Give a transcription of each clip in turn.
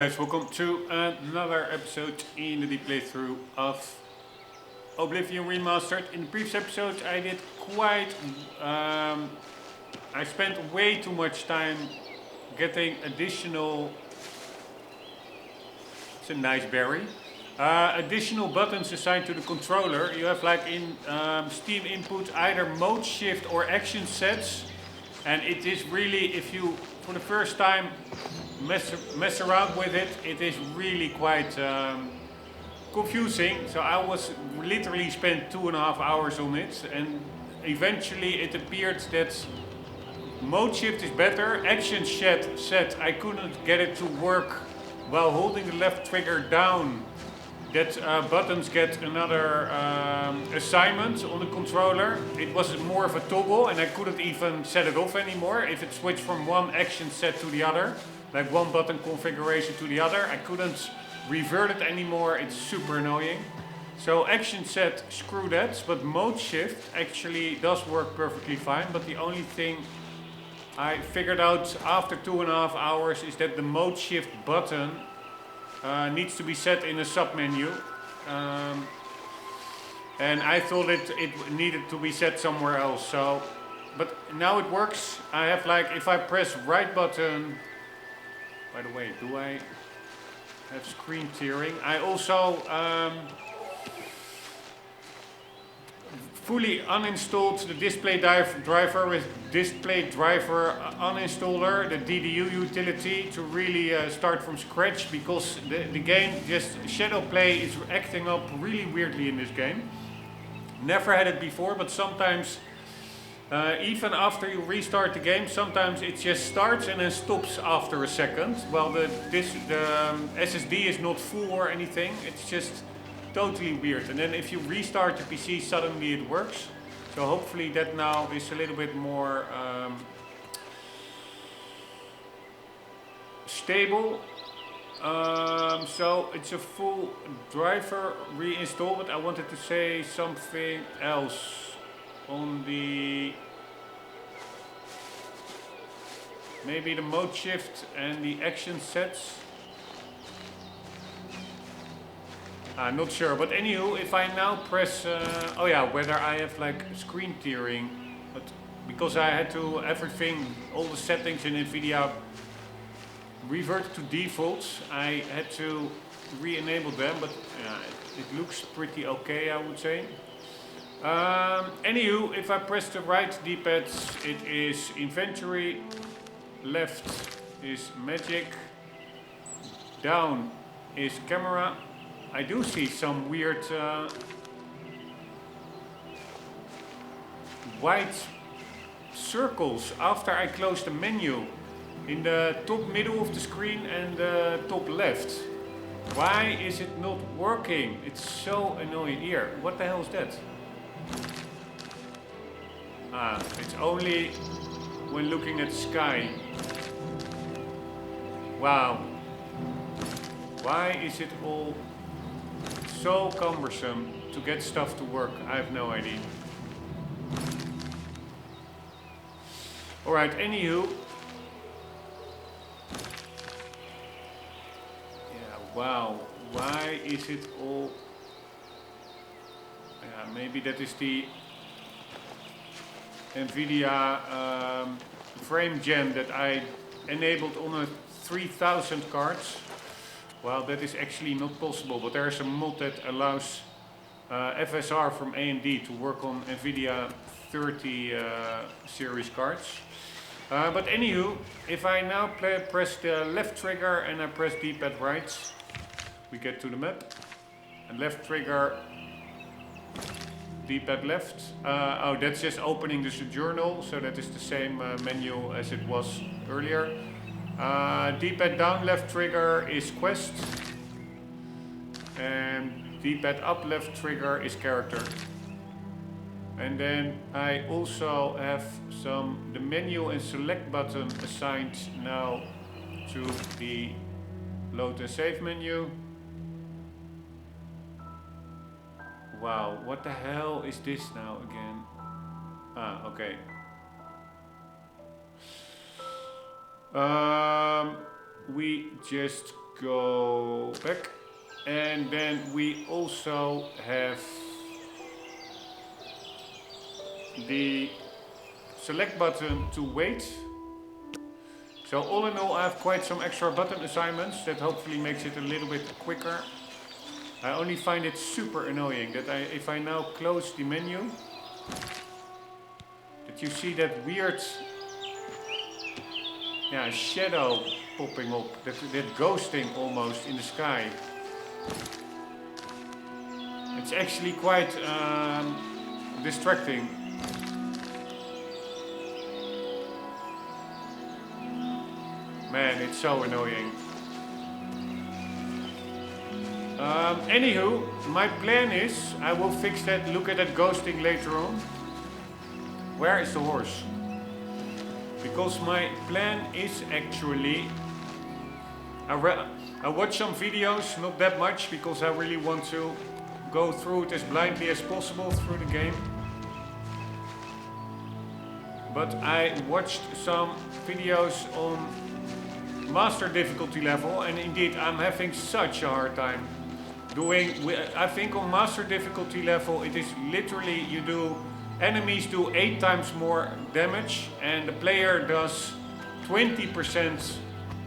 Guys, welcome to another episode in the playthrough of Oblivion Remastered. In the previous episode I did I spent way too much time getting additional... It's a nice berry. Additional buttons assigned to the controller. You have like in Steam input either mode shift or action sets. And it is really, if you for the first time mess around with it, it is really quite confusing. So I was literally spent 2.5 hours on it, and eventually it appeared that mode shift is better. Action set I couldn't get it to work while holding the left trigger down. That buttons get another assignment on the controller. It was more of a toggle and I couldn't even set it off anymore. If it switched from one action set to the other, like one button configuration to the other, I couldn't revert it anymore. It's super annoying. So action set, screw that, but mode shift actually does work perfectly fine. But the only thing I figured out after 2.5 hours is that the mode shift button needs to be set in a submenu, and I thought it needed to be set somewhere else. So, but now it works. I have like, if I press right button. By the way, do I have screen tearing? I also fully uninstalled the display driver with display driver uninstaller, the DDU utility, to really start from scratch, because the game, just shadow play is acting up really weirdly in this game. Never had it before, but sometimes even after you restart the game, sometimes it just starts and then stops after a second. Well, the SSD is not full or anything, it's just totally weird. And then if you restart the PC, suddenly it works. So hopefully that now is a little bit more stable. So it's a full driver reinstall, but I wanted to say something else on the... maybe the mode shift and the action sets. I'm not sure, but anywho, if I now press, oh yeah, whether I have like screen tearing, but because I had to, all the settings in NVIDIA revert to defaults, I had to re-enable them, but it looks pretty okay, I would say. Anywho, if I press the right D-pad, it is inventory, left is magic, down is camera. I do see some weird white circles after I close the menu in the top middle of the screen and the top left. Why is it not working? It's so annoying. Here, what the hell is that? It's only when looking at the sky. Wow. Why is it all so cumbersome to get stuff to work? I have no idea. Alright, anywho. Yeah, wow. Why is it all... yeah, maybe that is the NVIDIA frame gen that I enabled on a 3000 cards. Well, that is actually not possible, but there is a mod that allows FSR from AMD to work on NVIDIA 30 series cards. But anywho, if I now press the left trigger and I press D-pad right, we get to the map. And left trigger, D-pad left. Oh, that's just opening the journal, so that is the same menu as it was earlier. D-pad down left trigger is quest, and D-pad up left trigger is character. And then I also have the menu and select button assigned now to the load and save menu. Wow, what the hell is this now again? Okay. We just go back. And then we also have the select button to wait. So all in all, I have quite some extra button assignments that hopefully makes it a little bit quicker. I only find it super annoying that if I now close the menu, that you see that weird shadow popping up, that ghosting almost in the sky. It's actually quite distracting. Man, it's so annoying. Anywho, my plan is I will fix that, look at that ghosting later on. Where is the horse? Because my plan is actually... I watched some videos, not that much, because I really want to go through it as blindly as possible through the game. But I watched some videos on master difficulty level, and indeed I'm having such a hard time doing... I think on master difficulty level it is literally enemies do 8 times more damage and the player does 20%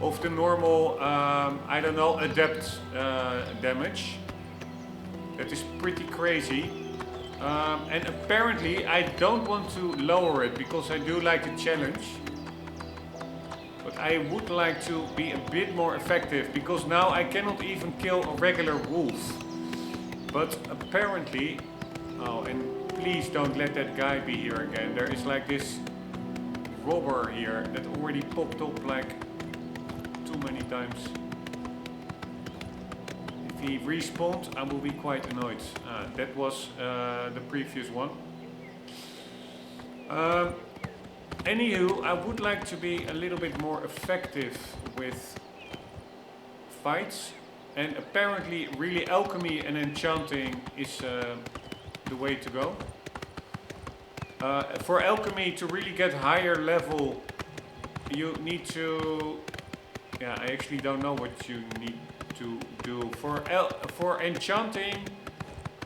of the normal, I don't know, adept damage. That is pretty crazy. And apparently I don't want to lower it because I do like the challenge. But I would like to be a bit more effective because now I cannot even kill a regular wolf. But apparently... Oh, and please don't let that guy be here again. There is like this robber here that already popped up like too many times. If he respawned, I will be quite annoyed. That was the previous one. Anywho, I would like to be a little bit more effective with fights. And apparently really alchemy and enchanting is the way to go. For alchemy to really get higher level, you need to... Yeah, I actually don't know what you need to do. For enchanting,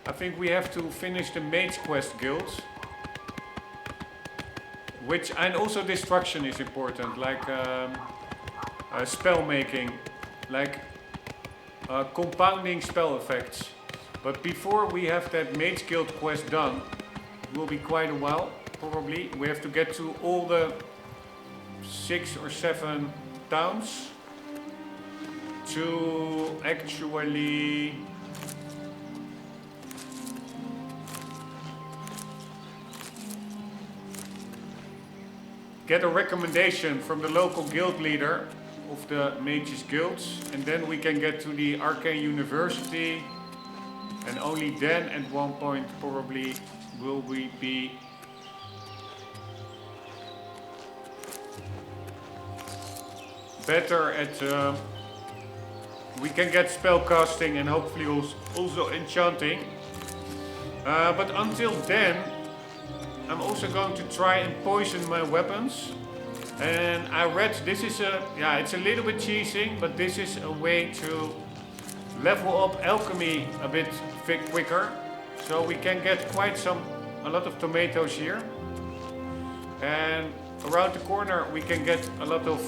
I think we have to finish the Mage Quest guild. And also destruction is important, like spell making, like compounding spell effects. But before we have that Mage Guild quest done, it will be quite a while, probably. We have to get to all the 6 or 7 towns to actually get a recommendation from the local guild leader of the Mages Guilds, and then we can get to the Arcane University, and only then at one point probably will we be better at we can get spell casting and hopefully also enchanting, but until then I'm also going to try and poison my weapons. And I read this is it's a little bit cheesing, but this is a way to level up alchemy a bit quicker. So we can get a lot of tomatoes here. And around the corner we can get a lot of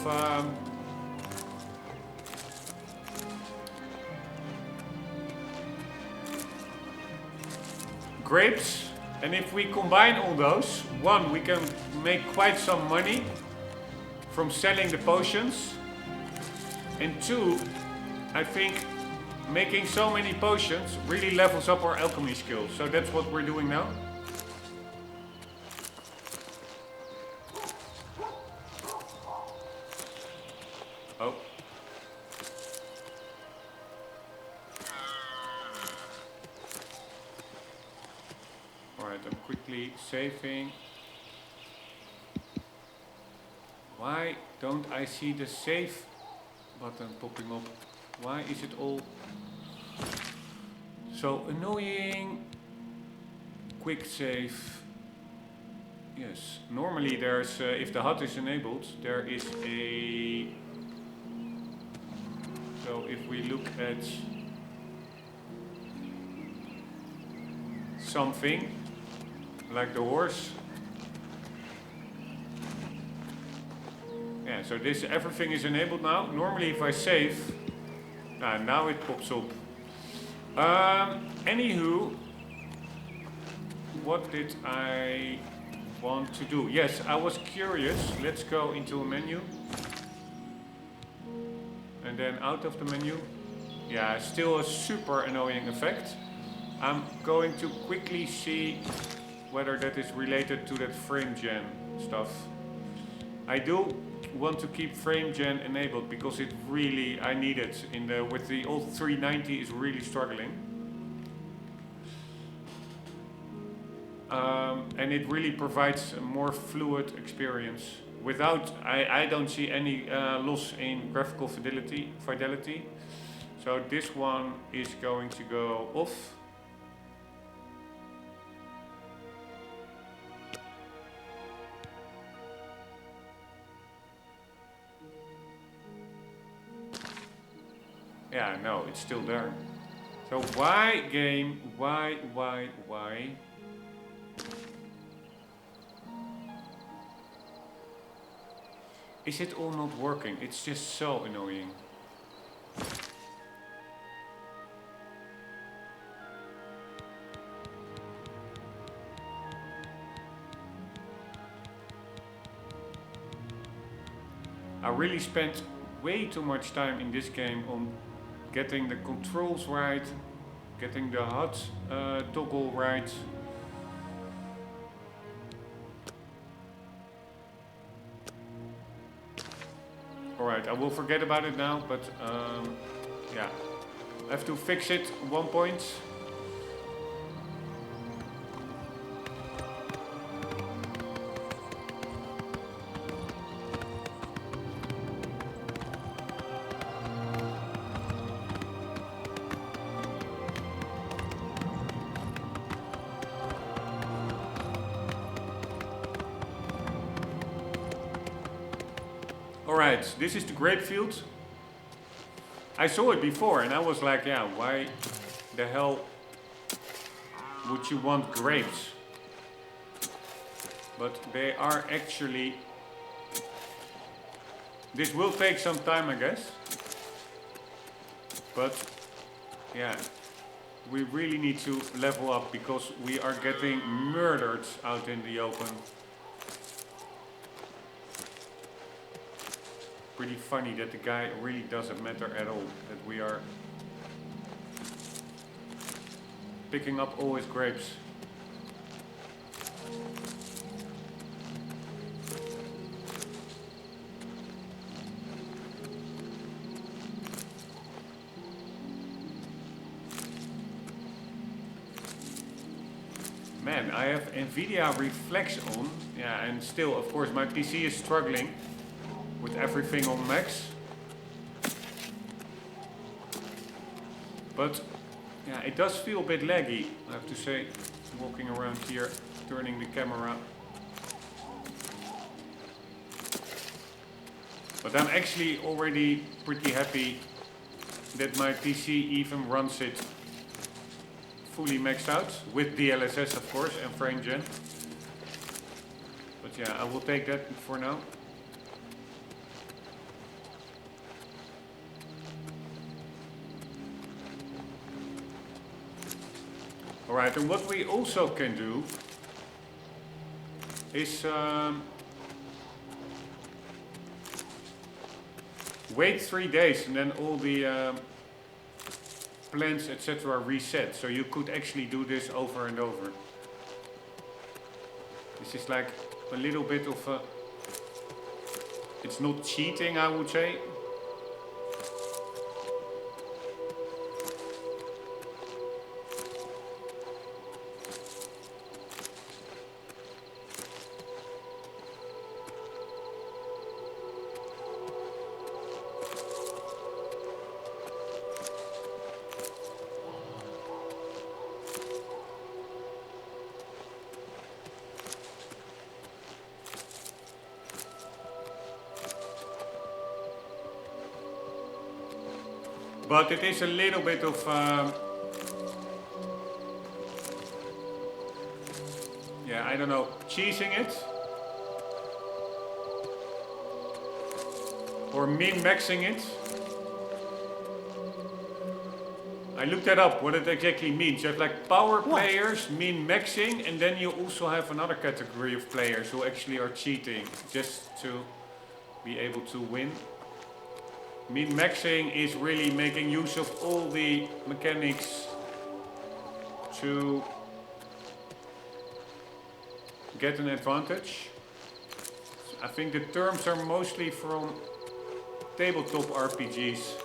grapes. And if we combine all those, one, we can make quite some money from selling the potions, and two, I think making so many potions really levels up our alchemy skills. So that's what we're doing now. Oh. Alright, I'm quickly saving. Why don't I see the save button popping up? Why is it all so annoying? Quick save. Yes, normally there's, if the HUD is enabled, there is a... So So if we look at something like the horse, yeah, so this everything is enabled now. Normally if I save, now it pops up. Anywho, what did I want to do? Yes, I was curious. Let's go into a menu. And then out of the menu. Yeah, still a super annoying effect. I'm going to quickly see whether that is related to that frame gen stuff. I do want to keep frame gen enabled because it really, I need it in the, with the old 390 is really struggling. And it really provides a more fluid experience. Without, I don't see any loss in graphical fidelity. So this one is going to go off. Yeah, no, it's still there. So why game, why? Is it all not working? It's just so annoying. I really spent way too much time in this game on getting the controls right, getting the HUD toggle right. Alright, I will forget about it now, but yeah. I have to fix it at one point. Alright, this is the grape field. I saw it before and I was like, yeah, why the hell would you want grapes? But they are actually... This will take some time, I guess. But yeah, we really need to level up because we are getting murdered out in the open. Pretty funny that the guy really doesn't matter at all, that we are picking up all his grapes. Man, I have NVIDIA Reflex on, yeah, and still, of course, my PC is struggling with everything on max. But yeah, it does feel a bit laggy, I have to say, walking around here, turning the camera. But I'm actually already pretty happy that my PC even runs it fully maxed out, with DLSS of course, and frame gen. But yeah, I will take that for now. Alright, and what we also can do is wait 3 days and then all the plans etc. reset. So you could actually do this over and over. This is like a little bit of a... It's not cheating, I would say. but it is a little bit of yeah, I don't know, cheesing it or min-maxing it. I looked that up, what it exactly means. You have like power players, min-maxing, and then you also have another category of players who actually are cheating just to be able to win. Min-maxing is really making use of all the mechanics to get an advantage. I think the terms are mostly from tabletop RPGs.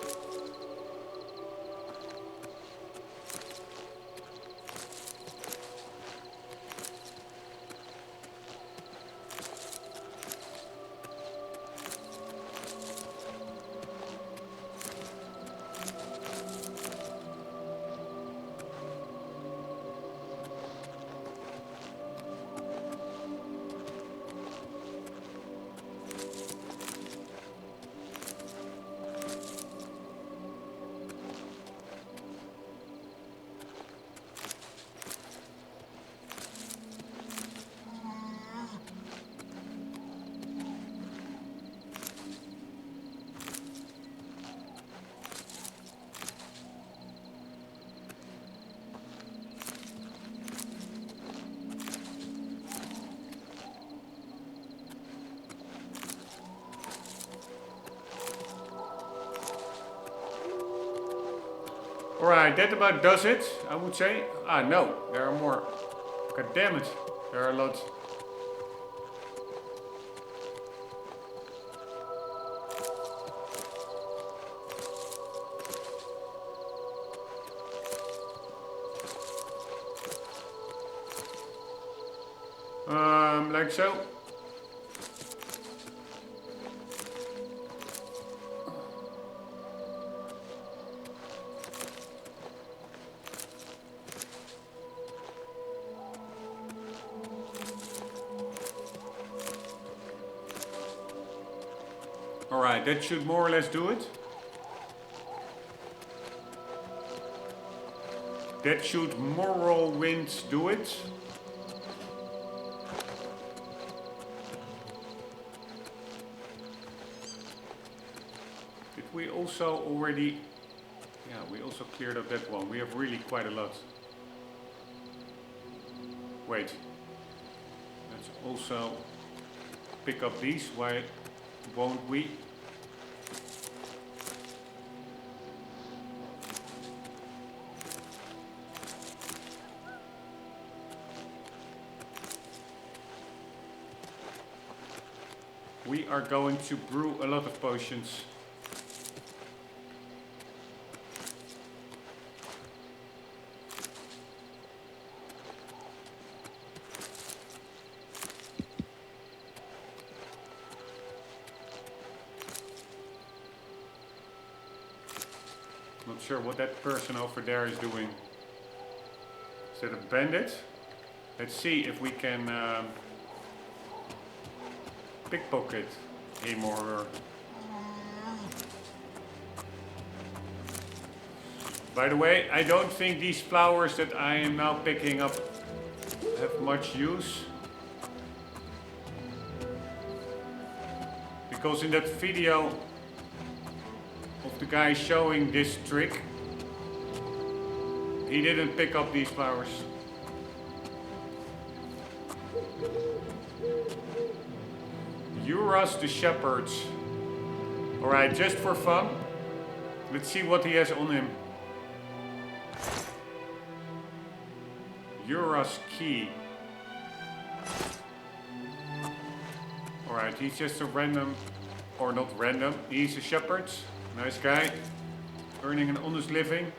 Alright, that about does it, I would say. Ah, no, there are more. God damn it, there are a lot. Like so. Alright, that should more or less do it. That should Morrowind do it. Did we also already... Yeah, we also cleared up that one. We have really quite a lot. Wait. Let's also pick up these. Why won't we? We are going to brew a lot of potions. Not sure what that person over there is doing. Is that a bandit? Let's see if we can pickpocket him or her. By the way, I don't think these flowers that I am now picking up have much use. Because in that video of the guy showing this trick, he didn't pick up these flowers. Euros the Shepherd. Alright, just for fun. Let's see what he has on him. Euros Key. Alright, he's just a random, or not random, he's a shepherd. Nice guy. Earning an honest living.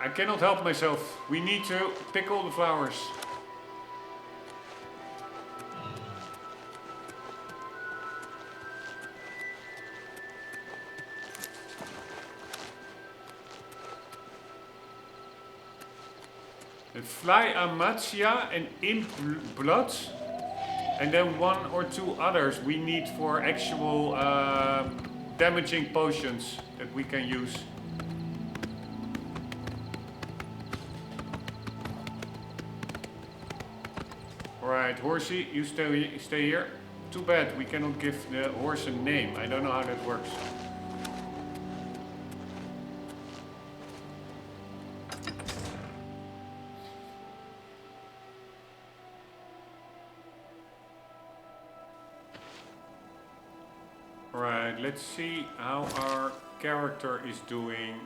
I cannot help myself. We need to pick all the flowers. Het Fly Amatia en Imp Blood And then 1 or 2 others we need for actual damaging potions that we can use. Alright, horsey, you stay here. Too bad we cannot give the horse a name. I don't know how that works. Alright, let's see how our character is doing.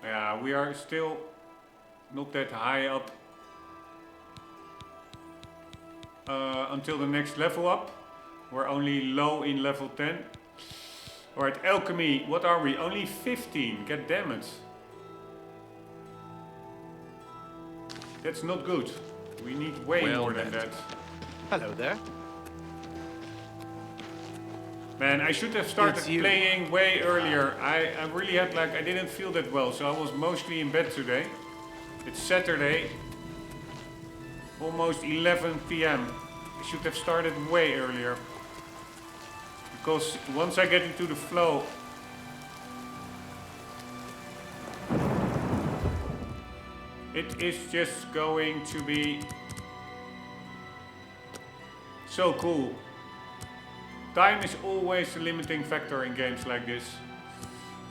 Yeah, we are still not that high up until the next level up. We're only low in level 10. Alright, Alchemy, what are we? Only 15, god damn it. That's not good. We need way more than that. Hello there. Man, I should have started playing way earlier. I really had I didn't feel that well, so I was mostly in bed today. It's Saturday, almost 11 p.m. I should have started way earlier. Because once I get into the flow, it is just going to be so cool. Time is always a limiting factor in games like this.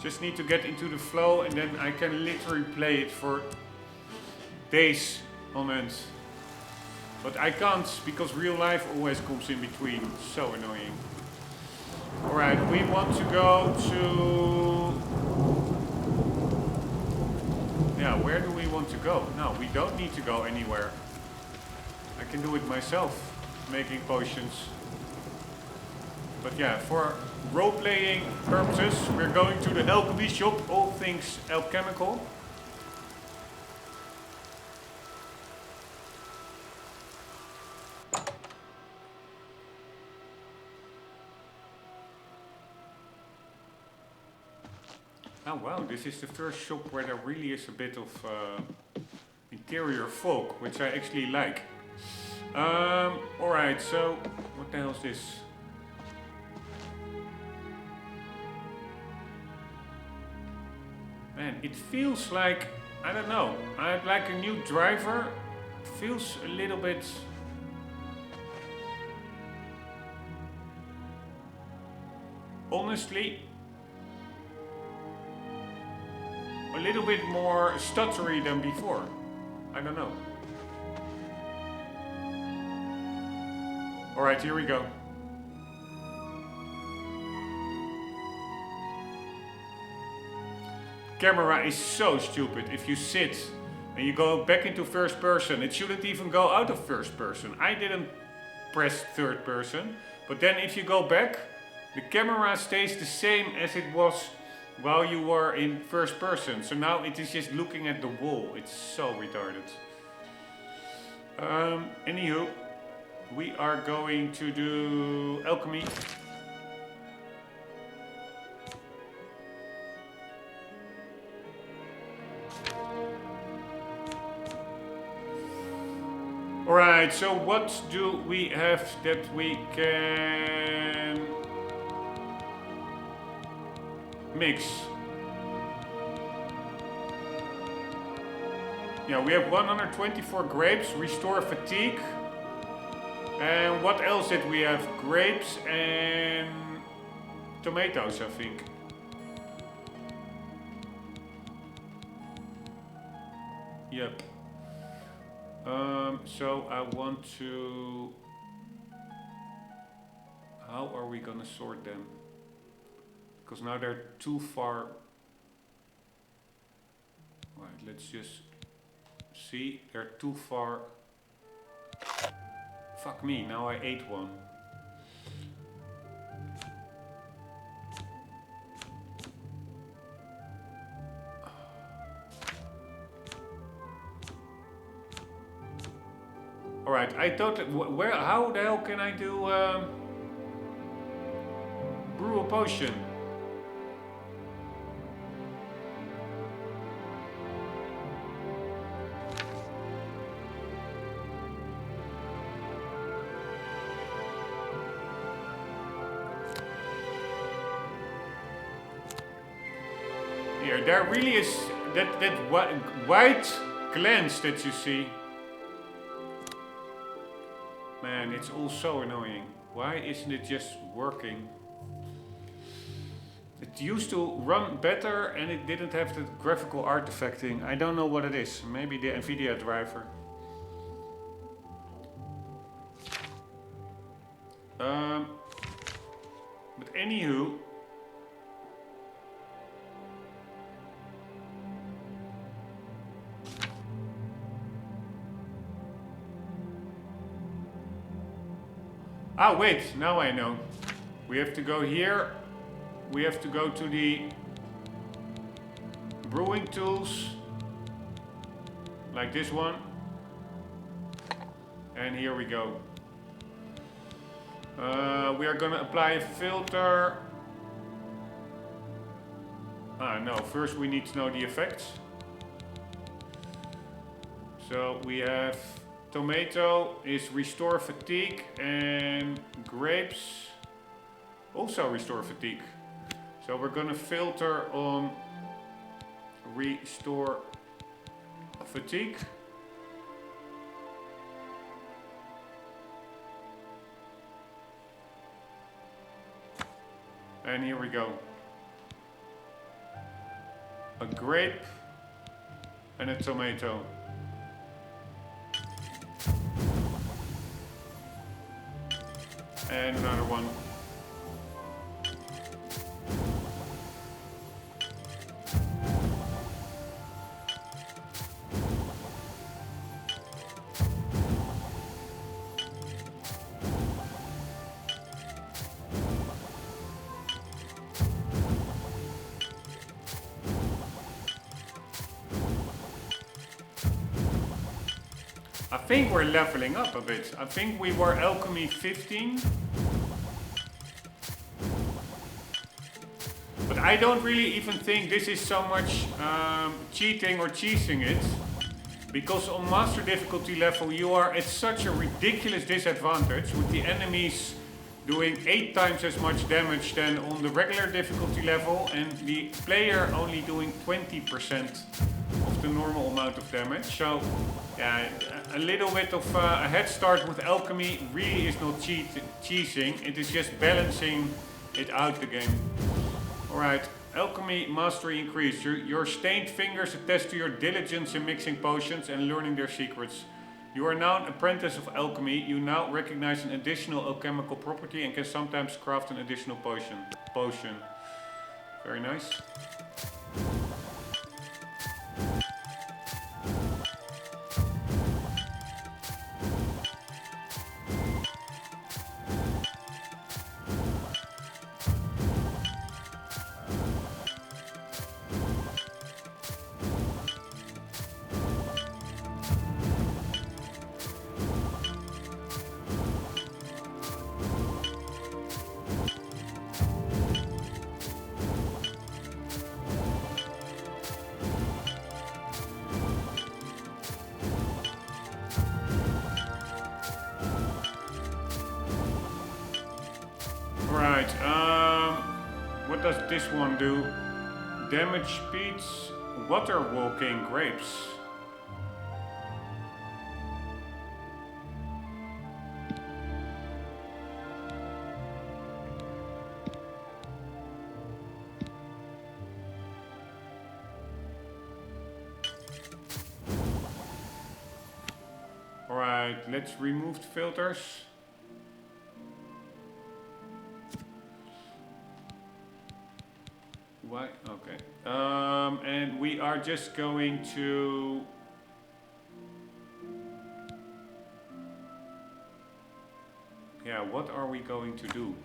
Just need to get into the flow and then I can literally play it for days on end. But I can't because real life always comes in between. So annoying. Alright, we want to go to... Yeah, where do we want to go? No, we don't need to go anywhere. I can do it myself, making potions. But yeah, for role-playing purposes, we're going to the alchemy shop, all things alchemical. Oh wow, this is the first shop where there really is a bit of interior folk, which I actually like. Alright, so what the hell is this? Man, it feels like, I don't know, I'd like a new driver. It feels a little bit... Honestly, a little bit more stuttery than before. I don't know. Alright, here we go. Camera is so stupid. If you sit and you go back into first person, it shouldn't even go out of first person. I didn't press third person, but then if you go back, the camera stays the same as it was while you were in first person. So now it is just looking at the wall. It's so retarded. Anywho, we are going to do alchemy. Alright, so what do we have that we can mix? Yeah, we have 124 grapes, restore fatigue. And what else did we have? Grapes and tomatoes, I think. Yep. So I want to... How are we gonna sort them? Because now they're too far. Right, let's just see. They're too far. Fuck me, now I ate one. Alright, I thought, where, how the hell can I do brew a potion? here. There really is that white glance that you see. Man, it's all so annoying. Why isn't it just working? It used to run better and it didn't have the graphical artifacting. I don't know what it is. Maybe the NVIDIA driver. But anywho, ah wait, now I know. We have to go here. We have to go to the brewing tools, like this one. And here we go. We are gonna apply a filter. No, first we need to know the effects. So we have tomato is restore fatigue, and grapes also restore fatigue. So we're gonna filter on restore fatigue. And here we go. A grape and a tomato. And another one. I think we're leveling up a bit. I think we were Alchemy 15. But I don't really even think this is so much cheating or cheesing it. Because on Master difficulty level you are at such a ridiculous disadvantage with the enemies doing 8 times as much damage than on the regular difficulty level and the player only doing 20% of the normal amount of damage. So yeah, a little bit of a head start with Alchemy really is not cheesing, it is just balancing it out the game. Alright, Alchemy mastery increased. Your stained fingers attest to your diligence in mixing potions and learning their secrets. You are now an apprentice of alchemy. You now recognize an additional alchemical property and can sometimes craft an additional potion. Very nice. What does this one do? Damage speeds, water walking, grapes. Alright, let's remove the filters. Why? Okay. And we are just going to... Yeah, what are we going to do?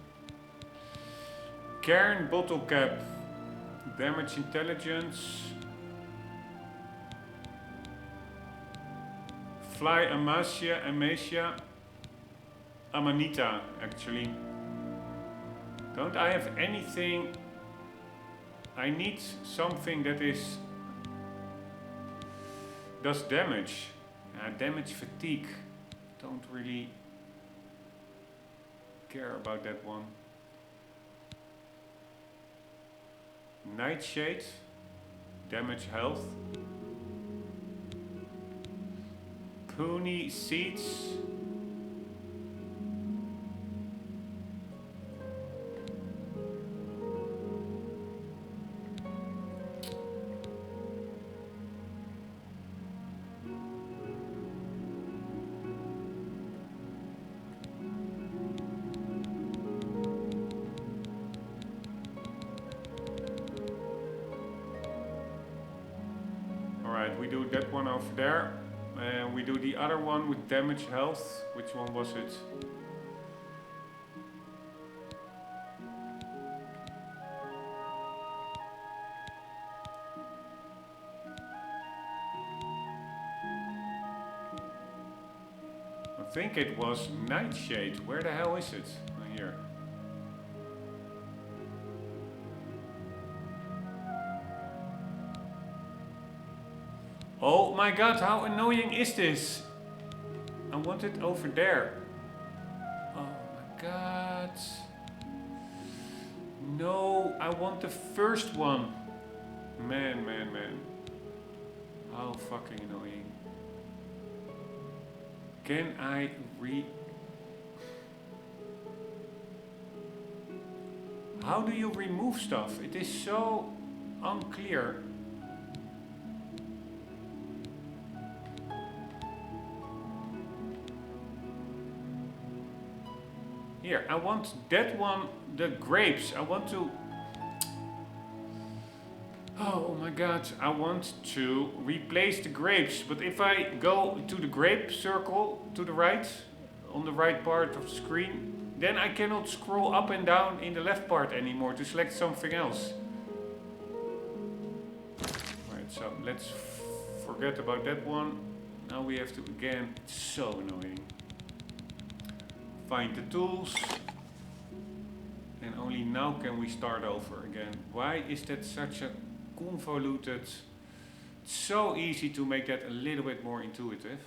Cairn bottle cap. Damage intelligence. Fly Amasia. Amanita, actually. Don't I have anything... I need something that does damage. Damage fatigue. Don't really care about that one. Nightshade. damage health. Puny seeds. Alright, we do that one over there. And we do the other one with damage health. Which one was it? I think it was Nightshade. Where the hell is it? Oh, here. Oh my god, how annoying is this? I want it over there. Oh my god. No, I want the first one. Man. How fucking annoying. Can I How do you remove stuff? It is so unclear. Here, I want that one, the grapes. I want to... Oh my god, I want to replace the grapes. But if I go to the grape circle to the right, on the right part of the screen, then I cannot scroll up and down in the left part anymore to select something else. Right, so let's forget about that one. Now we have to, again, it's so annoying. Find the tools, and only now can we start over again. Why is that such a convoluted? It's so easy to make that a little bit more intuitive.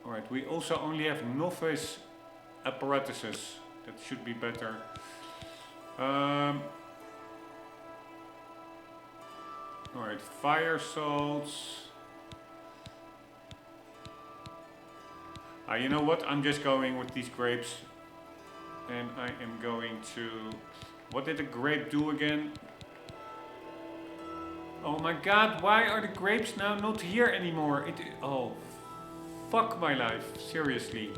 Alright, we also only have novice apparatuses. That should be better. Alright, fire salts. You know what? I'm just going with these grapes. And I am going to... What did the grape do again? Oh my god, why are the grapes now not here anymore? Oh, fuck my life. Seriously.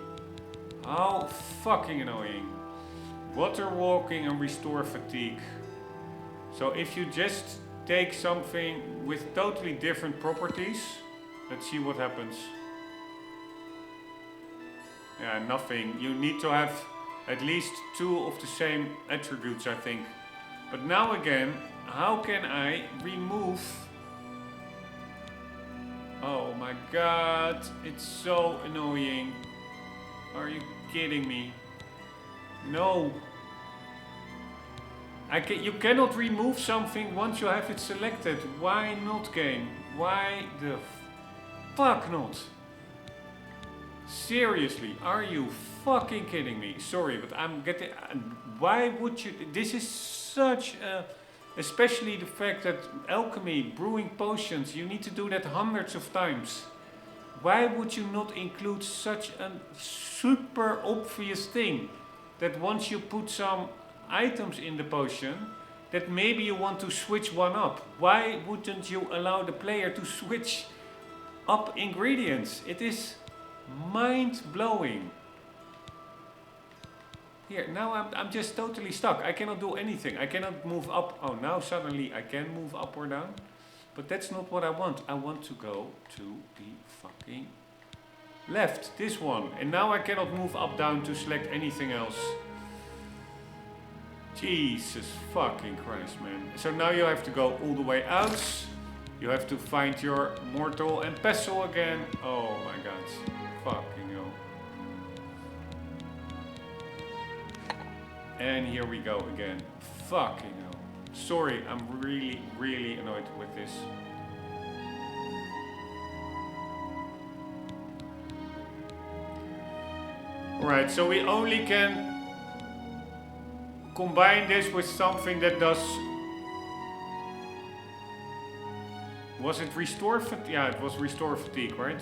How fucking annoying. Water walking and restore fatigue. So if you just take something with totally different properties, let's see what happens. Yeah, nothing. You need to have at least 2 of the same attributes, I think. But now again, how can I remove... Oh my god, it's so annoying. Are you kidding me? No. You cannot remove something once you have it selected. Why not, game? Why the fuck not? Seriously, are you fucking kidding me? Sorry, but I'm getting... Why would you... This is such a... Especially the fact that alchemy, brewing potions, you need to do that hundreds of times. Why would you not include such a super obvious thing? That once you put some items in the potion, that maybe you want to switch one up. Why wouldn't you allow the player to switch up ingredients? It is... mind-blowing. Here, now I'm just totally stuck. I cannot do anything. I cannot move up. Oh, now suddenly I can move up or down. But that's not what I want. I want to go to the fucking left. This one. And now I cannot move up, down to select anything else. Jesus fucking Christ, man. So now you have to go all the way out. You have to find your mortal and pestle again. Oh my god. Fucking hell. And here we go again. Fucking hell. Sorry, I'm really, really annoyed with this. Alright, so we only can combine this with something that does... Was it restore fatigue? Yeah, it was restore fatigue, right?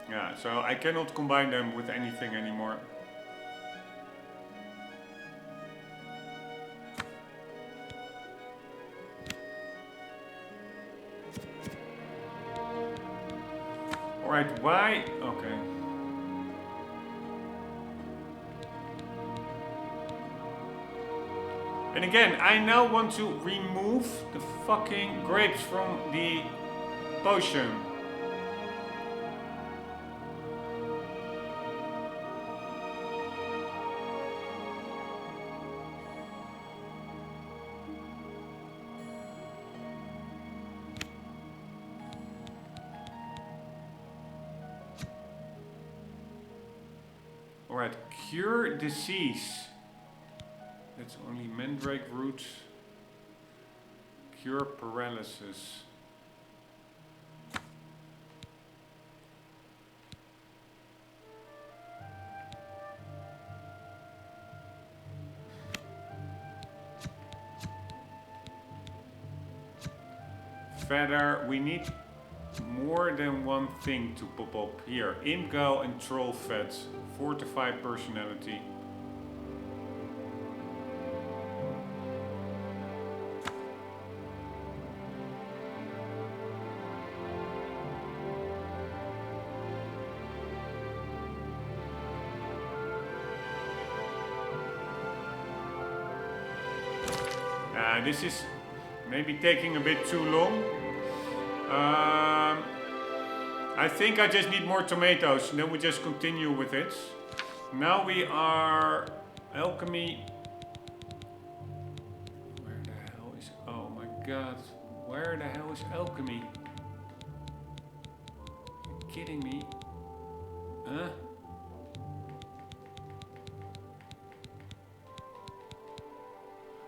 Yeah, so I cannot combine them with anything anymore. Alright, why? Okay. And again, I now want to remove the fucking grapes from the potion. Alright, cure disease. That's only mandrake root. Cure paralysis. Feather, we need more than one thing to pop up here. Imgo and troll fat. Fortify personality. This is maybe taking a bit too long. I think I just need more tomatoes and then we just continue with it. Now we are alchemy. Where the hell is, oh my god, where the hell is alchemy? Are you kidding me? Huh?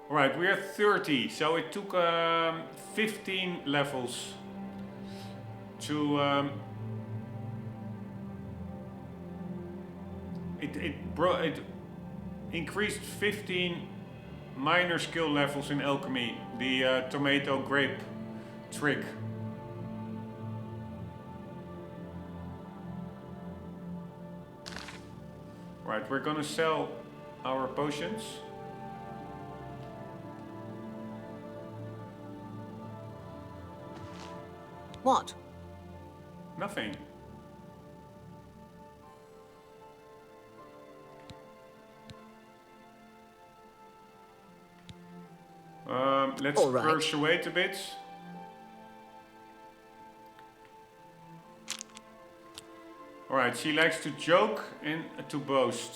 Alright, we are 30, so it took 15 levels to it increased 15 minor skill levels in alchemy, the tomato grape trick. Right, we're gonna sell our potions. What? Nothing. Let's persuade a bit. Alright, she likes to joke and to boast.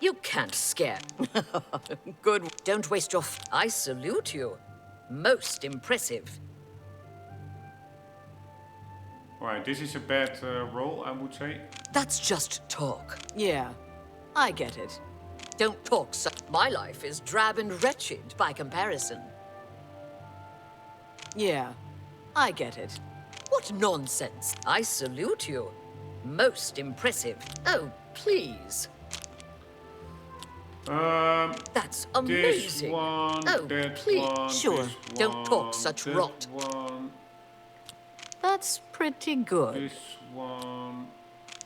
You can't scare. Good. Don't waste your... I salute you. Most impressive. Alright, this is a bad roll, I would say. That's just talk. Yeah, I get it. Don't talk so... My life is drab and wretched by comparison. Yeah, I get it. What nonsense. I salute you. Most impressive. Oh, please. That's amazing. This one, oh, that please. one, Sure, this don't one, talk such that rot. One, That's pretty good. this one.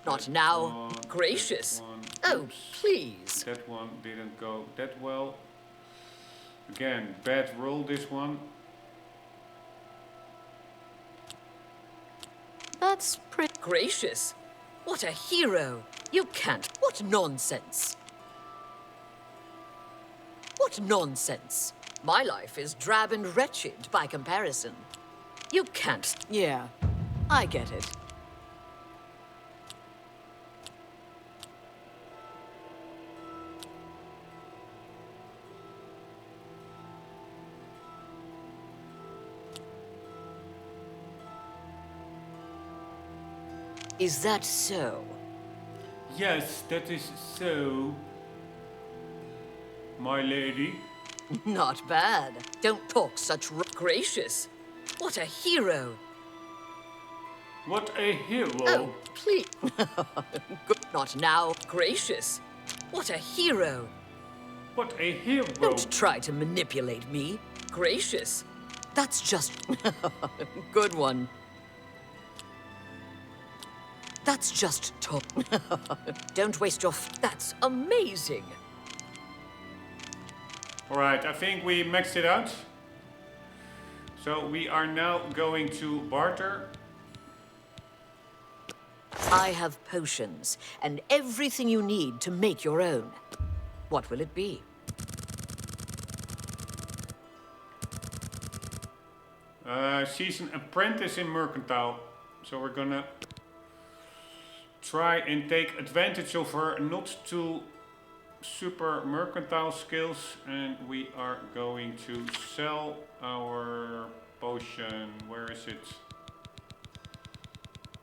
Not now. One, Gracious. one. Oh, Oops. please. That one didn't go that well. Again, bad roll this one. That's pretty gracious. What a hero. You can't. What nonsense. What nonsense. My life is drab and wretched by comparison. You can't. Yeah, I get it. Is that so? Yes, that is so, my lady. Not bad. Don't talk such gracious. What a hero. What a hero. Oh, please. Good. Not now. Gracious. What a hero. What a hero. Don't try to manipulate me. Gracious. That's just... Good one. That's just talk. Don't waste your... That's amazing. Alright, I think we maxed it out. So we are now going to barter. I have potions and everything you need to make your own. What will it be? She's an apprentice in mercantile. So we're gonna try and take advantage of her not too super mercantile skills, and we are going to sell our potion. Where is it?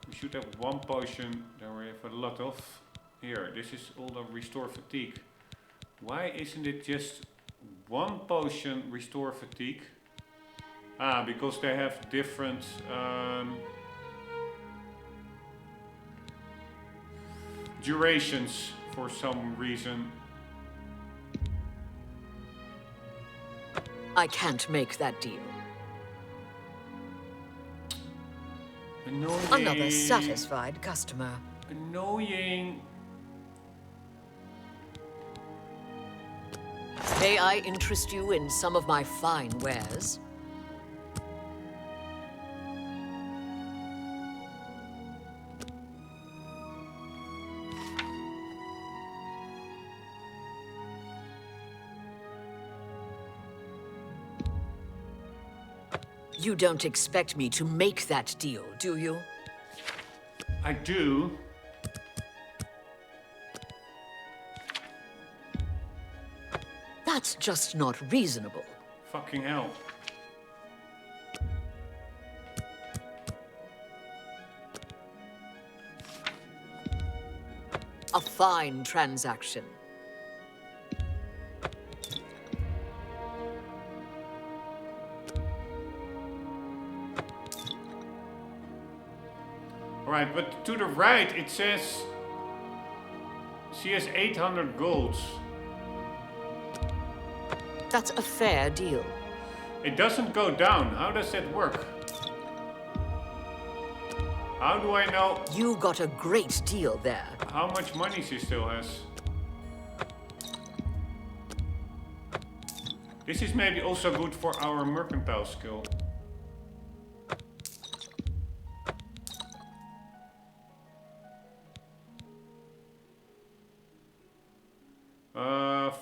We should have one potion that we have a lot of. Here, this is all the restore fatigue. Why isn't it just one potion restore fatigue? Ah, because they have different durations for some reason. I can't make that deal. Annoying. Another satisfied customer. Annoying. May I interest you in some of my fine wares? You don't expect me to make that deal, do you? I do. That's just not reasonable. Fucking hell. A fine transaction. Alright, but to the right it says she has 800 golds. That's a fair deal. It doesn't go down. How does that work? How do I know You got a great deal there. how much money she still has? This is maybe also good for our mercantile skill.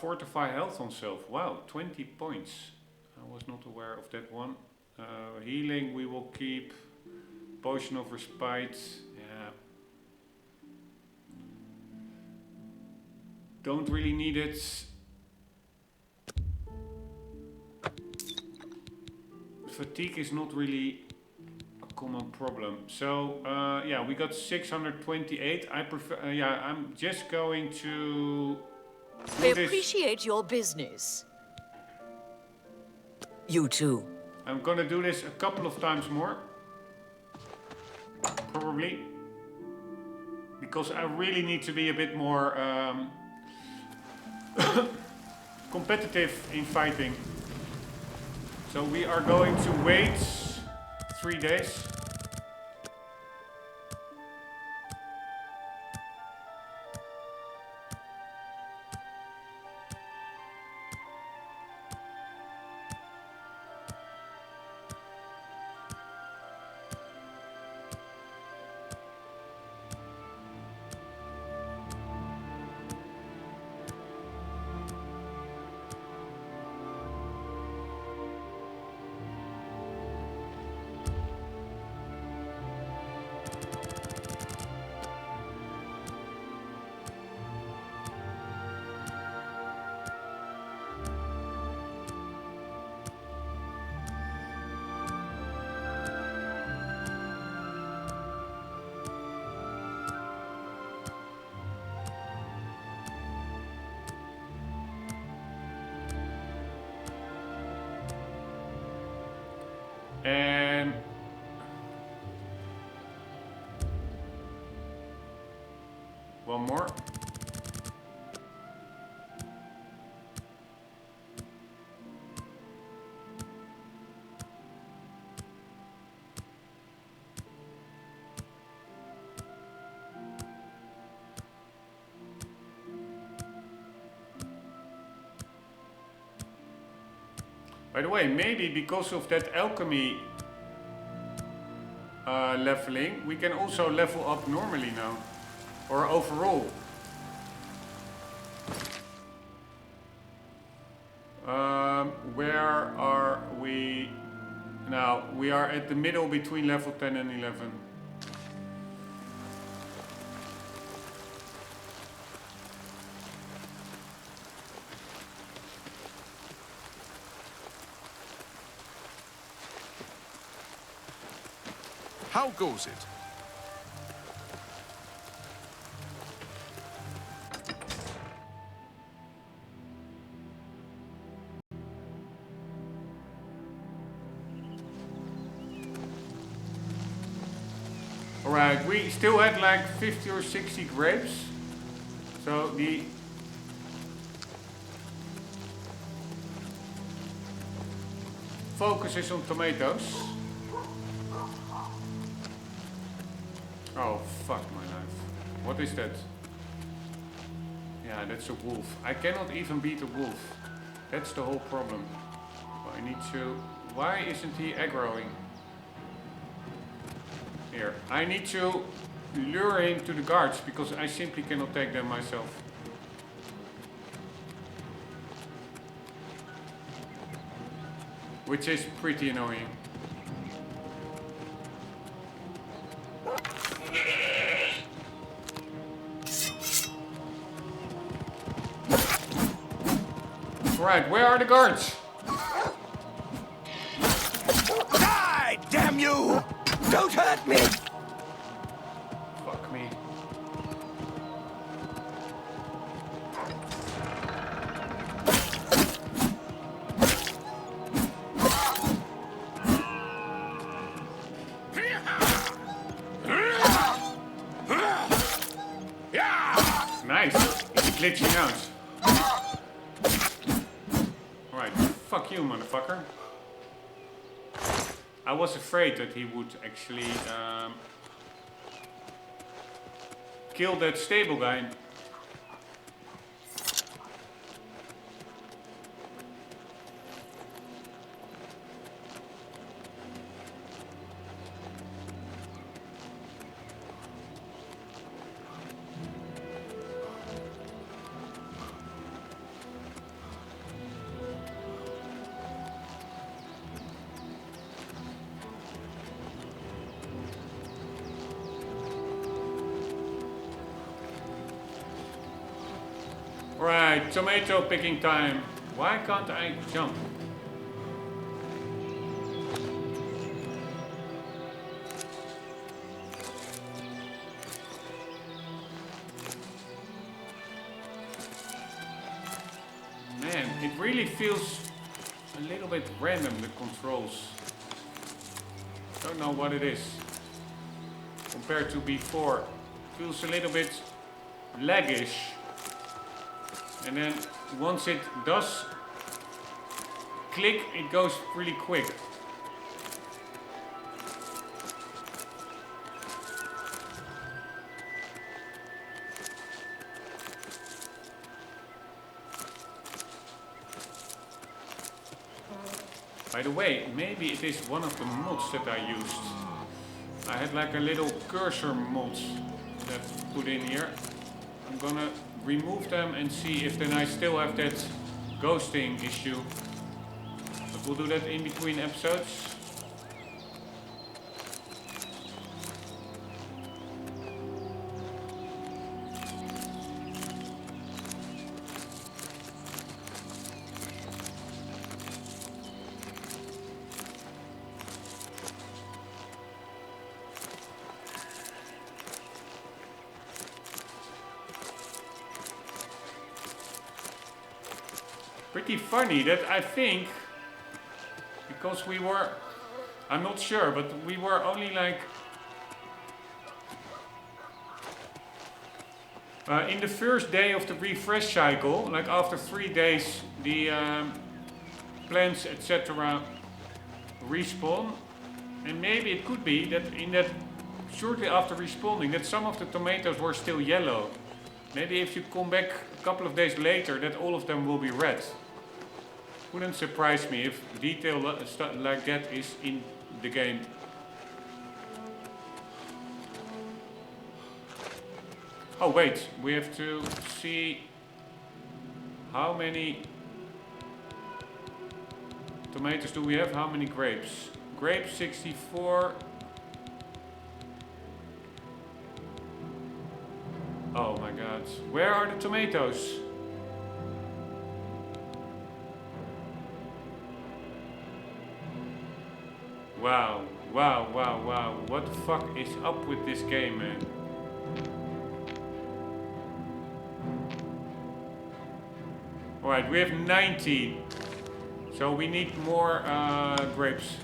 Fortify health on self. Wow, 20 points. I was not aware of that one. Healing we will keep. Potion of respite. Yeah. Don't really need it. Fatigue is not really a common problem. So yeah, we got 628. I prefer. Yeah, I'm just going to. I appreciate your business. You too. I'm gonna do this a couple of times more. Probably. Because I really need to be a bit more competitive in fighting. So we are going to wait 3 days. And one more. By the way, maybe because of that alchemy leveling, we can also level up normally now. Or overall. Where are we now? We are at the middle between level 10 and 11. How goes it? Alright, we still had like 50 or 60 grapes. So the focus is on tomatoes. Oh, fuck my life. What is that? Yeah, that's a wolf. I cannot even beat a wolf. That's the whole problem. I need to... Why isn't he aggroing? Here. I need to lure him to the guards because I simply cannot take them myself. Which is pretty annoying. Alright, where are the guards? Die, damn you! Don't hurt me! Fuck me. Nice. He's glitching out. Alright, fuck you, motherfucker. I was afraid that he would actually kill that stable guy. Right, tomato picking time. Why can't I jump? Man, it really feels a little bit random, the controls. Don't know what it is. Compared to before. Feels a little bit laggish. And then once it does click, it goes really quick. By the way, maybe it is one of the mods that I used. I had like a little cursor mod that put in here. I'm gonna remove them and see if then I still have that ghosting issue. But we'll do that in between episodes. Pretty funny that I think, because we were I'm not sure, but we were only like... in the first day of the refresh cycle, like after 3 days, the plants, etc. respawn. And maybe it could be that in that shortly after respawning, that some of the tomatoes were still yellow. Maybe if you come back a couple of days later, that all of them will be red. Wouldn't surprise me if detail like that is in the game. Oh wait, we have to see how many tomatoes do we have, how many grapes? Grapes 64. Oh my god, where are the tomatoes? Wow, wow, wow, wow, what the fuck is up with this game, man? Alright, we have 19. So we need more grapes.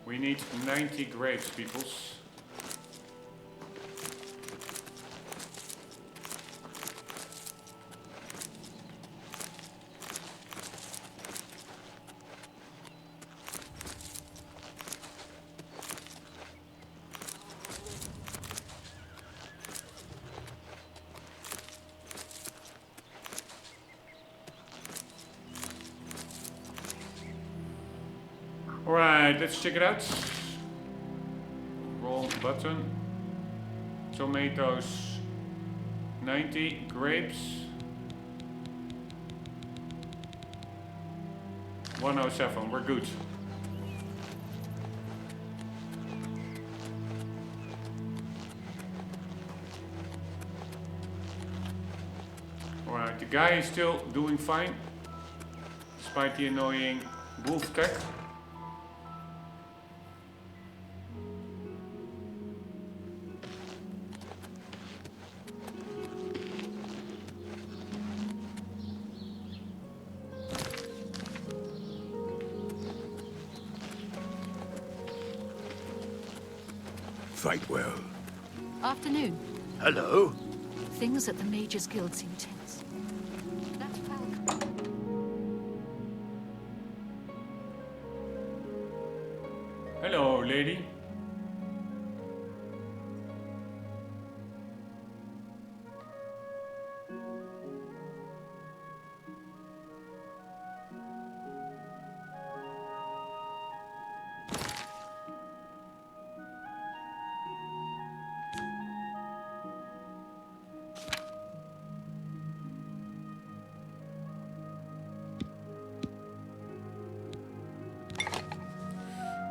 We need 90 grapes, peoples. Alright, let's check it out. Roll button. Tomatoes 90, grapes 107, we're good. Alright, the guy is still doing fine despite the annoying wolf tech. Fight well. Afternoon. Hello? Things at the Mages Guild seem tense. That's Falcon. Hello, lady.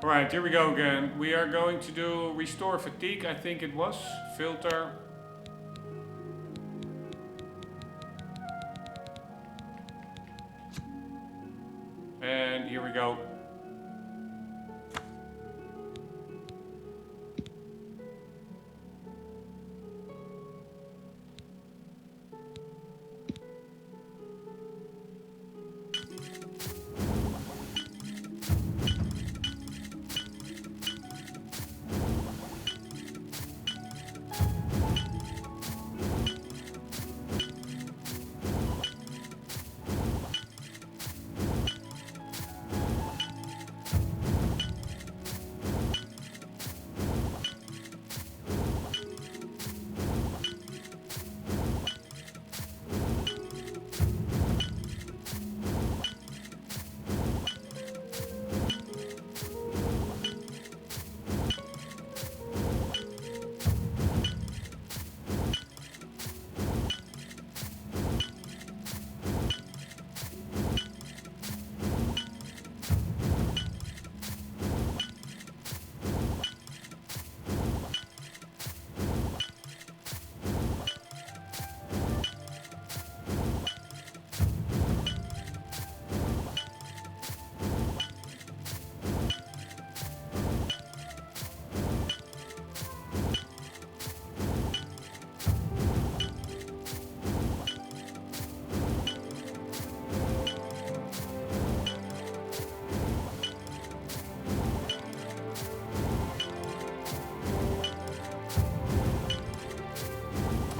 Alright, here we go again. We are going to do restore fatigue, I think it was. Filter. And here we go.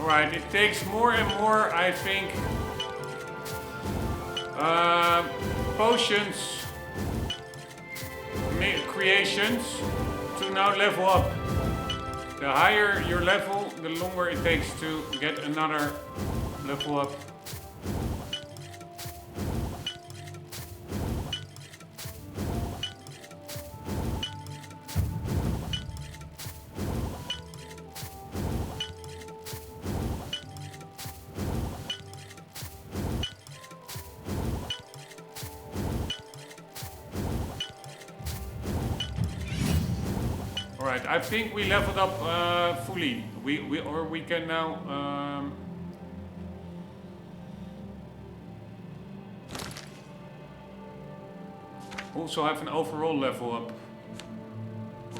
Right, it takes more and more, I think, potions creations to now level up. The higher your level, the longer it takes to get another level up. Alright, I think we leveled up fully. We can now also have an overall level up.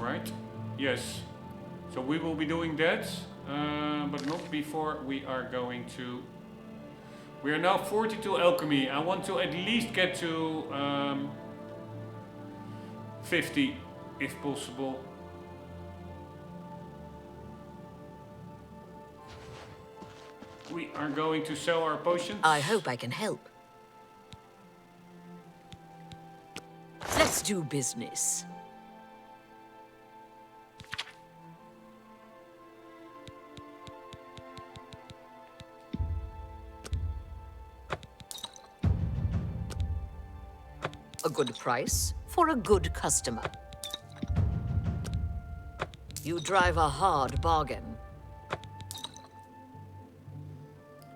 Right? Yes. So we will be doing that, but not before we are going to... We are now 42 Alchemy. I want to at least get to 50 if possible. We are going to sell our potions. I hope I can help. Let's do business. A good price for a good customer. You drive a hard bargain.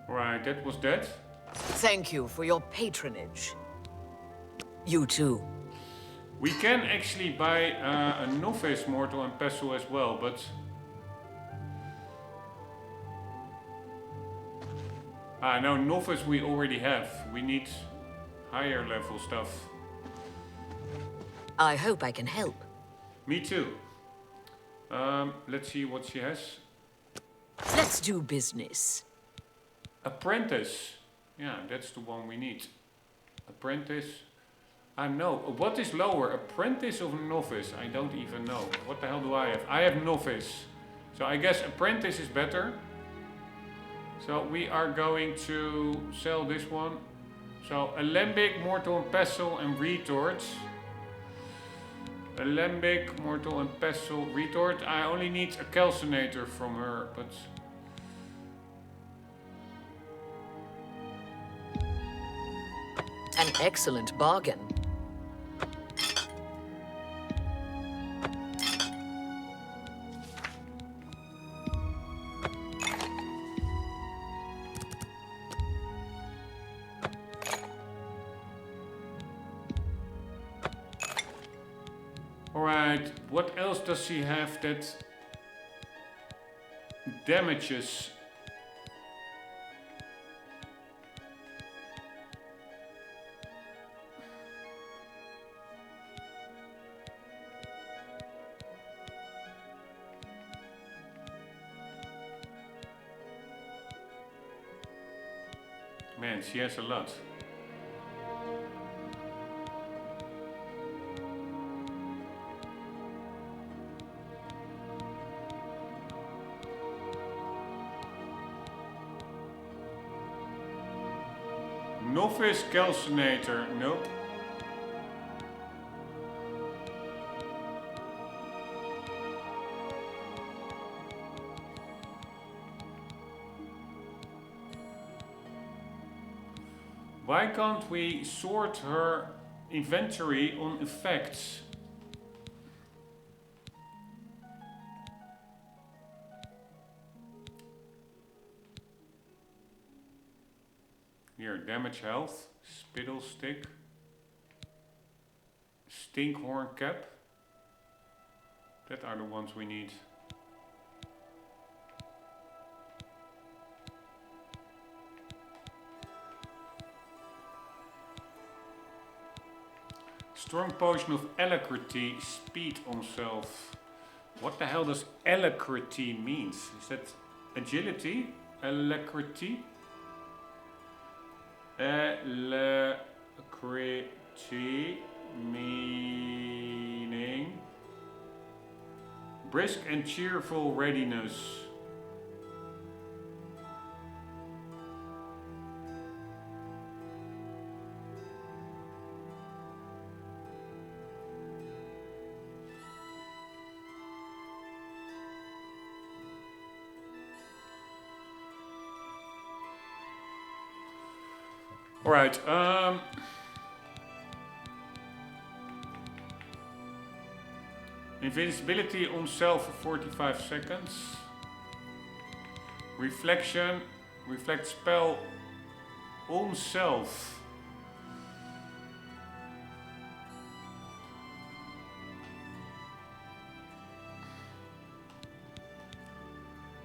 Right, that was that. Thank you for your patronage. You too. We can actually buy a novice mortal and pestle as well, but... no, novice we already have. We need higher level stuff. I hope I can help. Me too. Let's see what she has. Let's do business. Apprentice. Yeah, that's the one we need. Apprentice. I know. What is lower? Apprentice or novice? I don't even know. What the hell do I have? I have novice. So I guess apprentice is better. So we are going to sell this one. So alembic, mortal and pestle and retort. Alembic, mortal and pestle, retort. I only need a calcinator from her, but... An excellent bargain. Alright, what else does she have that damages? Man, she has a lot. Novice calcinator, nope. Why can't we sort her inventory on effects? Here, damage health, spittle stick, stinkhorn cap. That are the ones we need. Strong potion of alacrity, speed on self. What the hell does alacrity means? Is that agility? Alacrity? Alacrity meaning brisk and cheerful readiness. Alright, invincibility on self for 45 seconds. Reflection, reflect spell on self.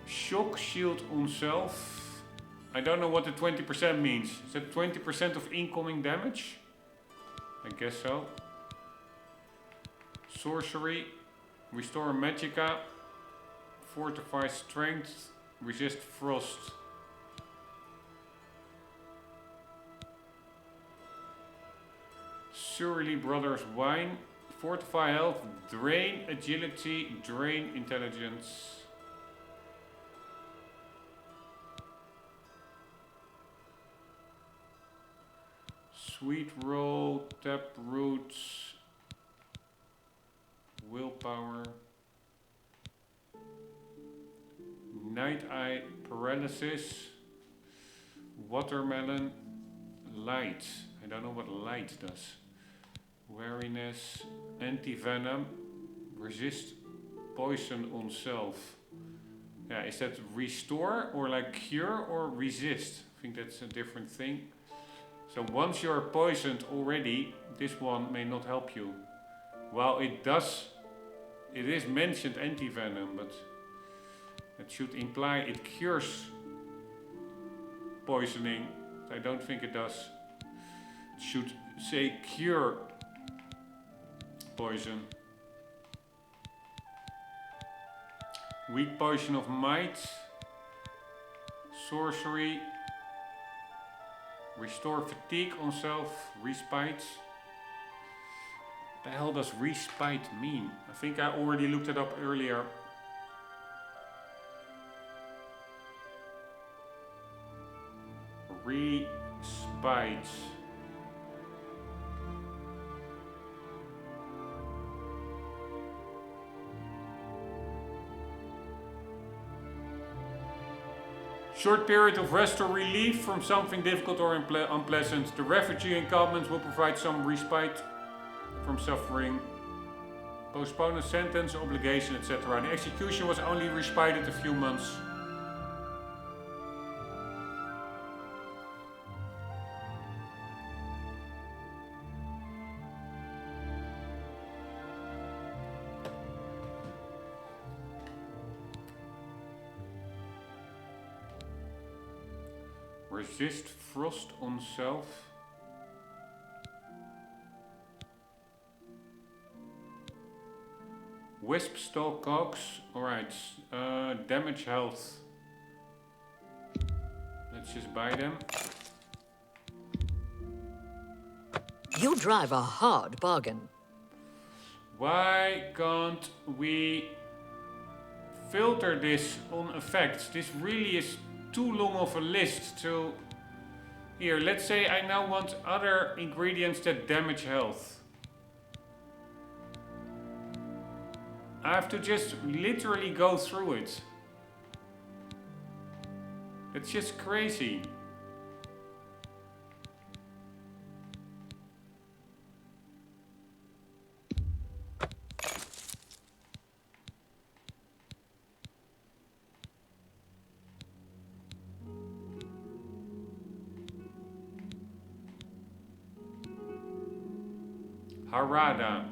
Shock shield on self. I don't know what the 20% means. Is that 20% of incoming damage? I guess so. Sorcery. Restore magicka. Fortify strength. Resist frost. Surly Brothers wine. Fortify health. Drain agility. Drain intelligence. Sweet roll, tap roots, willpower, night eye, paralysis, watermelon, light. I don't know what light does. Wariness, anti-venom, resist poison on self. Yeah, is that restore or like cure or resist? I think that's a different thing. So once you're poisoned already, this one may not help you. While it is mentioned anti-venom, but that should imply it cures poisoning. I don't think it does. It should say cure poison. Weak potion of might. Sorcery. Restore fatigue on self, respite. What the hell does respite mean? I think I already looked it up earlier. Respite. Short period of rest or relief from something difficult or unpleasant. The refugee encampments will provide some respite from suffering. Postpone a sentence, obligation, etc. The execution was only respited a few months. Resist frost on self. Wisp stall cogs. Alright. Damage health. Let's just buy them. You drive a hard bargain. Why can't we filter this on effects? This really is too long of a list to... Here, let's say I now want other ingredients that damage health. I have to just literally go through it. It's just crazy. Harada.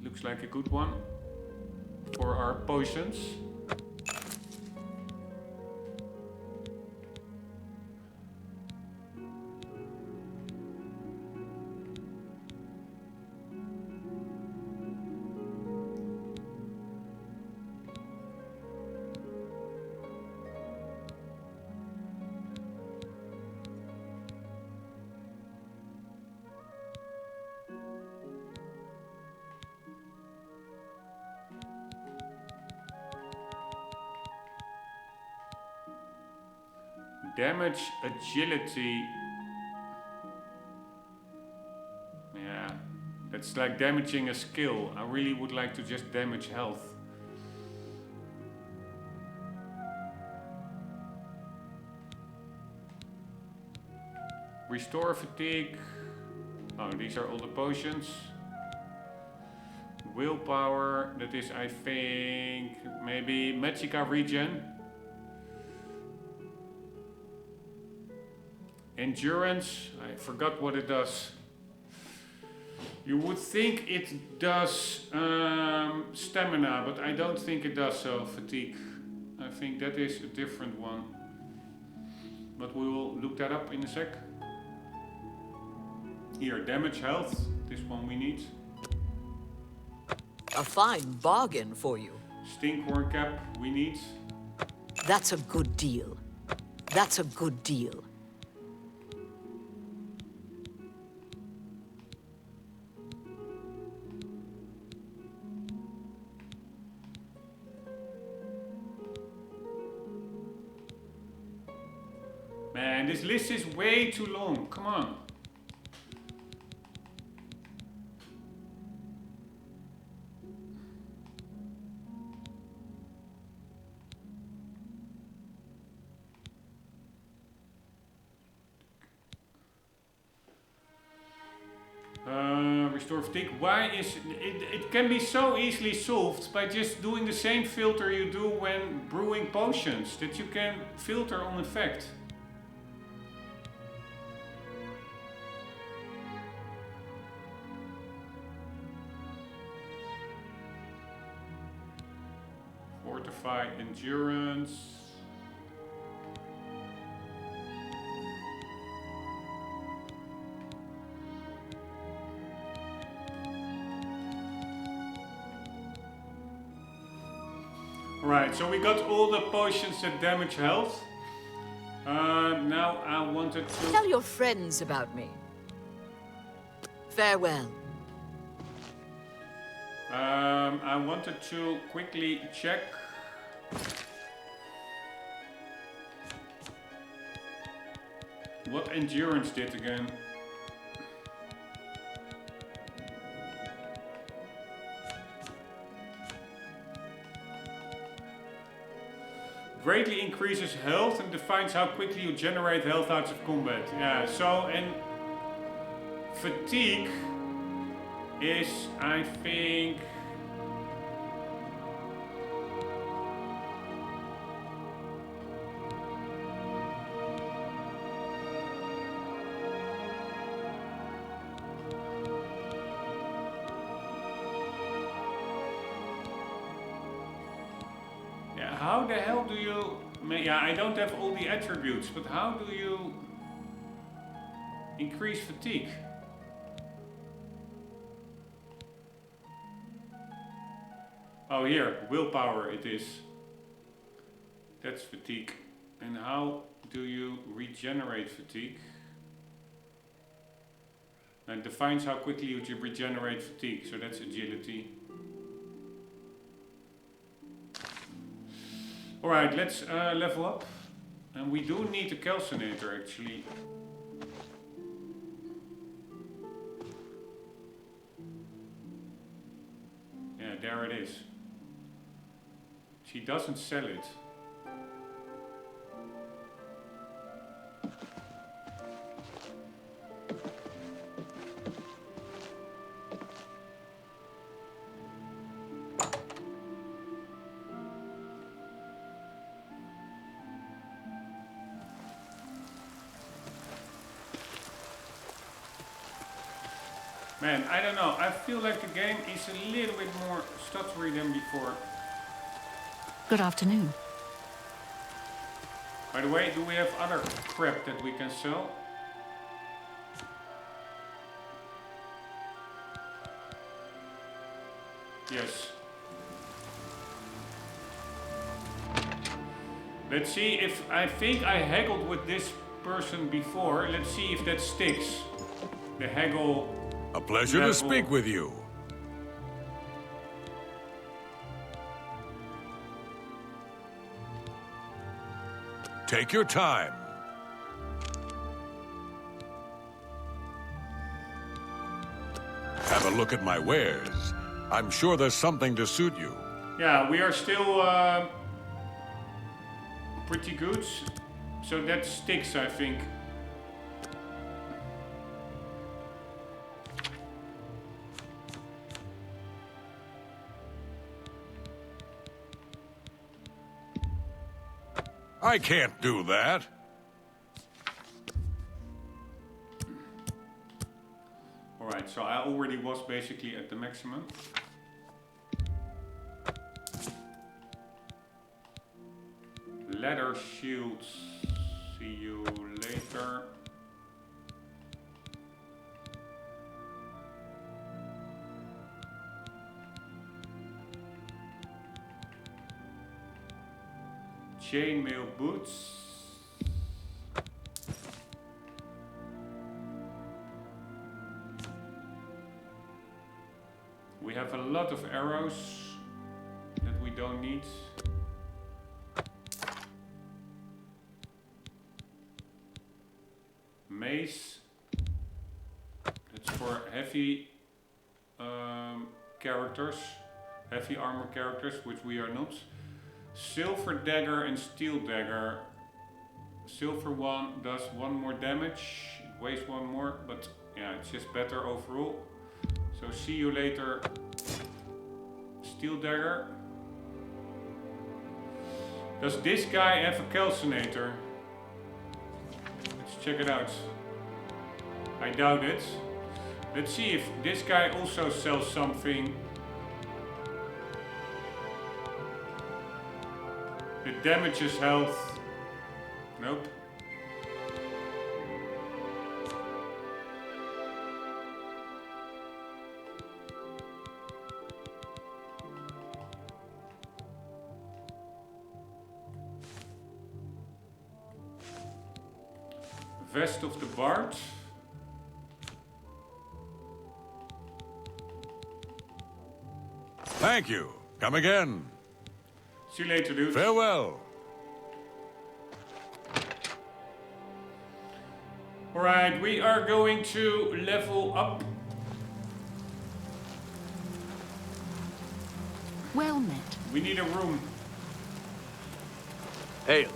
It looks like a good one for our potions. Damage agility. Yeah, that's like damaging a skill. I really would like to just damage health. Restore fatigue. Oh, these are all the potions. Willpower, that is, I think, maybe Magicka regen. Endurance, I forgot what it does. You would think it does stamina, but I don't think it does so. Fatigue. I think that is a different one. But we will look that up in a sec. Here, damage health. This one we need. A fine bargain for you. Stinkhorn cap we need. That's a good deal. That's a good deal. Man, this list is way too long. Come on. Restore fatigue. Why is it can be so easily solved by just doing the same filter you do when brewing potions, that you can filter on effect. Fortify endurance. Right, so we got all the potions that damage health. Now I wanted to... Tell your friends about me. Farewell. I wanted to quickly check. What endurance did again. Greatly increases health and defines how quickly you generate health out of combat. Yeah, so, and fatigue is, I think, how the hell do you... Yeah, I don't have all the attributes, but how do you increase fatigue? Oh, here, willpower it is. That's fatigue. And how do you regenerate fatigue? And it defines how quickly you regenerate fatigue, so that's agility. Alright, let's level up. And we do need a calcinator actually. Yeah, there it is. She doesn't sell it. Man, I don't know. I feel like the game is a little bit more stuttery than before. Good afternoon. By the way, do we have other crap that we can sell? Yes. Let's see if... I think I haggled with this person before. Let's see if that sticks. The haggle... A pleasure to speak with you. Take your time. Have a look at my wares. I'm sure there's something to suit you. Yeah, we are still pretty good. So that sticks, I think. I can't do that. Alright, so I already was basically at the maximum. Leather shields. See you later. Chainmail boots. We have a lot of arrows that we don't need. Mace. That's for heavy characters, heavy armor characters, which we are not. Silver dagger and steel dagger. Silver one does 1 more damage, it weighs 1 more, but yeah, it's just better overall. So see you later. Steel dagger. Does this guy have a calcinator? Let's check it out. I doubt it. Let's see if this guy also sells something. It damages health. Nope. Vest of the Bard. Thank you. Come again. See you later, dude. Farewell. Alright, we are going to level up. Well met. We need a room. Hey.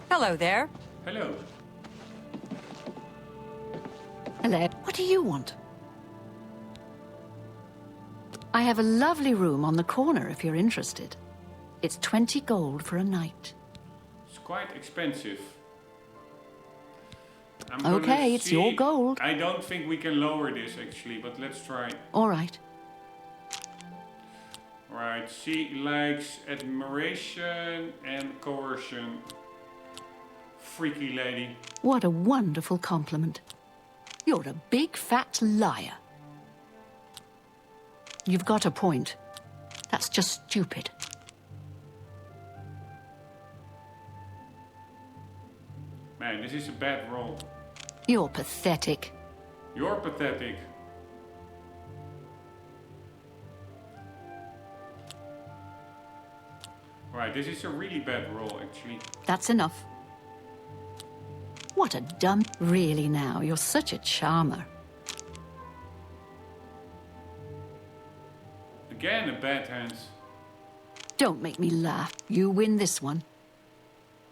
Hello there. Hello. Hello. What do you want? I have a lovely room on the corner if you're interested. It's 20 gold for a night. It's quite expensive. Okay, it's your gold. I don't think we can lower this actually, but let's try. All right. Alright, she likes admiration and coercion. Freaky lady. What a wonderful compliment. You're a big fat liar. You've got a point. That's just stupid. Man, this is a bad roll. You're pathetic. You're pathetic. Right, this is a really bad roll actually. That's enough. What a dumb... Really now, you're such a charmer. Again, a bad hand. Don't make me laugh. You win this one.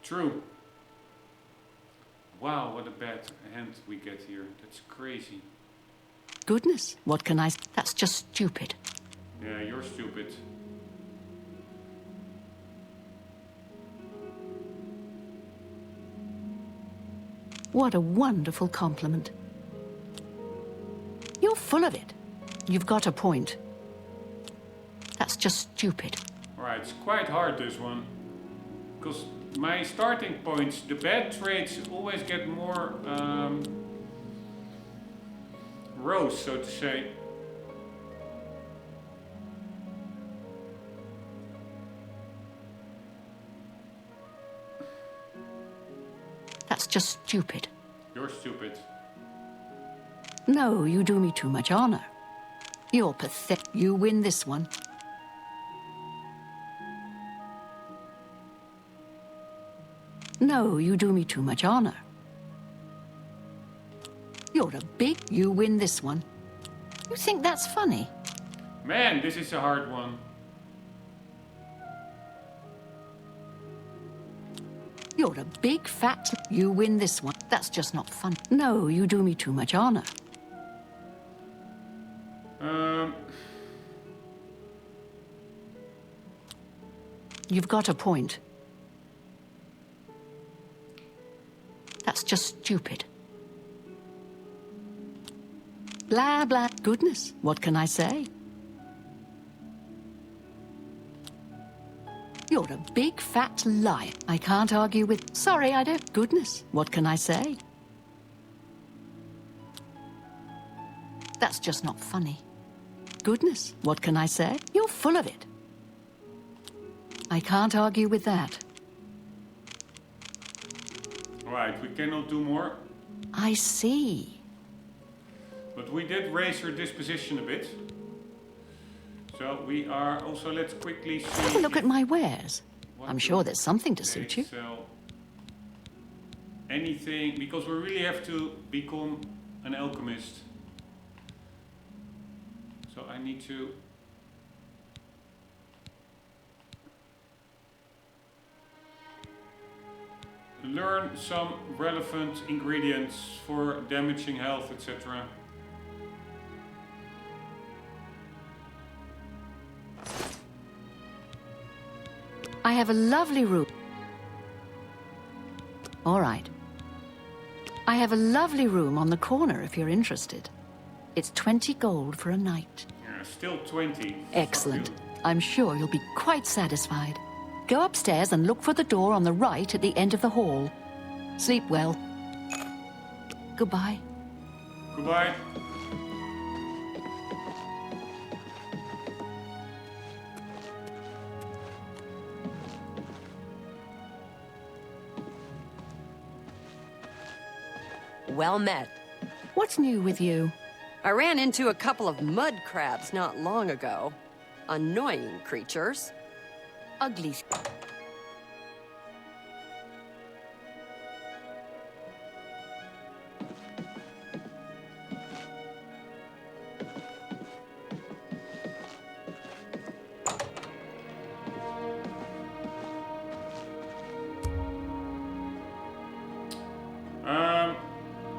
True. Wow, what a bad hand we get here. That's crazy. Goodness, what can I... That's just stupid. Yeah, you're stupid. What a wonderful compliment. You're full of it. You've got a point. That's just stupid. Alright, it's quite hard this one. Because my starting points, the bad traits always get more rows, so to say. That's just stupid. You're stupid. No, you do me too much honor. You're pathetic. You win this one. No, you do me too much honor. You're a big... You win this one. You think that's funny? Man, this is a hard one. You're a big fat... You win this one. That's just not fun. No, you do me too much honor. Um, You've got a point. That's just stupid. Blah, blah. Goodness, what can I say? You're a big fat liar. I can't argue with... Sorry, I don't... Goodness, what can I say? That's just not funny. Goodness, what can I say? You're full of it. I can't argue with that. Alright, we cannot do more. I see. But we did raise her disposition a bit. So we are also, let's quickly see. Have a look at my wares. I'm sure there's something to they suit you. sell anything, because we really have to become an alchemist. So I need to learn some relevant ingredients for damaging health, etc. I have a lovely room. All right. I have a lovely room on the corner if you're interested. It's 20 gold for a night. Yeah, still 20. Excellent. I'm sure you'll be quite satisfied. Go upstairs and look for the door on the right at the end of the hall. Sleep well. Goodbye. Goodbye. Well met. What's new with you? I ran into a couple of mud crabs not long ago. Annoying creatures. Ugly.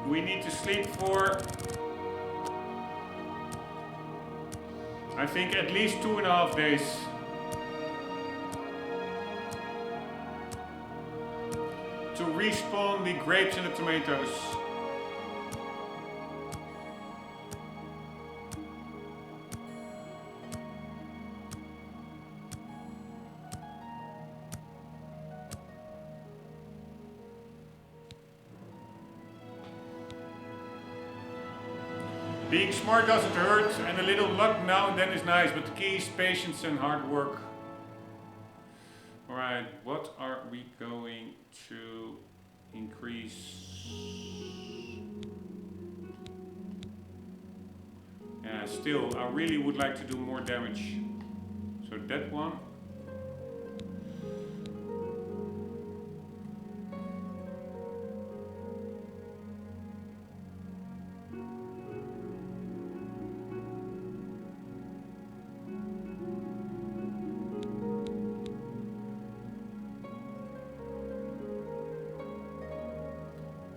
We need to sleep for, I think, at least 2.5 days. To respawn the grapes and the tomatoes. Being smart doesn't hurt, and a little luck now and then is nice, but the key is patience and hard work. Alright, what are we going to increase? Yeah, still, I really would like to do more damage. So that one.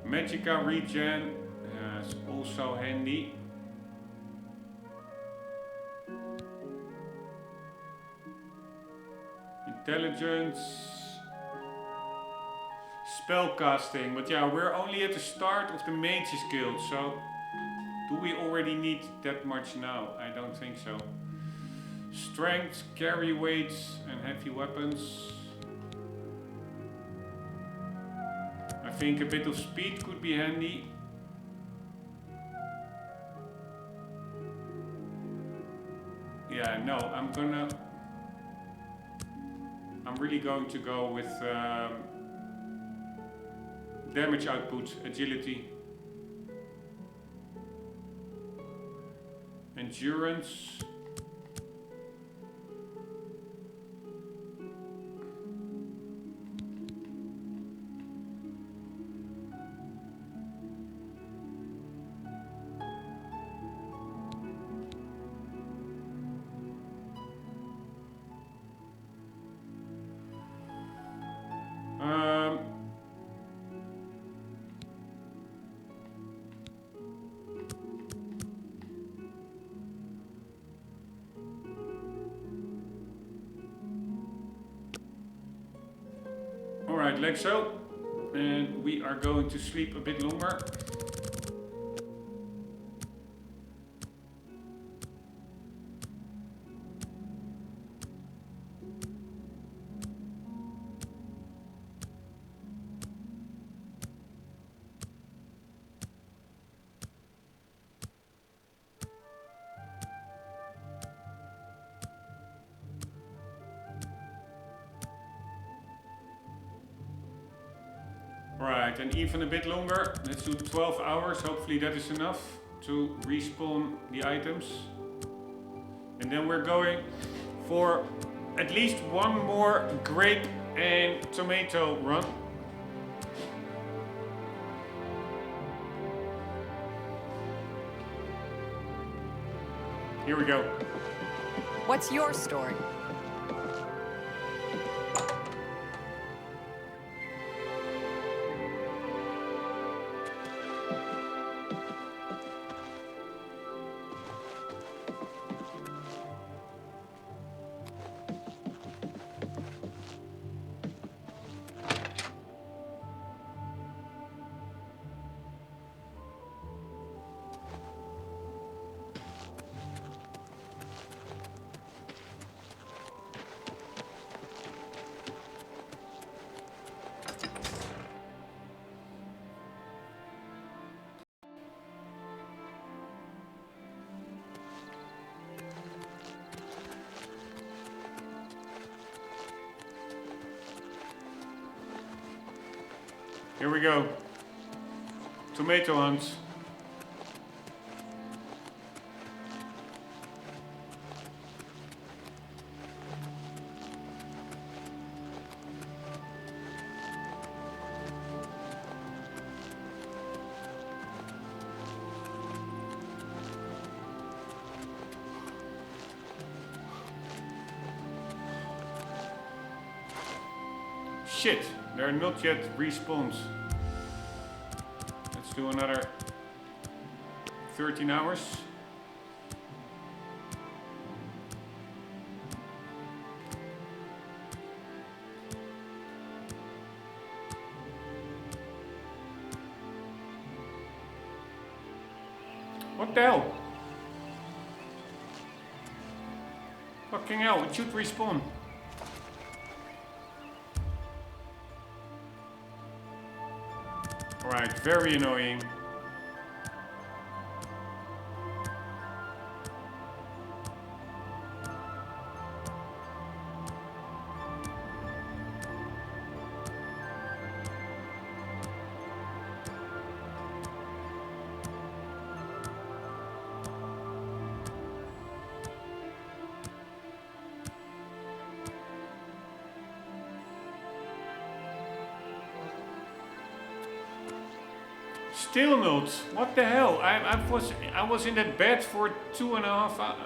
Magica regen is also handy. Intelligence. Spellcasting, but yeah, we're only at the start of the Mages Guild, so do we already need that much now? I don't think so. Strength, carry weights, and heavy weapons. I think a bit of speed could be handy. Yeah, no, I'm really going to go with damage output, agility, endurance. Alright, like so. And we are going to sleep a bit longer. Right, and even a bit longer. Let's do 12 hours. Hopefully that is enough to respawn the items. And then we're going for at least one more grape and tomato run. Here we go. What's your story? Here we go. Tomato hunt. Shit, they're not yet respawned. Let's do another 13 hours. What the hell? Fucking hell, it should respawn. Alright, very annoying. Still not. What the hell? I was in that bed for 2.5 hours.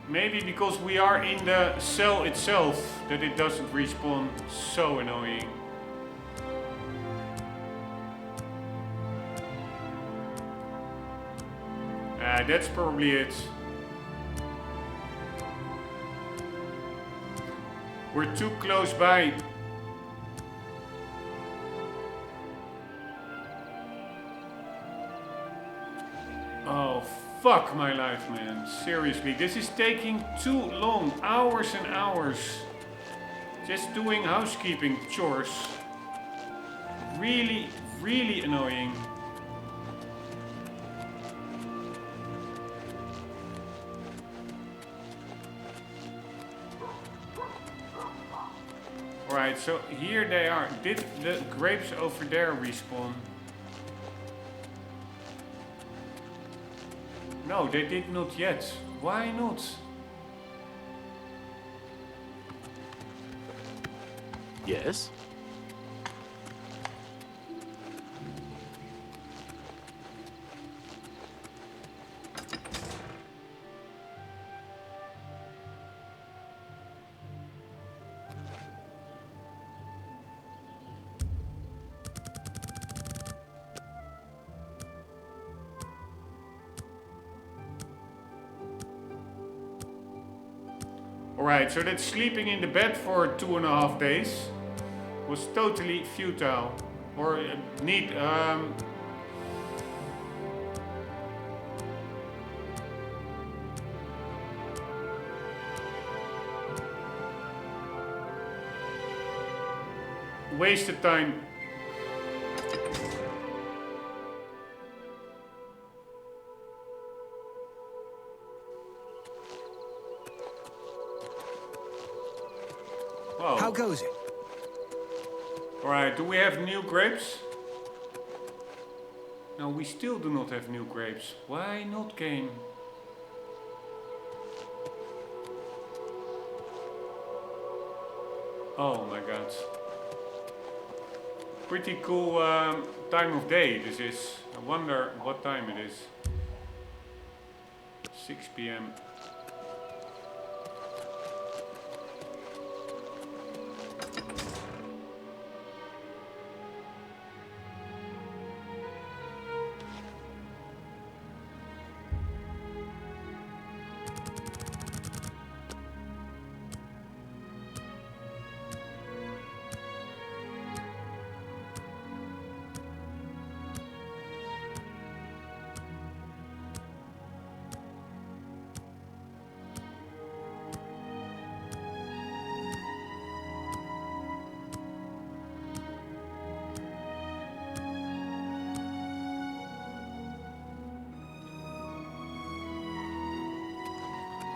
Maybe because we are in the cell itself that it doesn't respawn. So annoying. That's probably it. We're too close by. Oh, fuck my life, man. Seriously, this is taking too long. Hours and hours. Just doing housekeeping chores. Really, really annoying. Alright, so here they are. Did the grapes over there respawn? No, they did not yet. Why not? Yes? Alright, so that sleeping in the bed for 2.5 days was totally futile. Or need wasted time. Whoa. How goes it? Alright, do we have new grapes? No, we still do not have new grapes. Why not, game? Oh my god. Pretty cool time of day this is. I wonder what time it is. 6 p.m.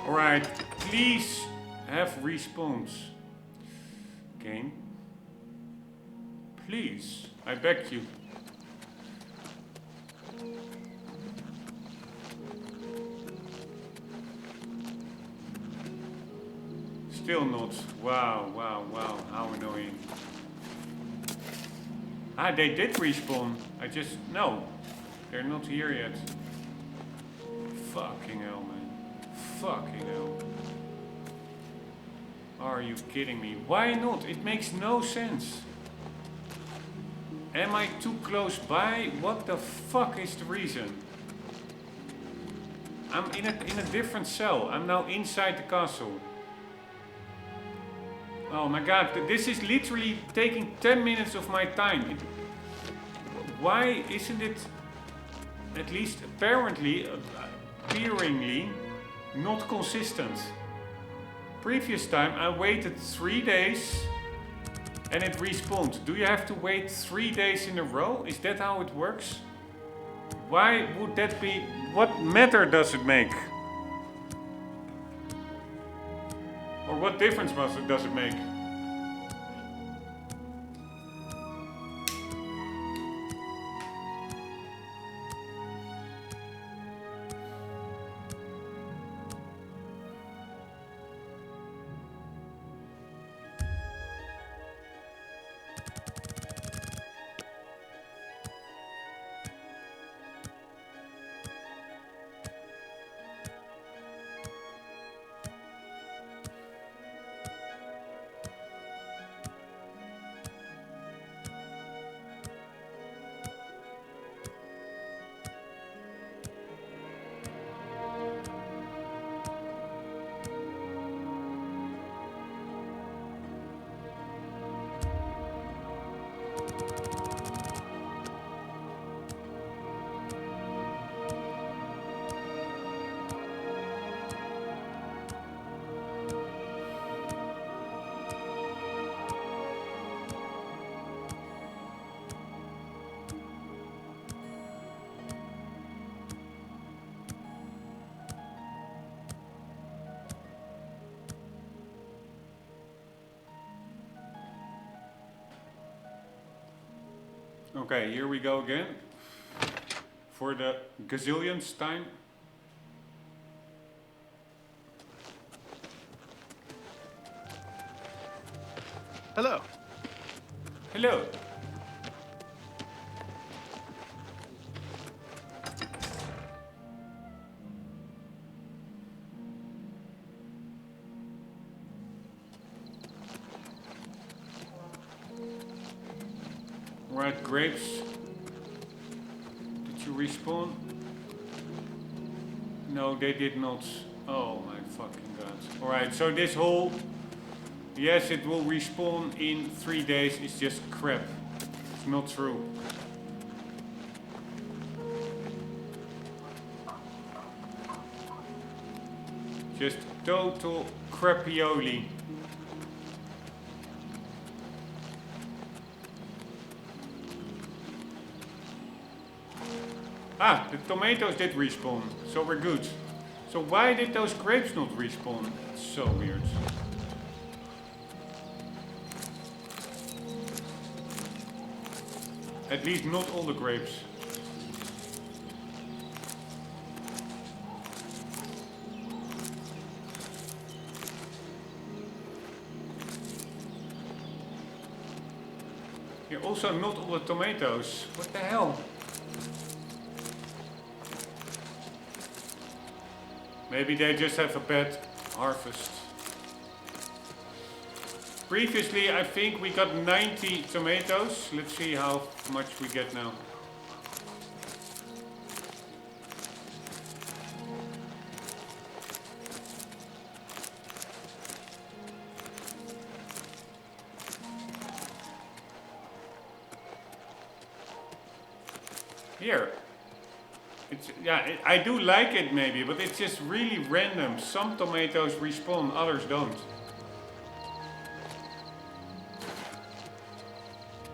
Alright, please have respawns. Game. Please, I beg you. Still not. Wow, wow, wow, how annoying. Ah, they did respawn. I just, no. They're not here yet. Fucking hell, man. Fucking hell. Are you kidding me? Why not? It makes no sense. Am I too close by? What the fuck is the reason? I'm in a different cell. I'm now inside the castle. Oh my god, this is literally taking 10 minutes of my time. Why isn't it, at least apparently, appearingly, not consistent? Previous time I waited 3 days and it respawned. Do you have to wait 3 days in a row? Is that how it works? Why would that be? What matter does it make? Or what difference does it make? Okay, here we go again. For the gazillionth time. Hello. Hello. Right, grapes. Did you respawn? No, they did not. Oh my fucking god. god. Alright, so this whole... Yes, it will respawn in 3 days. It's just crap. It's not true. Just total crapioli. Ah, the tomatoes did respawn, so we're good. So why did those grapes not respawn? It's so weird. At least not all the grapes. Here also not all the tomatoes. What the hell? Maybe they just have a bad harvest. Previously, I think we got 90 tomatoes. Let's see how much we get now. Here. Yeah, I do like it maybe, but it's just really random. Some tomatoes respawn, others don't.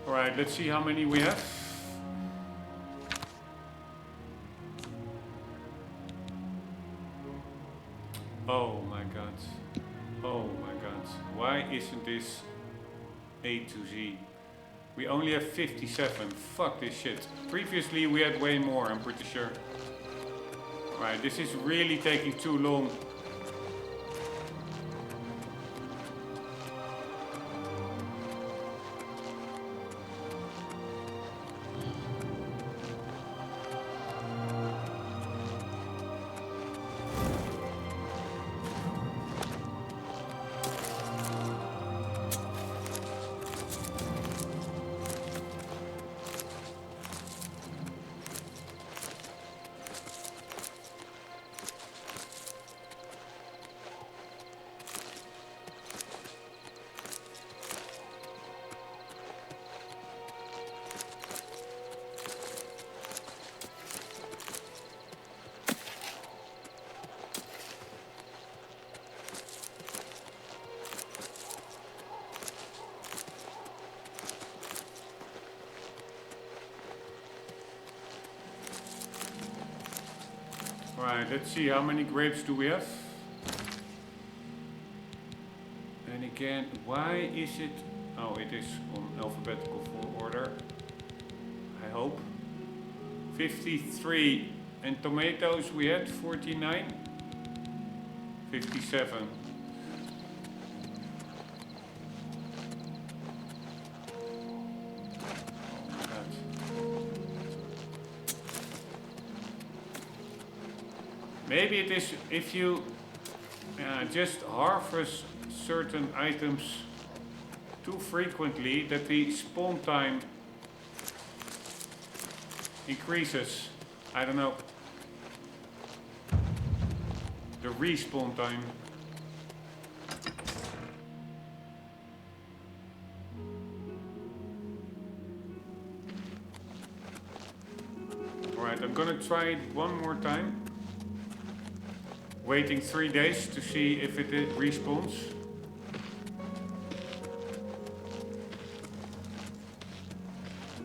Alright, let's see how many we have. Oh my god. Oh my god. Why isn't this A to Z? We only have 57. Fuck this shit. Previously we had way more, I'm pretty sure. Right, this is really taking too long. Alright, let's see, how many grapes do we have? And again, why is it... Oh, it is on alphabetical order. I hope. 53. And tomatoes we had 49. 57. Maybe it is if you just harvest certain items too frequently that the spawn time increases. I don't know. The respawn time. Alright, I'm gonna try it one more time. Waiting 3 days to see if it respawns.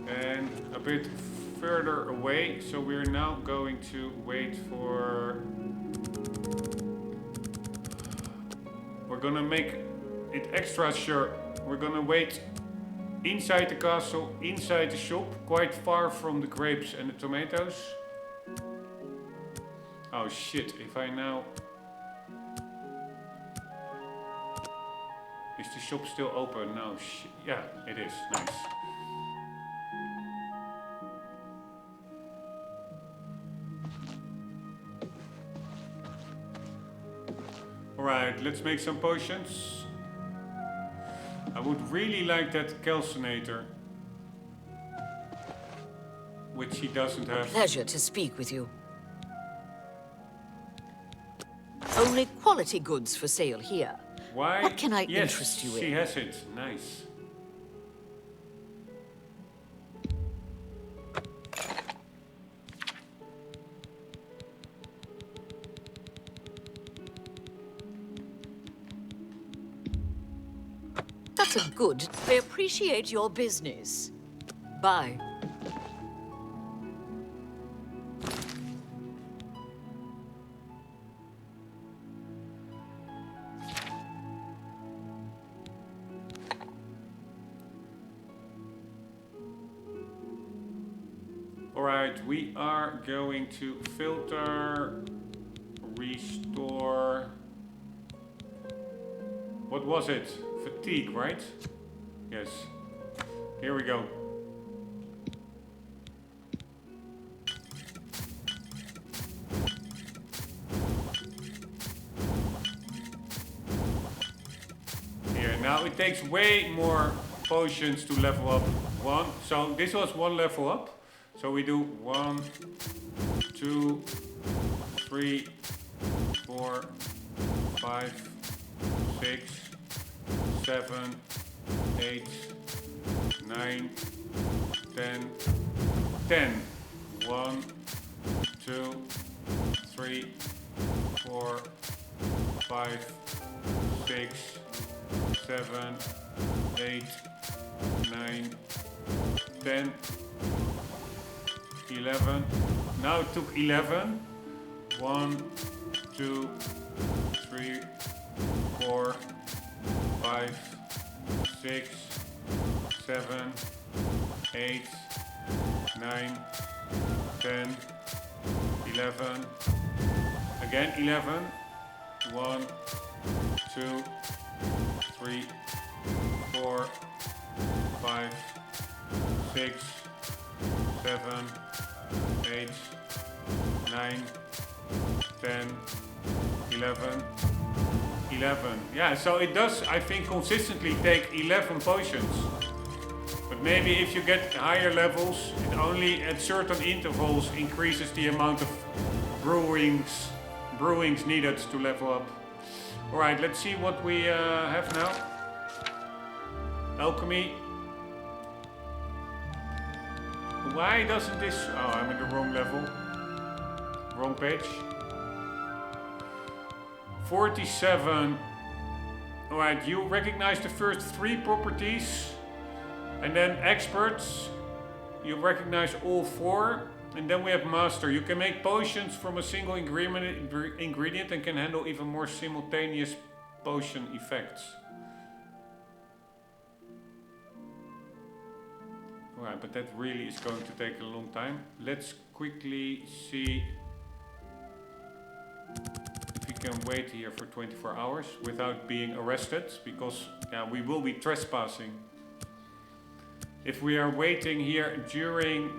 And a bit further away, so we're now going to wait for... We're gonna make it extra sure. We're gonna wait inside the castle, inside the shop, quite far from the grapes and the tomatoes. Oh shit, if I now... Is the shop still open? No, shit. Yeah, it is. Nice. Alright, let's make some potions. I would really like that calcinator. Which he doesn't have. Pleasure to speak with you. Oh only quality goods for sale here. Why? What can I Yes, interest you she in? has it. Nice. That's a good. I appreciate your business. Bye. Alright, we are going to filter, restore. What was it? Fatigue, right? Yes. Here we go. Here, now it takes way more potions to level up one. So this was one level up. So we do 1, 2, 3, 4, 5, 6, 7, 8, 9, 10, 10. 1, 2, 3, 4, 5, 6, 7, 8, 9, 10, 11. Now it took 11. 1, 2, 3, 4, 5, 6, 7, 8, 9, 10, 11. Again 11. 1, 2, 3, 4, 5, 6, 7, 8, 9, 10, 11, 11. Yeah, so it does, I think, consistently take 11 potions. But maybe if you get higher levels, it only at certain intervals increases the amount of brewings needed to level up. Alright, let's see what we have now. Alchemy. Why doesn't this... Oh, I'm in the wrong level. Wrong page. 47. Alright, you recognize the first 3 properties. And then experts. You recognize all 4. And then we have master. You can make potions from a single ingredient and can handle even more simultaneous potion effects. Alright, but that really is going to take a long time. Let's quickly see if we can wait here for 24 hours without being arrested, because we will be trespassing. If we are waiting here during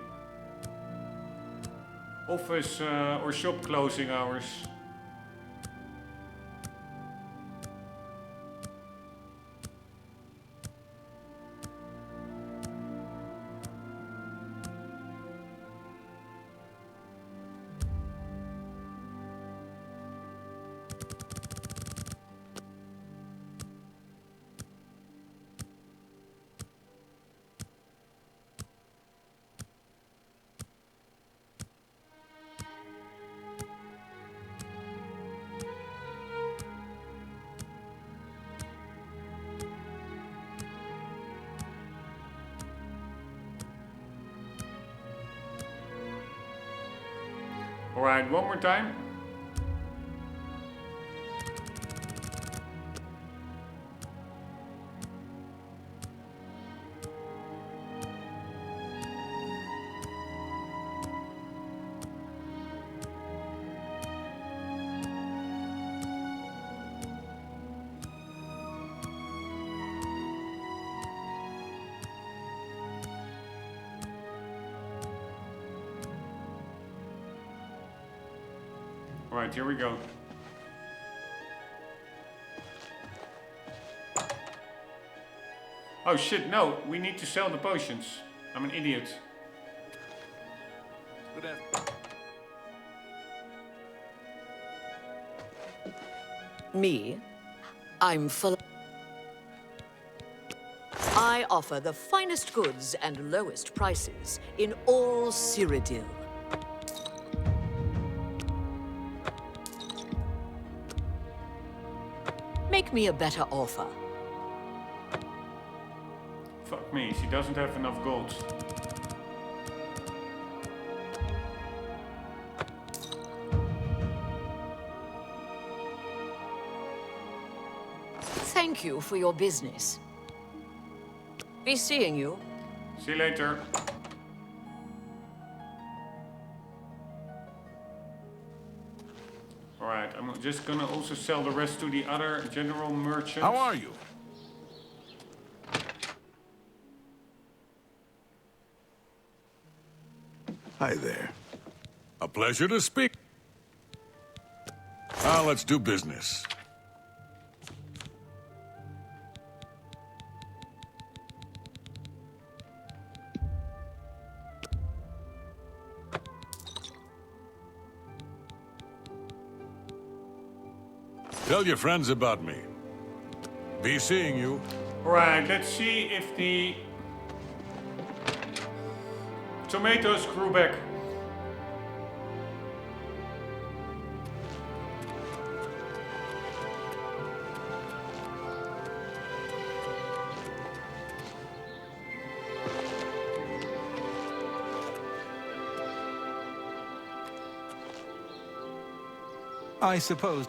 office or shop closing hours. Alright, one more time. Alright, here we go. Oh shit, no, we need to sell the potions. I'm an idiot. Me? I'm full. I offer the finest goods and lowest prices in all Cyrodiil. Make me a better offer. Fuck me, she doesn't have enough gold. Thank you for your business. Be seeing you. See you later. Alright, I'm just gonna also sell the rest to the other general merchants. How are you? Hi there. A pleasure to speak. Now let's do business. Tell your friends about me. Be seeing you. Alright, let's see if the tomatoes grew back. I suppose.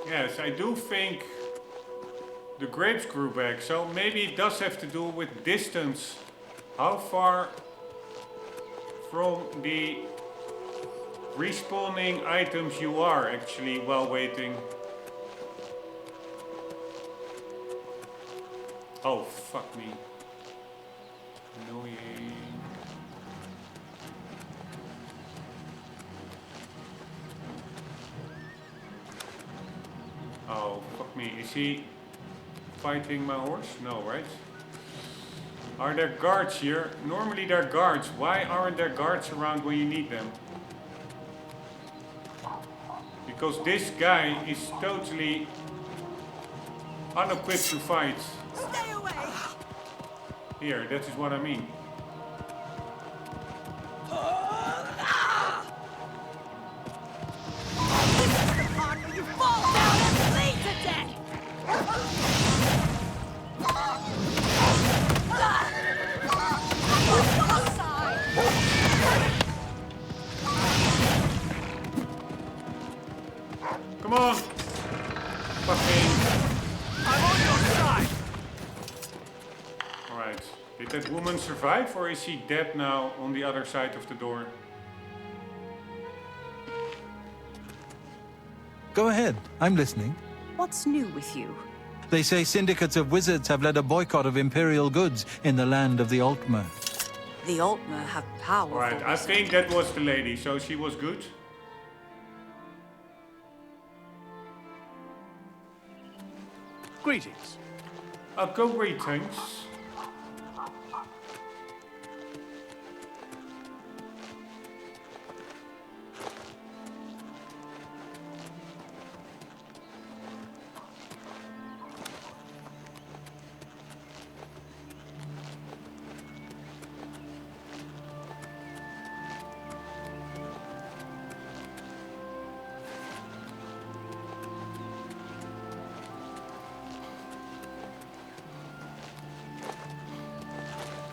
Yes, I do think the grapes grew back, so maybe it does have to do with distance. How far from the respawning items you are actually while waiting. Oh, fuck me. Annoying. Oh, fuck me. Is he fighting my horse? No, right? Are there guards here? Normally there are guards. Why aren't there guards around when you need them? Because this guy is totally unequipped to fight. Stay away! Here, that is what I mean. You fall down and bleed to death! Come on! Fucking... I'm on your side! Alright. Did that woman survive or is she dead now on the other side of the door? Go ahead, I'm listening. What's new with you? They say syndicates of wizards have led a boycott of imperial goods in the land of the Altmer. The Altmer have power. Alright, I think that was the lady, so she was good. Greetings. Go greetings.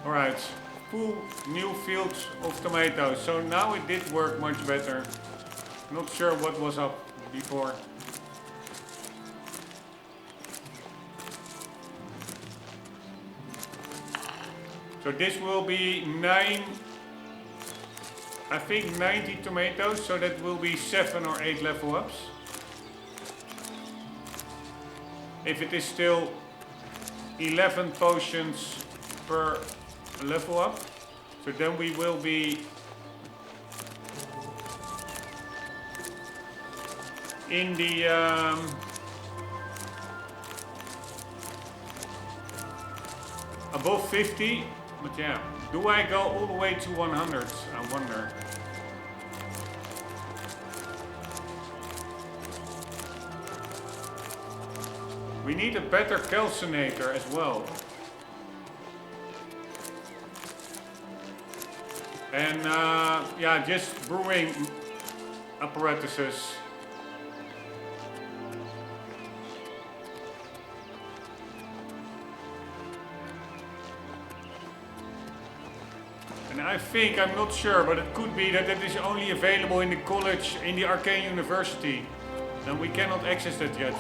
Alright, full new field of tomatoes. So now it did work much better. Not sure what was up before. So this will be 9, I think 90 tomatoes, so that will be 7 or 8 level ups. If it is still 11 potions per level up, so then we will be in the above 50. But yeah, do I go all the way to 100? I wonder. We need a better calcinator as well. And yeah, just brewing apparatuses. And I think, I'm not sure, but it could be that it is only available in the college, in the Arcane University. And we cannot access that yet.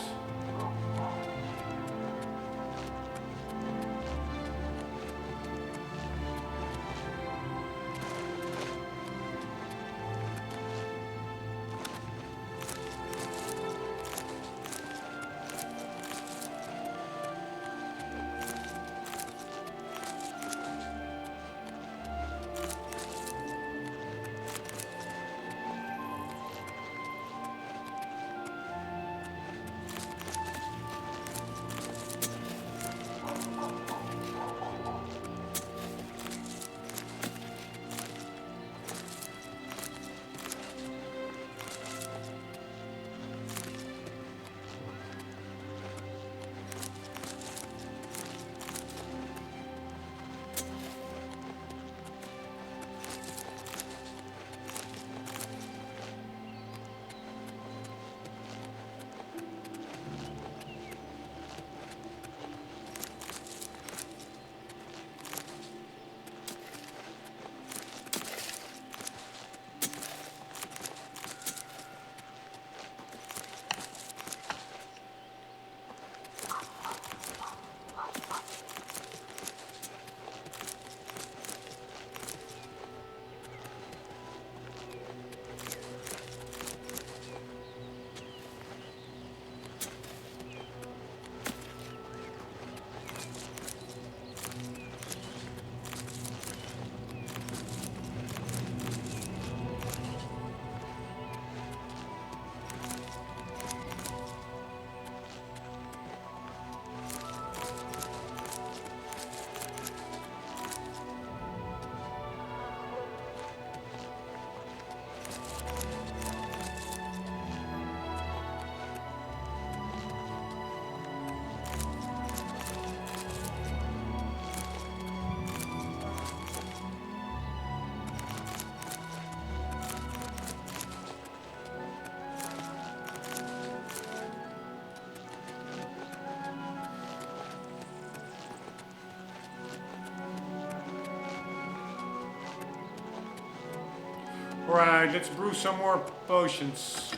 Alright, let's brew some more potions.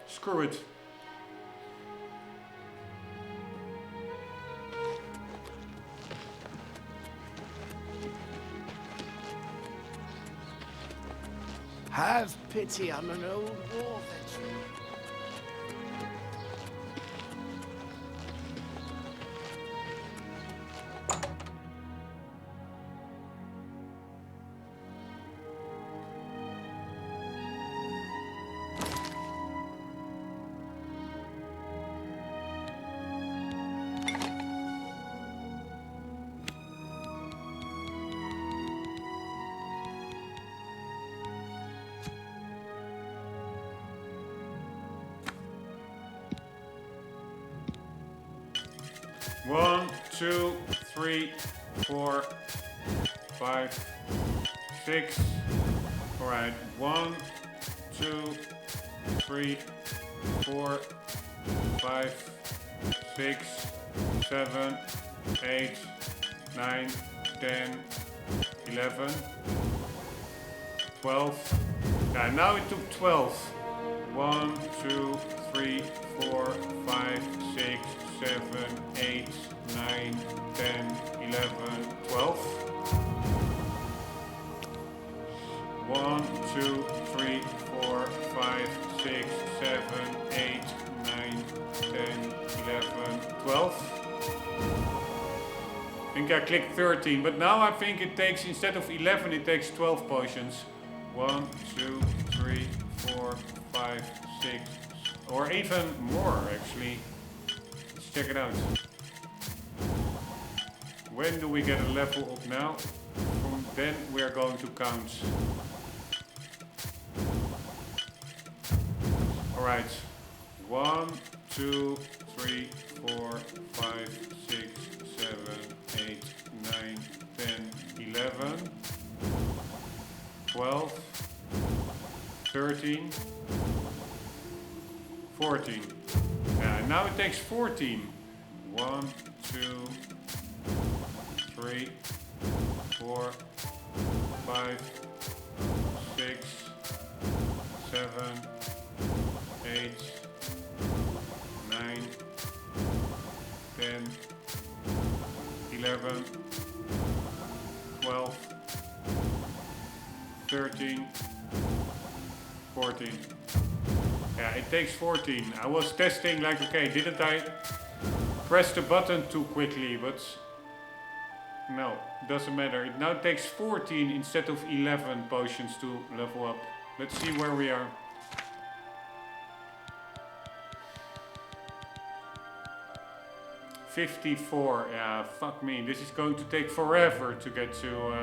Screw it. Have pity on an old war veteran. One, two, three, 4, 5, 6. Alright, 1, 2, 3, 4, 5, 6, 7, 8, 9, 10, 11, 12. Yeah, now it took 12. 1, 2, 3, 4, 5, 6, 7, 8, 9, 10, 11, 12. 1, 2, 3, 4, 5, 6, 7, 8, 9, 10, 11, 12. I think I clicked 13, but now I think it takes, instead of 11, it takes 12 potions. 1, 2, 3, 4, 5, 6, or even more actually. Let's check it out. When do we get a level up now? From then we are going to count. Alright. 1, 2, 3, 4, 5, 6, 7, 8, 9, 10, 11, 12, 13, 14. Yeah, now it takes 14. 1, 2, 3, 4, 5, 6, 7, 8, 9, 10, 11, 12, 13, 14. Yeah, it takes 14. I was testing like, okay, didn't I press the button too quickly? But no, doesn't matter. It now takes 14 instead of 11 potions to level up. Let's see where we are. $54. Yeah, fuck me. This is going to take forever to get to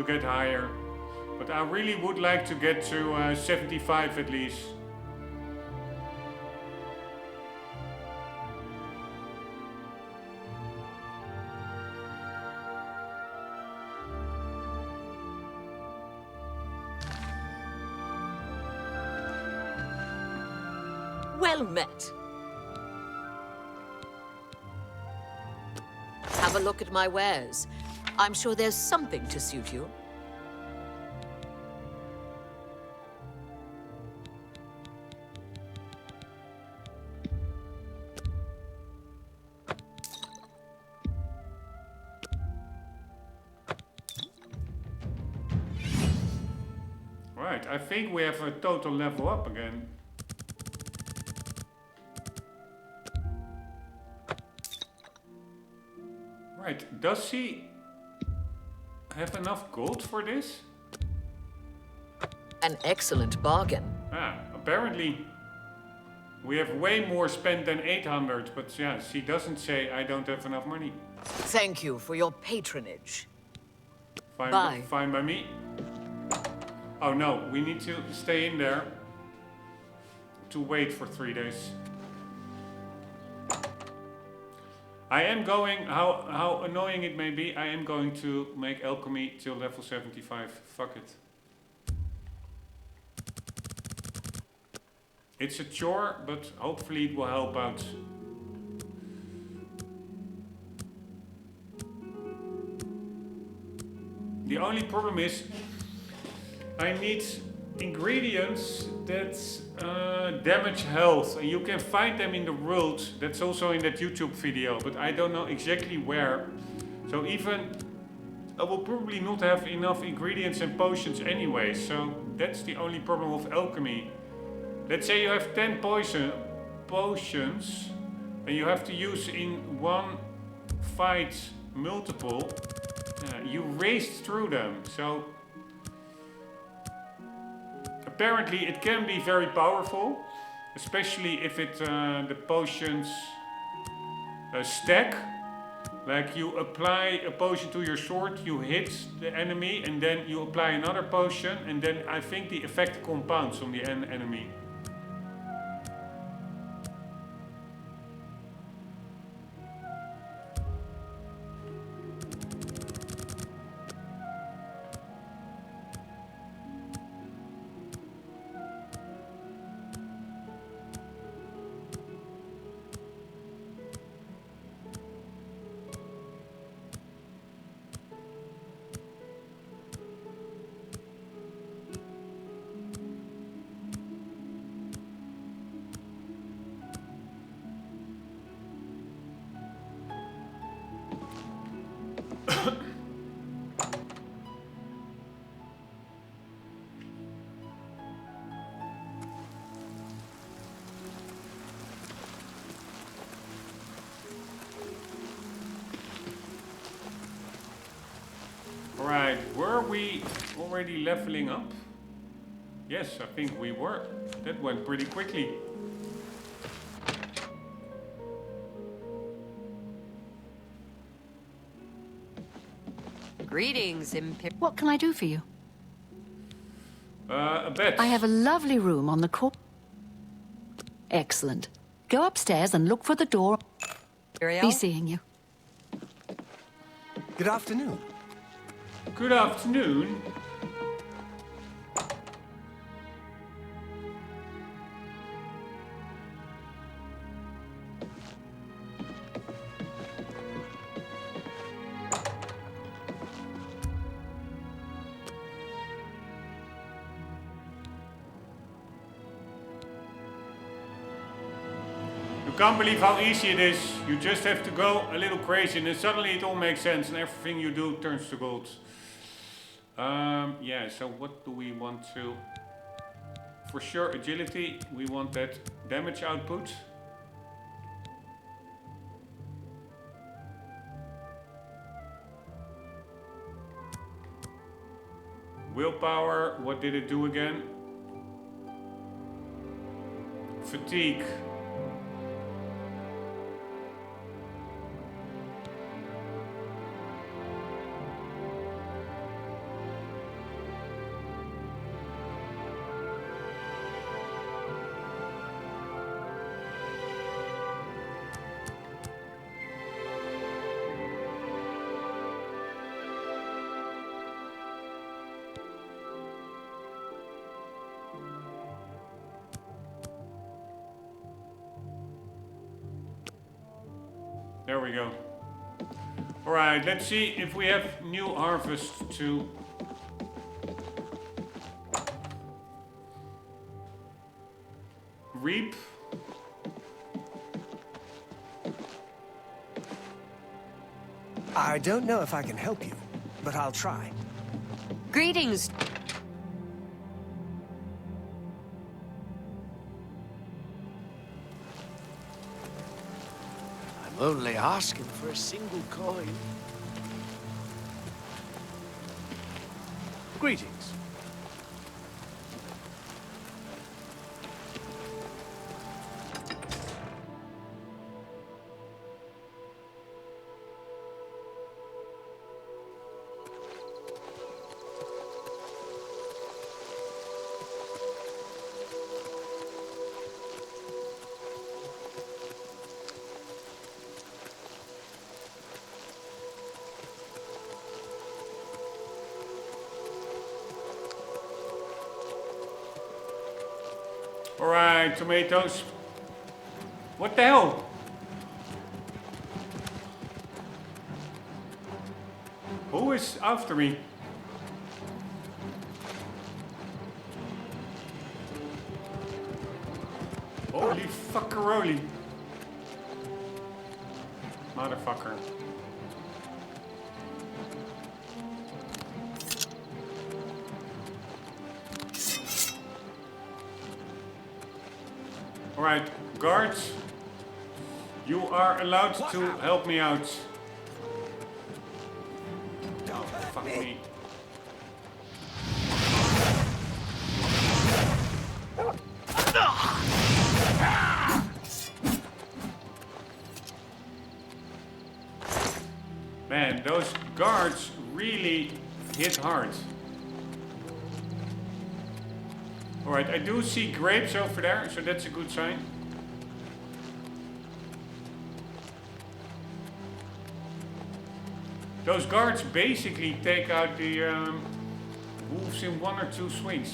get higher. But I really would like to get to 75 at least. Well met. Have a look at my wares. I'm sure there's something to suit you. Right, I think we have a total level up again. Right, does he have enough gold for this? An excellent bargain. Ah, apparently we have way more spent than 800, but yeah, she doesn't say I don't have enough money. Thank you for your patronage. Fine, Bye. fine by me. Oh no, we need to stay in there to wait for 3 days. I am going, how annoying it may be, I am going to make Alchemy till level 75. Fuck it. It's a chore, but hopefully it will help out. The only problem is I need ingredients that damage health, and you can find them in the world. That's also in that YouTube video, but I don't know exactly where. So even I will probably not have enough ingredients and potions anyway, so that's the only problem of alchemy. Let's say you have 10 potions and you have to use in one fight multiple. You raced through them, so apparently it can be very powerful, especially if it the potions stack. Like you apply a potion to your sword, you hit the enemy, and then you apply another potion, and then I think the effect compounds on the enemy. Alright, were we already leveling up? Yes, I think we were. That went pretty quickly. Greetings, What can I do for you? A bed. I have a lovely room on the court. Excellent. Go upstairs and look for the door. Be seeing you. Good afternoon. Good afternoon. You can't believe how easy it is. You just have to go a little crazy and then suddenly it all makes sense and everything you do turns to gold. Yeah, so what do we want to... For sure, agility. We want that damage output. Willpower, what did it do again? Fatigue. There we go. Alright, let's see if we have new harvest to... reap. I don't know if I can help you, but I'll try. Greetings. I'm only asking for a single coin. Greetings. Alright, tomatoes. What the hell? Who is after me? Holy fuckeroli. Motherfucker. Alright, guards, you are allowed to help me out. Oh, fuck me. Man, those guards really hit hard. Alright, I do see grapes over there, so that's a good sign. Those guards basically take out the wolves in 1 or 2 swings.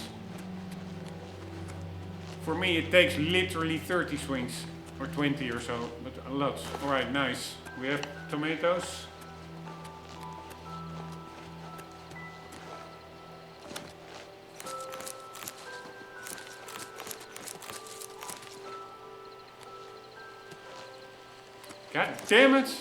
For me it takes literally 30 swings, or 20 or so, but a lot. Alright, nice. We have tomatoes. God damn it!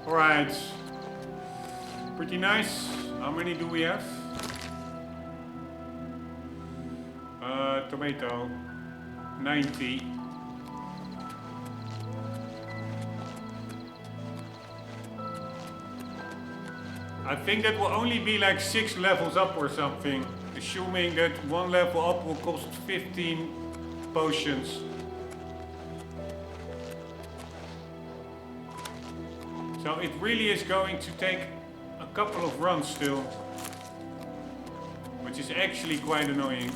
Alright. Pretty nice. How many do we have? Tomato. 90. I think that will only be like 6 levels up or something. Assuming that 1 level up will cost 15 potions. So it really is going to take a couple of runs still. Which is actually quite annoying.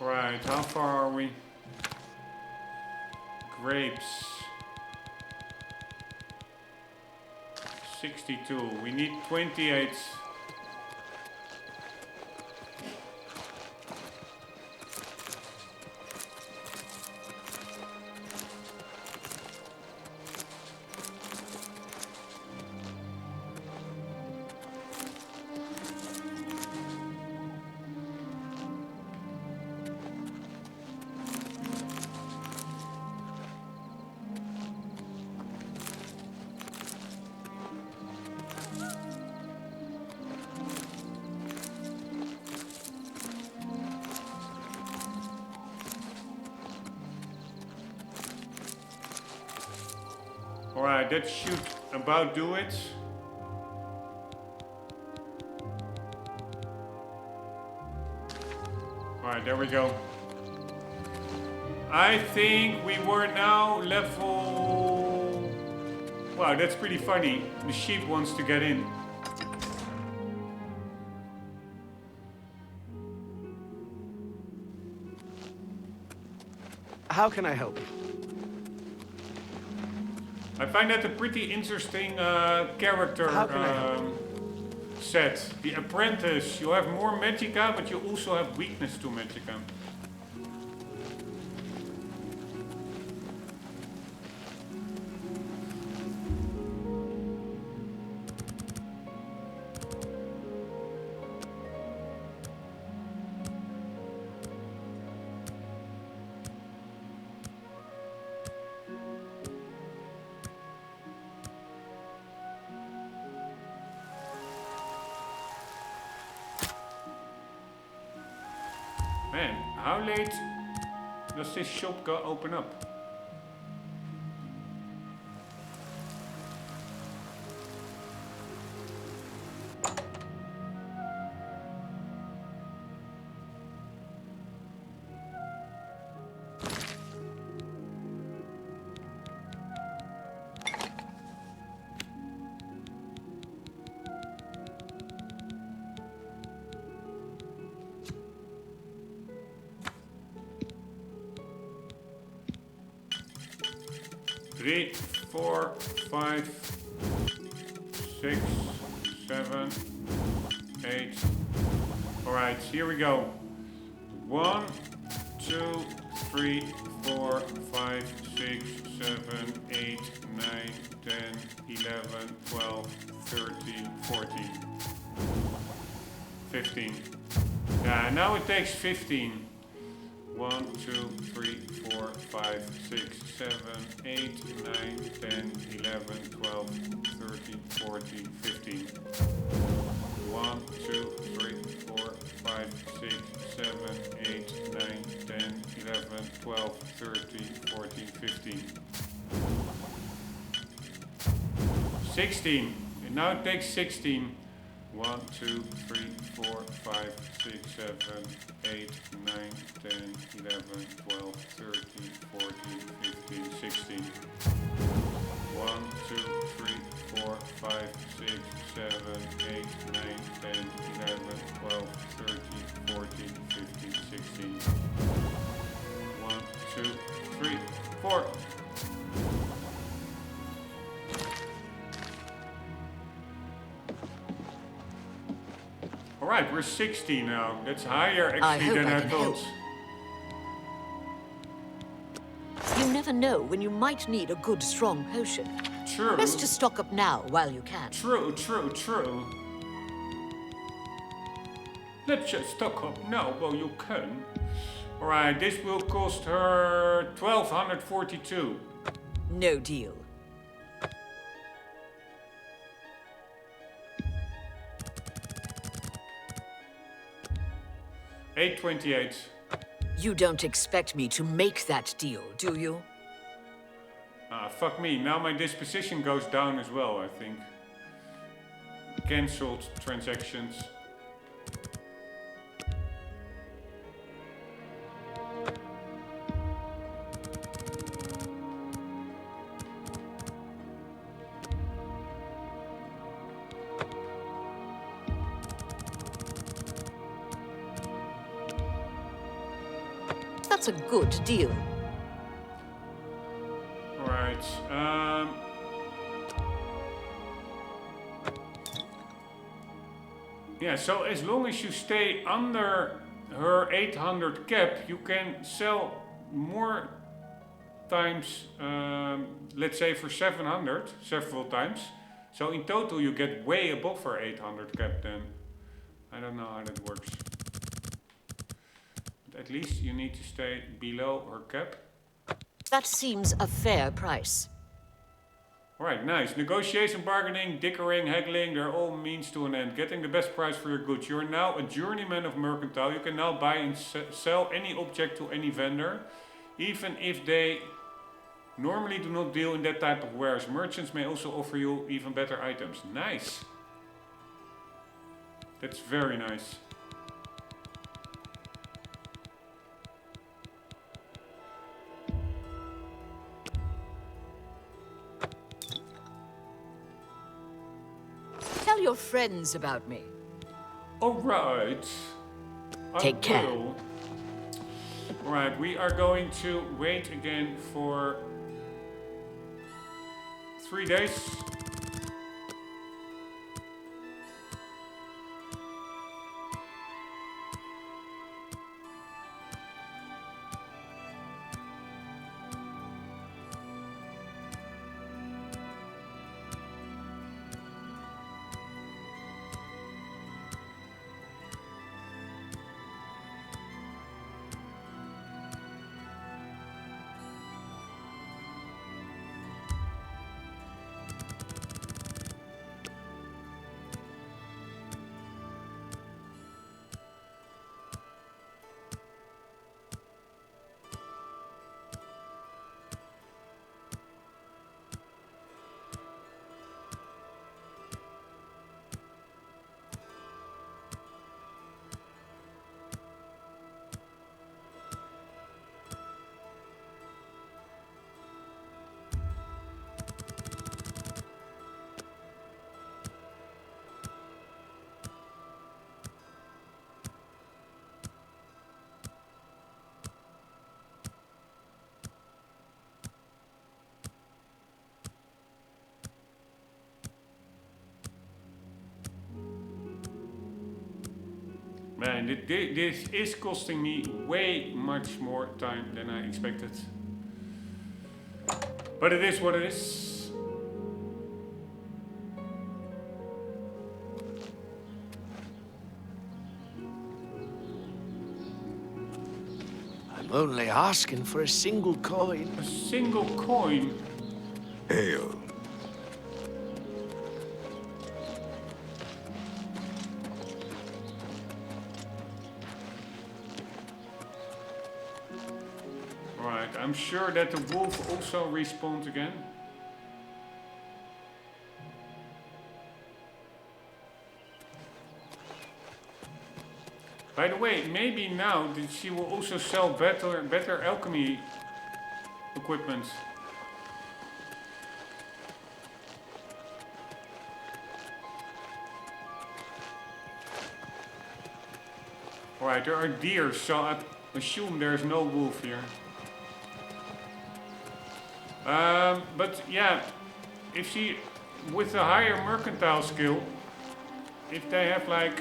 Right, how far are we? Grapes. 62. We need 28. Alright, that should about do it. Alright, there we go. I think we were now level... Wow, that's pretty funny. The sheep wants to get in. How can I help? I find that a pretty interesting character set. The apprentice, you have more magicka, but you also have weakness to magicka. Man, how late does this shop go open up? Three, 4, 5, 6, 7, 8. Alright, here we go. 1, 2, 3, 4, 5, 6, 7, 8, 9, 10, 11, 12, 13, 14, 15. Yeah, now it takes 15. 1, 2, 3, 4, 5, 6, 7, 8, 9, 10, 11, 12, 13, 14, 15. 1, 2, 3, 4, 5, 6, 7, 8, 9, 10, 11, 12, 13, 14, 15. 16. And now it takes 16. 1, 2, 3, 4, 5, 6, 7, 8, 9, 10, 11, 12, 13, 14, 15, 16. 1, 2, 3, 7, 8, 9, 10, 11, 12, 13, 14, 15, 16. 1, 2, 3, 4. Alright, we're 60 now. That's higher actually than I thought. You never know when you might need a good, strong potion. True. Best to stock up now while you can. True. Let's just stock up now while you can. Alright, this will cost her 1242. No deal. $8.28. You don't expect me to make that deal, do you? Ah, fuck me. Now my disposition goes down as well, I think. Cancelled transactions. That's a good deal. Right. Yeah, so as long as you stay under her 800 cap, you can sell more times, let's say for 700, several times. So in total you get way above her 800 cap then. I don't know how that works. But at least you need to stay below her cap. That seems a fair price. Alright, nice. Negotiation, bargaining, dickering, haggling, they're all means to an end. Getting the best price for your goods. You are now a journeyman of mercantile. You can now buy and sell any object to any vendor, even if they normally do not deal in that type of wares. Merchants may also offer you even better items. Nice. That's very nice. Tell your friends about me. Alright. Take care. Alright, we are going to wait again for 3 days. Man, this is costing me way much more time than I expected. But it is what it is. I'm only asking for a single coin. A single coin? Ale. I'm sure that the wolf also respawns again. By the way, maybe now that she will also sell better alchemy equipment. Alright, there are deer, so I assume there's no wolf here. But yeah, if she, with a higher mercantile skill, if they have like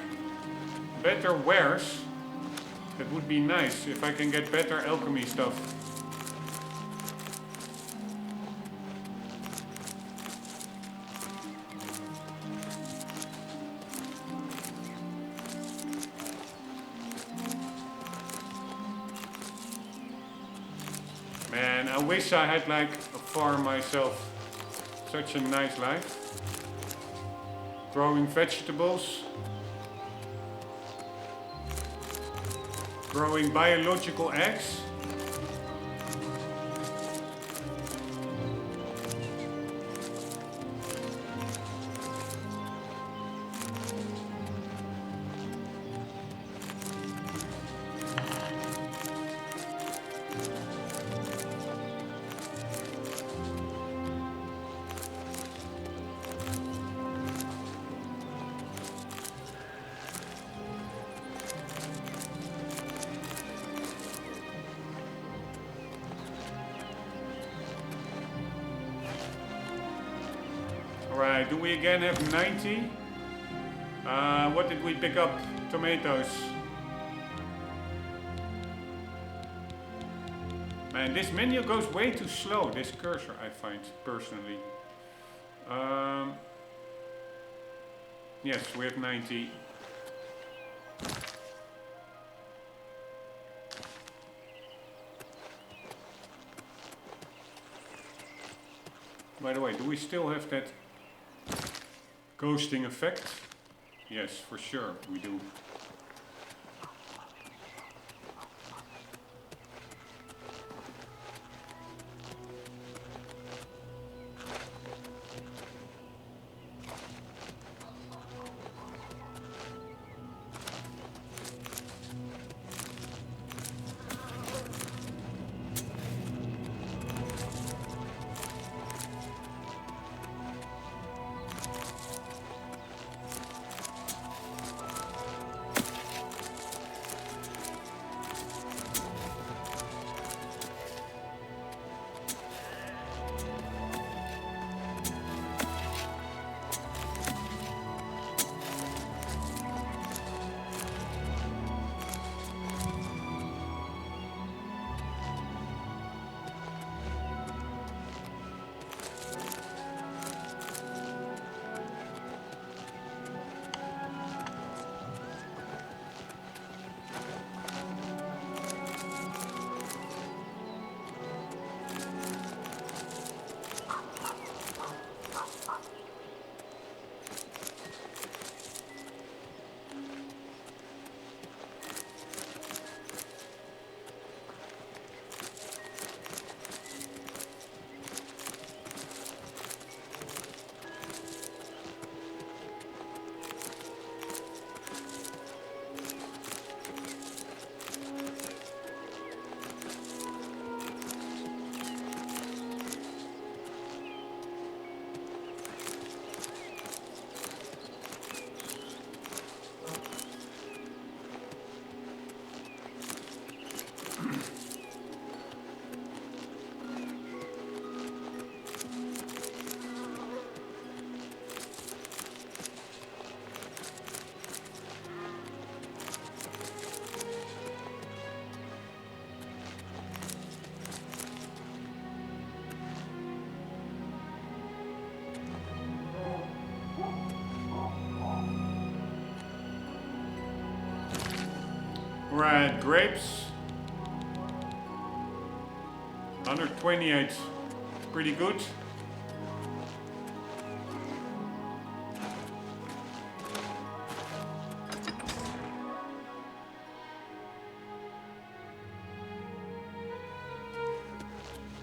better wares, that would be nice. If I can get better alchemy stuff. Man, I wish I had like a farm myself. Such a nice life. Growing vegetables. Growing biological eggs. Alright, do we again have 90? What did we pick up? Tomatoes. Man, this menu goes way too slow, this cursor, I find, personally. Yes, we have 90. By the way, do we still have that ghosting effect? Yes, for sure we do. Right, grapes. 128. Pretty good.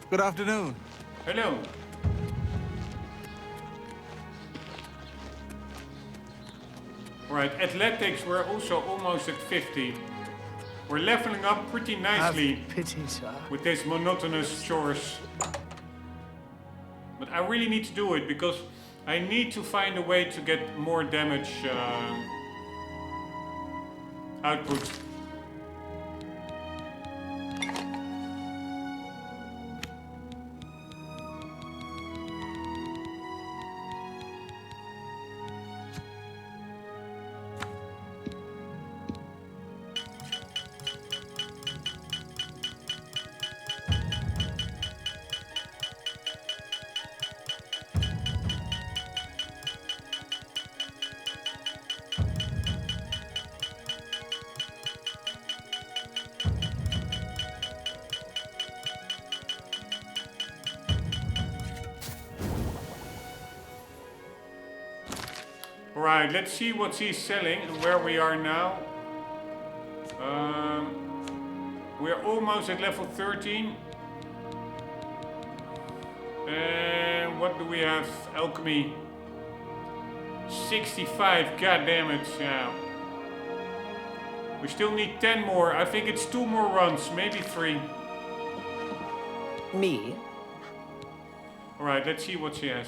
Good afternoon. Hello. Right, athletics, we're also almost at 50. We're leveling up pretty nicely. Have pity, sir. With this monotonous chores. But I really need to do it because I need to find a way to get more damage output Alright, let's see what he's selling and where we are now. We're almost at level 13. And what do we have? Alchemy. 65, god damn it, yeah. We still need 10 more. I think it's 2 more runs, maybe 3. Me? Alright, let's see what she has.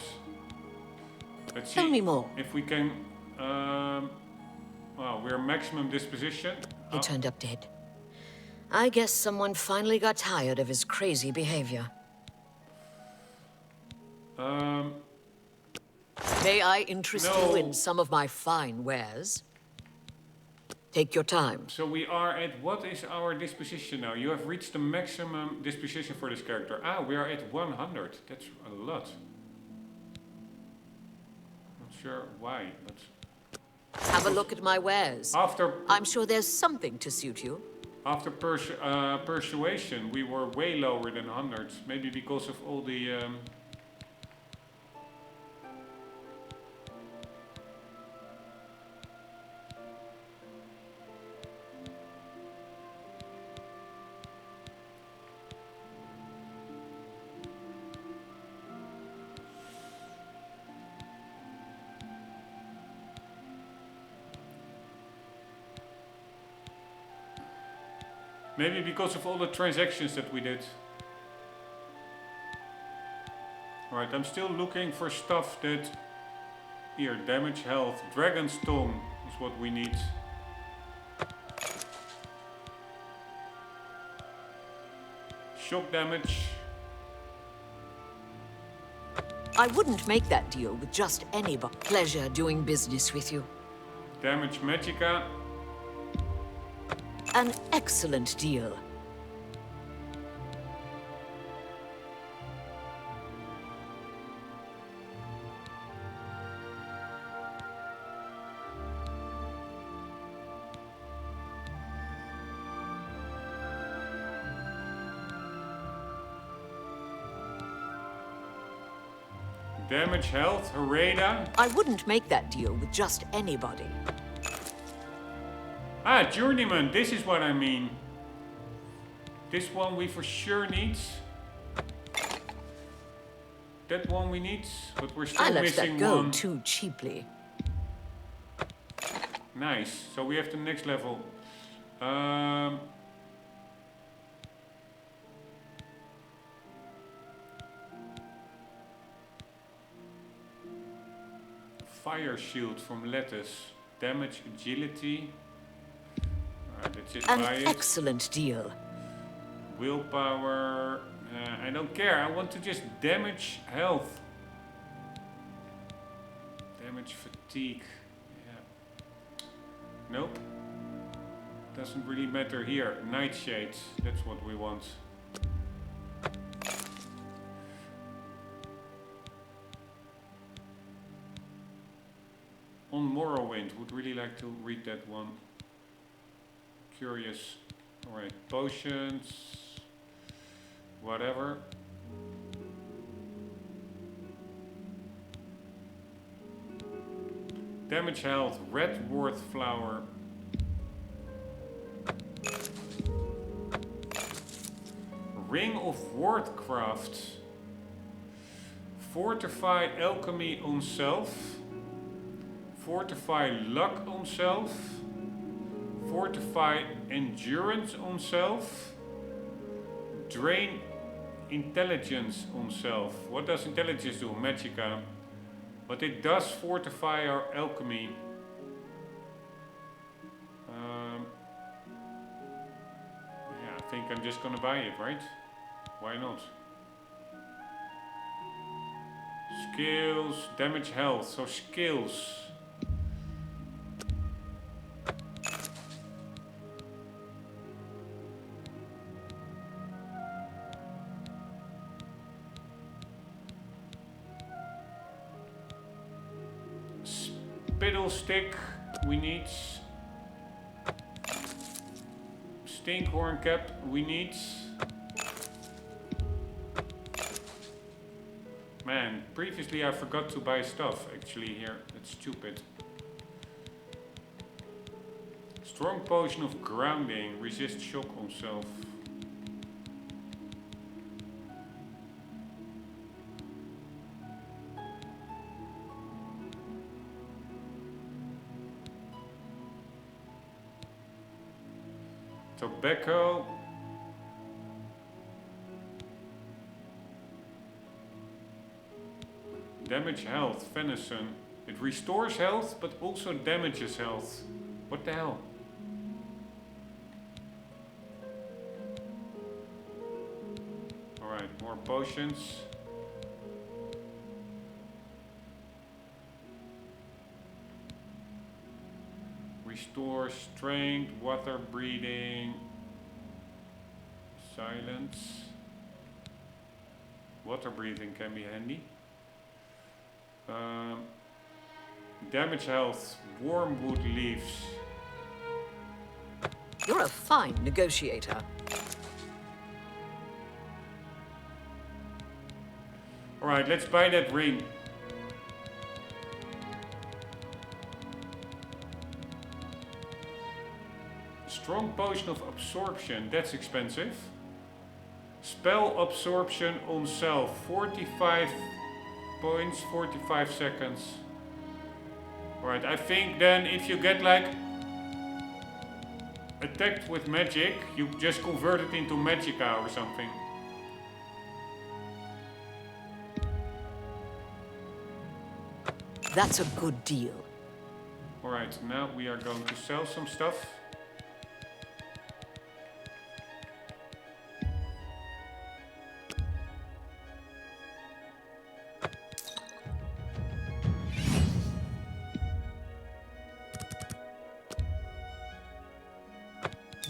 Let's see Tell me more. if we can... well, we're maximum disposition. He turned up dead. I guess someone finally got tired of his crazy behavior. May I interest you in some of my fine wares? Take your time. So we are at, what is our disposition now? You have reached the maximum disposition for this character. Ah, we are at 100. That's a lot. Not sure why, but... Have a look at my wares. I'm sure there's something to suit you. After persuasion, we were way lower than 100. Maybe because of all the... maybe because of all the transactions that we did. Alright, I'm still looking for stuff that... Here, damage, health. Dragon's Tongue is what we need. Shock damage. I wouldn't make that deal with just anybody. Pleasure doing business with you. Damage Magicka. An excellent deal. Damage, health, Hereda. I wouldn't make that deal with just anybody. Ah, Journeyman, this is what I mean. This one we for sure need. That one we need, but we're still I let missing that go one. too cheaply. Nice, so we have the next level. Fire shield from Lettuce. Damage, agility. Alright, that's it. An Buy it. excellent deal. Willpower. I don't care. I want to just damage health. Damage fatigue. Yeah. Nope. Doesn't really matter here. Nightshades. That's what we want. On Morrowind. Would really like to read that one. Curious. Alright. Potions. Whatever. Damage health, red wart flower. Ring of Wardcraft. Fortify alchemy on self. Fortify luck on self. Fortify endurance on self. Drain intelligence on self. What does intelligence do? Magicka. But it does fortify our alchemy. Yeah, I think I'm just gonna buy it, right? Why not? Skills, damage, health. So skills. Fiddlestick, we need. Stinkhorn cap, we need. Man, previously I forgot to buy stuff actually here. That's stupid. Strong potion of grounding. Resist shock on self. Tobacco. Damage health, venison. It restores health, but also damages health. What the hell? Alright, more potions. Restore strength, water breathing, silence. Water breathing can be handy. Damage health, wormwood leaves. You're a fine negotiator. Alright, let's buy that ring. Strong potion of absorption, that's expensive. Spell absorption on self, 45 points, 45 seconds. Alright, I think then if you get like attacked with magic, you just convert it into magicka or something. That's a good deal. Alright, now we are going to sell some stuff.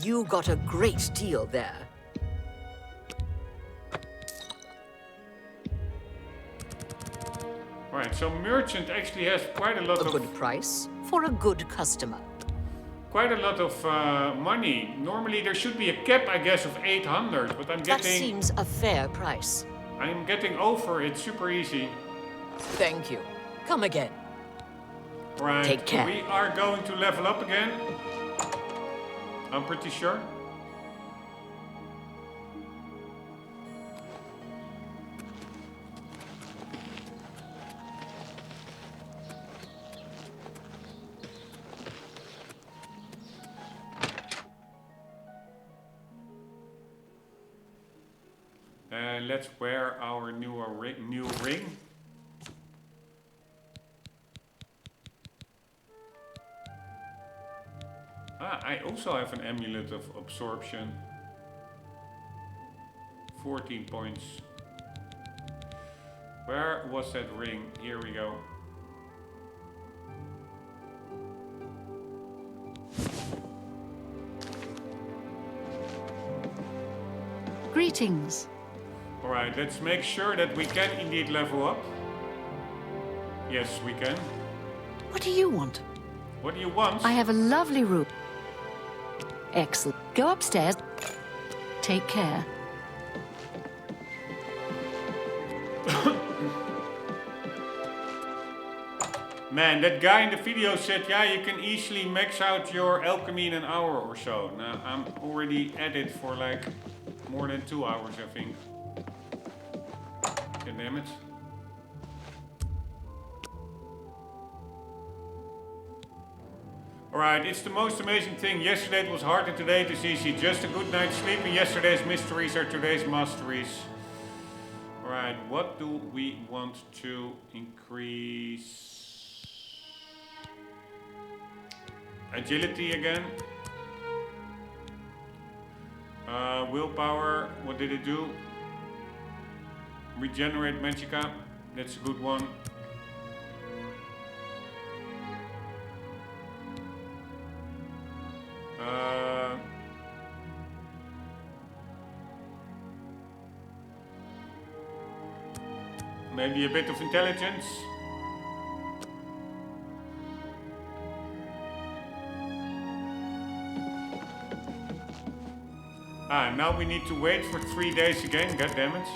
You got a great deal there. Alright, so merchant actually has quite a lot A of good price for a good customer. quite a lot of money. Normally there should be a cap, I guess, of 800, but I'm That getting seems a fair price. I'm getting over it super easy. Thank you. Come again. Right, Take care. we are going to level up again. I'm pretty sure. Let's wear our new ring. Ah, I also have an amulet of absorption. 14 points. Where was that ring? Here we go. Greetings. Alright, let's make sure that we can indeed level up. Yes, we can. What do you want? What do you want? I have a lovely room. Excellent. Go upstairs. Take care. Man, that guy in the video said, yeah, you can easily max out your alchemy in an hour or so. Now, I'm already at it for like more than 2 hours, I think. God damn it. Alright, it's the most amazing thing. Yesterday it was hard and today it is easy. Just a good night's sleep and yesterday's mysteries are today's masteries. Alright, what do we want to increase? Agility again. Willpower, what did it do? Regenerate magicka, that's a good one. Maybe a bit of intelligence. Ah, now we need to wait for 3 days again, god damn it.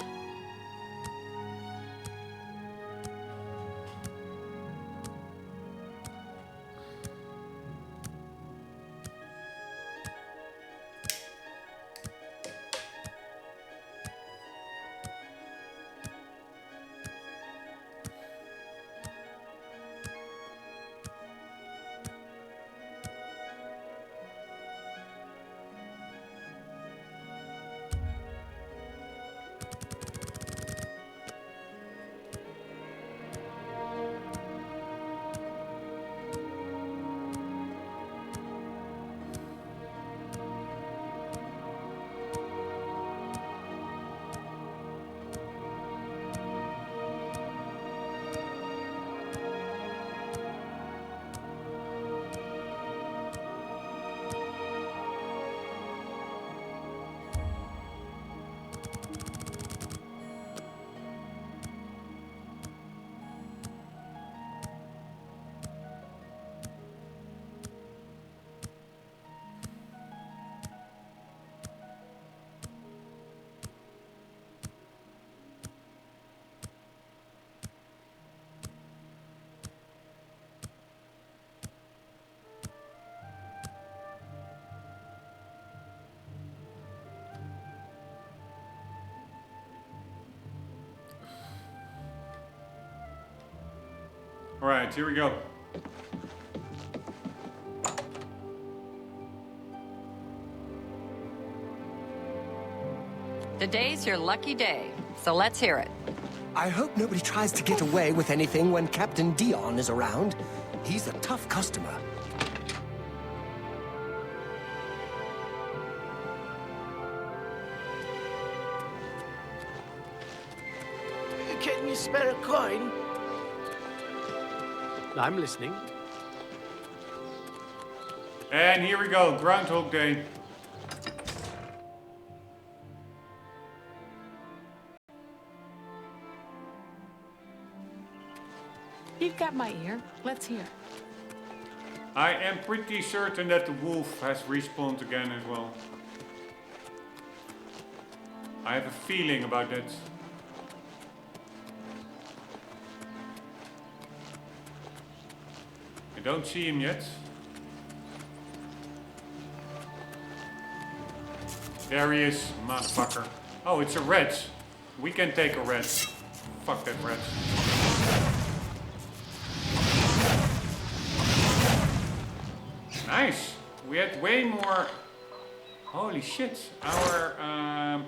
Alright, here we go. Today's your lucky day, so let's hear it. I hope nobody tries to get away with anything when Captain Dion is around. He's a tough customer. Can you spare a coin? I'm listening. And here we go, Groundhog Day. You've got my ear. Let's hear. I am pretty certain that the wolf has respawned again as well. I have a feeling about that. I don't see him yet. There he is, motherfucker. Oh, it's a red. We can take a red. Fuck that red. Nice. We had way more. Holy shit. Our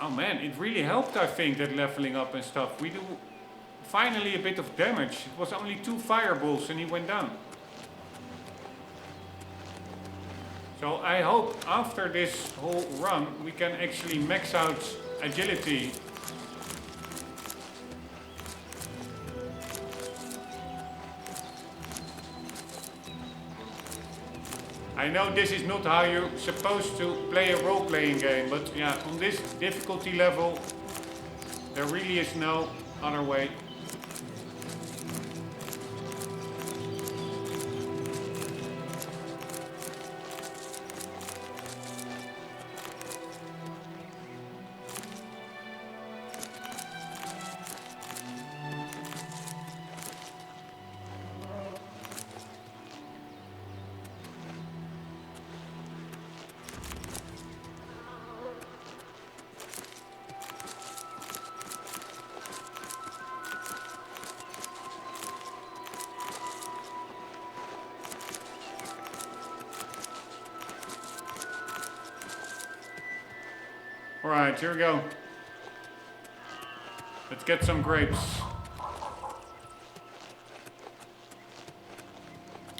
oh man, it really helped, I think, that leveling up and stuff. We do finally a bit of damage. It was only 2 fireballs and he went down. So I hope after this whole run we can actually max out agility. I know this is not how you're supposed to play a role-playing game, but yeah, on this difficulty level, there really is no other way. Alright, here we go. Let's get some grapes.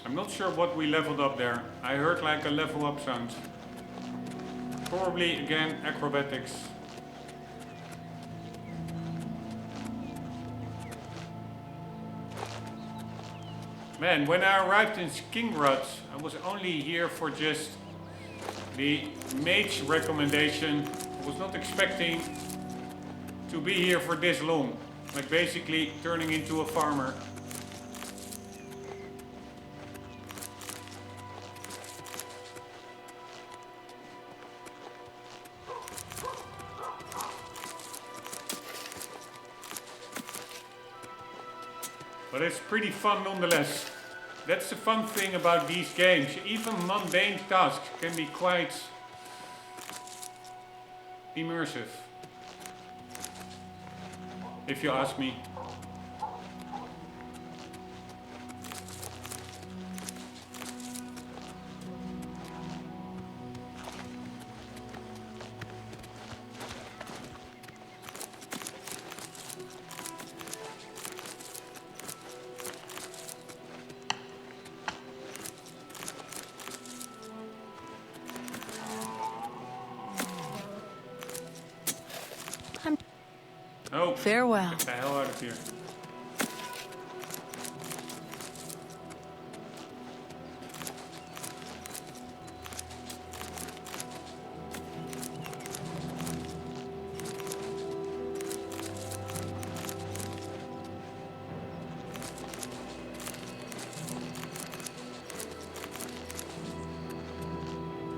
I'm not sure what we leveled up there. I heard like a level up sound. Probably again acrobatics. Man, when I arrived in Skingrad, I was only here for just the mage recommendation. I was not expecting to be here for this long. Like basically turning into a farmer. But it's pretty fun nonetheless. That's the fun thing about these games. Even mundane tasks can be quite immersive, if you ask me. Oh, Farewell. get the hell out of here.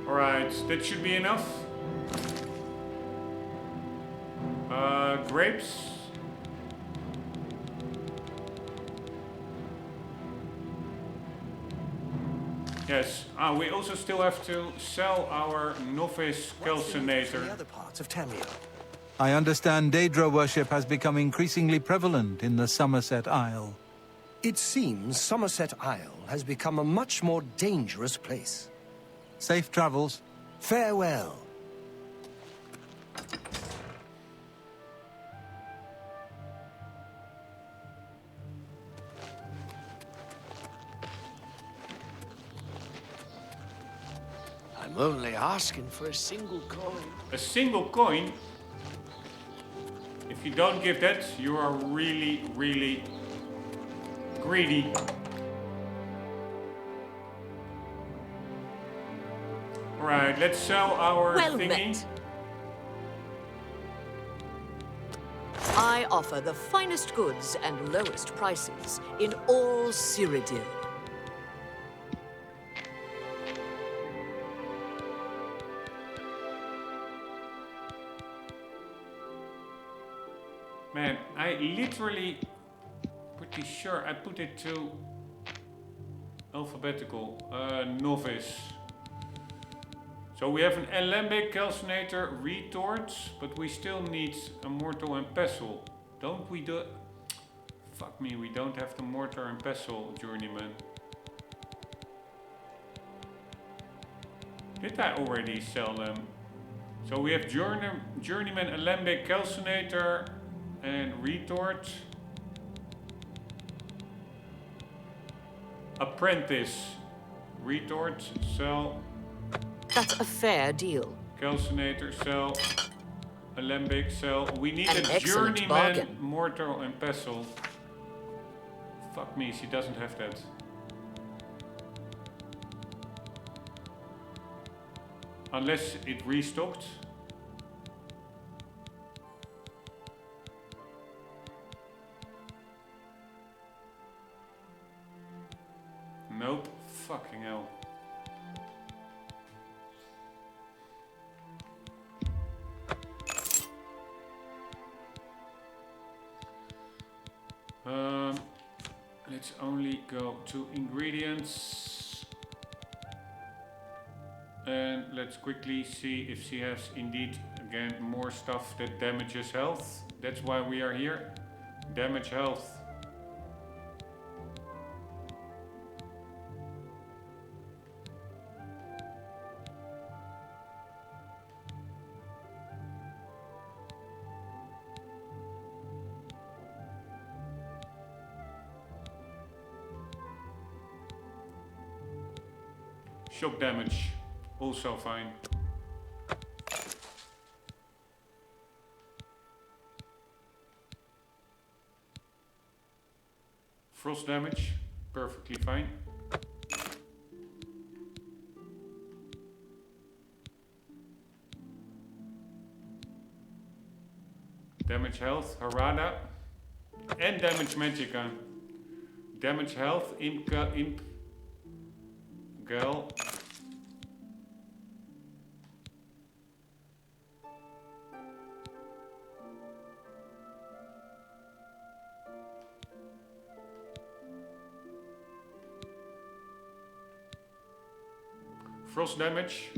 Alright, that should be enough. Grapes. Yes. We also still have to sell our novice calcinator. The other parts of Tamio. I understand Daedra worship has become increasingly prevalent in the Somerset Isle. It seems Somerset Isle has become a much more dangerous place. Safe travels. Farewell. I'm only asking for a single coin. A single coin? If you don't give that, you are really, really greedy. Alright, let's sell our Well thingy. met. I offer the finest goods and lowest prices in all Cyrodiil. Man, I literally, pretty sure I put it to alphabetical, novice. So we have an alembic, calcinator, retort, but we still need a mortar and pestle. Don't we do... Fuck me, we don't have the mortar and pestle, journeyman. Did I already sell them? So we have journeyman, alembic, calcinator, and retort. Apprentice. Retort, sell. That's a fair deal. Calcinator, sell. Alembic, sell. We need An a excellent journeyman, bargain. mortar and pestle. Fuck me, she doesn't have that. Unless it restocked. Nope. Fucking hell. Let's only go to ingredients. And let's quickly see if she has indeed, again, more stuff that damages health. That's why we are here. Damage health. Shock damage, also fine. Frost damage, perfectly fine. Damage health, Harada. And damage magicka. Damage health, imp, Girl. Frost damage.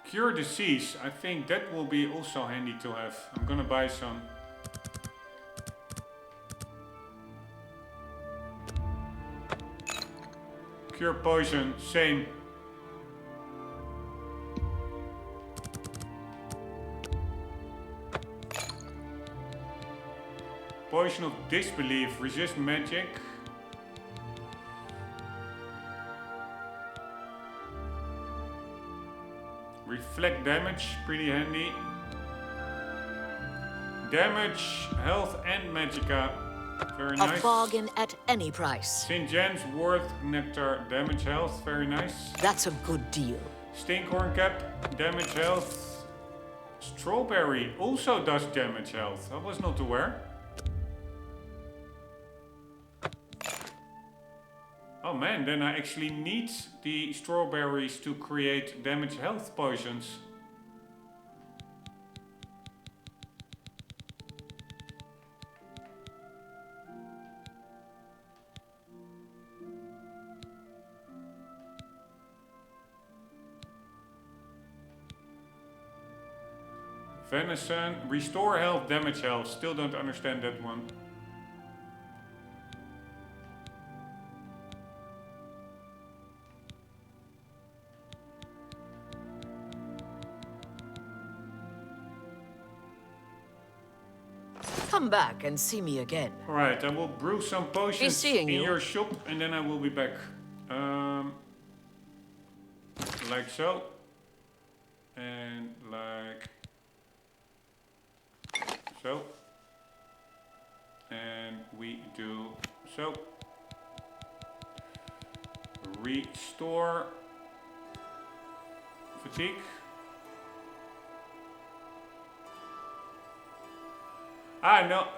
Cure disease, I think that will be also handy to have. I'm gonna buy some. Cure poison, same. Poison of disbelief, resist magic. Reflect damage, pretty handy. Damage, health and magicka. Very nice. A bargain at any price. St. James Worth Nectar, damage health, very nice. That's a good deal. Stinkhorn Cap, damage health. Strawberry also does damage health. I was not aware. Oh man, then I actually need the strawberries to create damage health potions. Venison, restore health, damage health. Still don't understand that one. Come back and see me again. Alright, I will brew some potions in you. your shop and then I will be back. Like so. And like so. And we do so. Restore fatigue. Ah, no,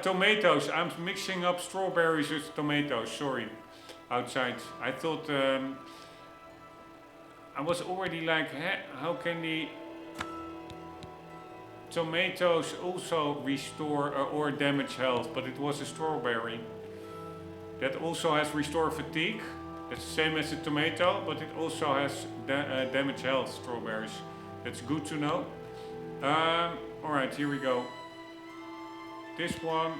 tomatoes. I'm mixing up strawberries with tomatoes, sorry. Outside. I thought, I was already like, how can the tomatoes also restore or damage health? But it was a strawberry. That also has restore fatigue. It's the same as the tomato, but it also has damage health, strawberries. That's good to know. Alright, here we go. This one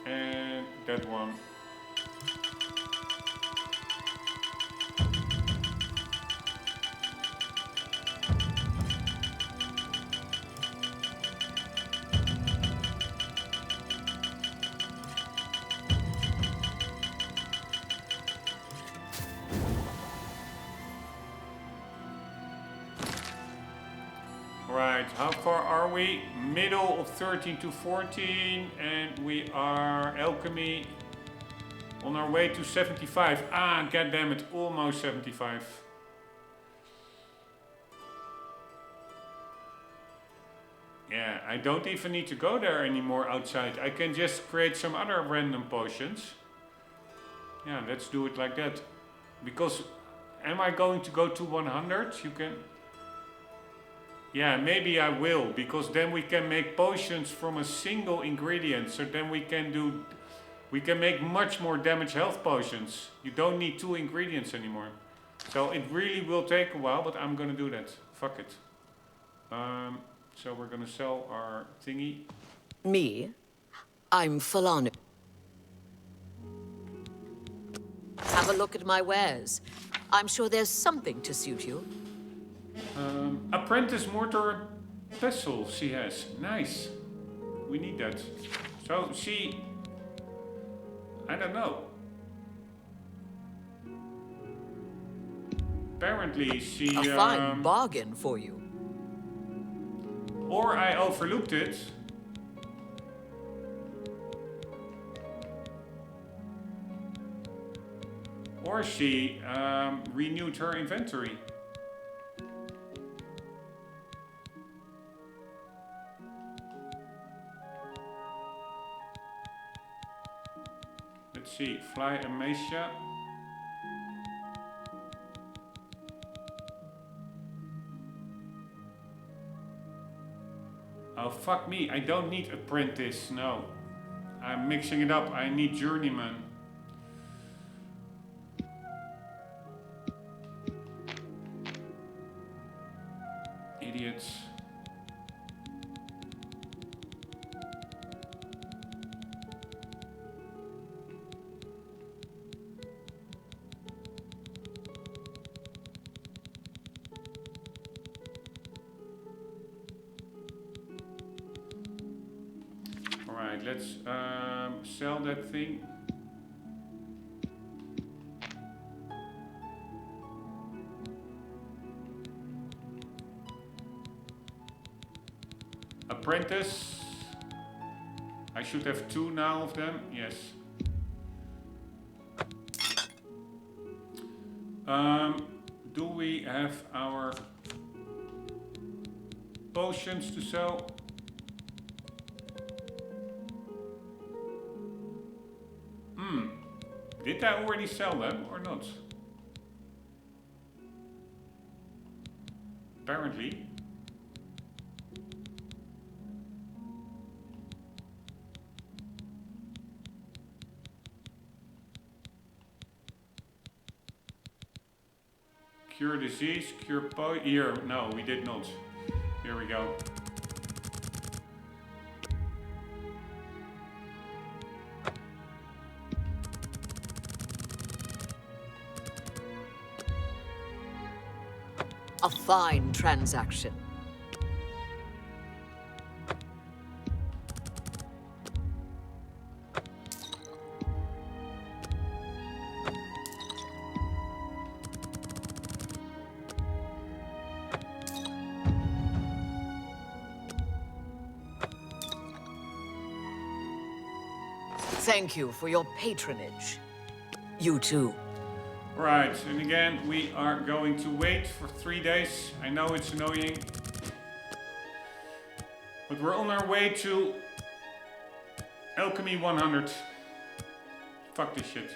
and that one. Right, how far are we? Middle of 13 to 14 and we are Alchemy on our way to 75. Ah, goddammit, almost 75. Yeah, I don't even need to go there anymore outside. I can just create some other random potions. Yeah, let's do it like that. Because, am I going to go to 100? You can... Yeah, maybe I will, because then we can make potions from a single ingredient. So then we can make much more damage health potions. You don't need 2 ingredients anymore. So it really will take a while, but I'm gonna do that. Fuck it. So we're gonna sell our thingy. Me? I'm Falana. Have a look at my wares. I'm sure there's something to suit you. Apprentice mortar pestle she has. Nice. We need that. So she... I don't know. Apparently she... A fine bargain for you. Or I overlooked it. Or she renewed her inventory. Let's see, fly amnesia. Oh fuck me, I don't need apprentice, no. I'm mixing it up, I need journeyman. Idiots. Alright, let's sell that thing. Apprentice. I should have 2 now of them, yes. Do we have our potions to sell? Did I already sell them or not? Apparently. Cure disease, cure here. No, we did not. Here we go. A fine transaction. Thank you for your patronage. You too. Right, and again, we are going to wait for 3 days. I know it's annoying. But we're on our way to Alchemy 100. Fuck this shit.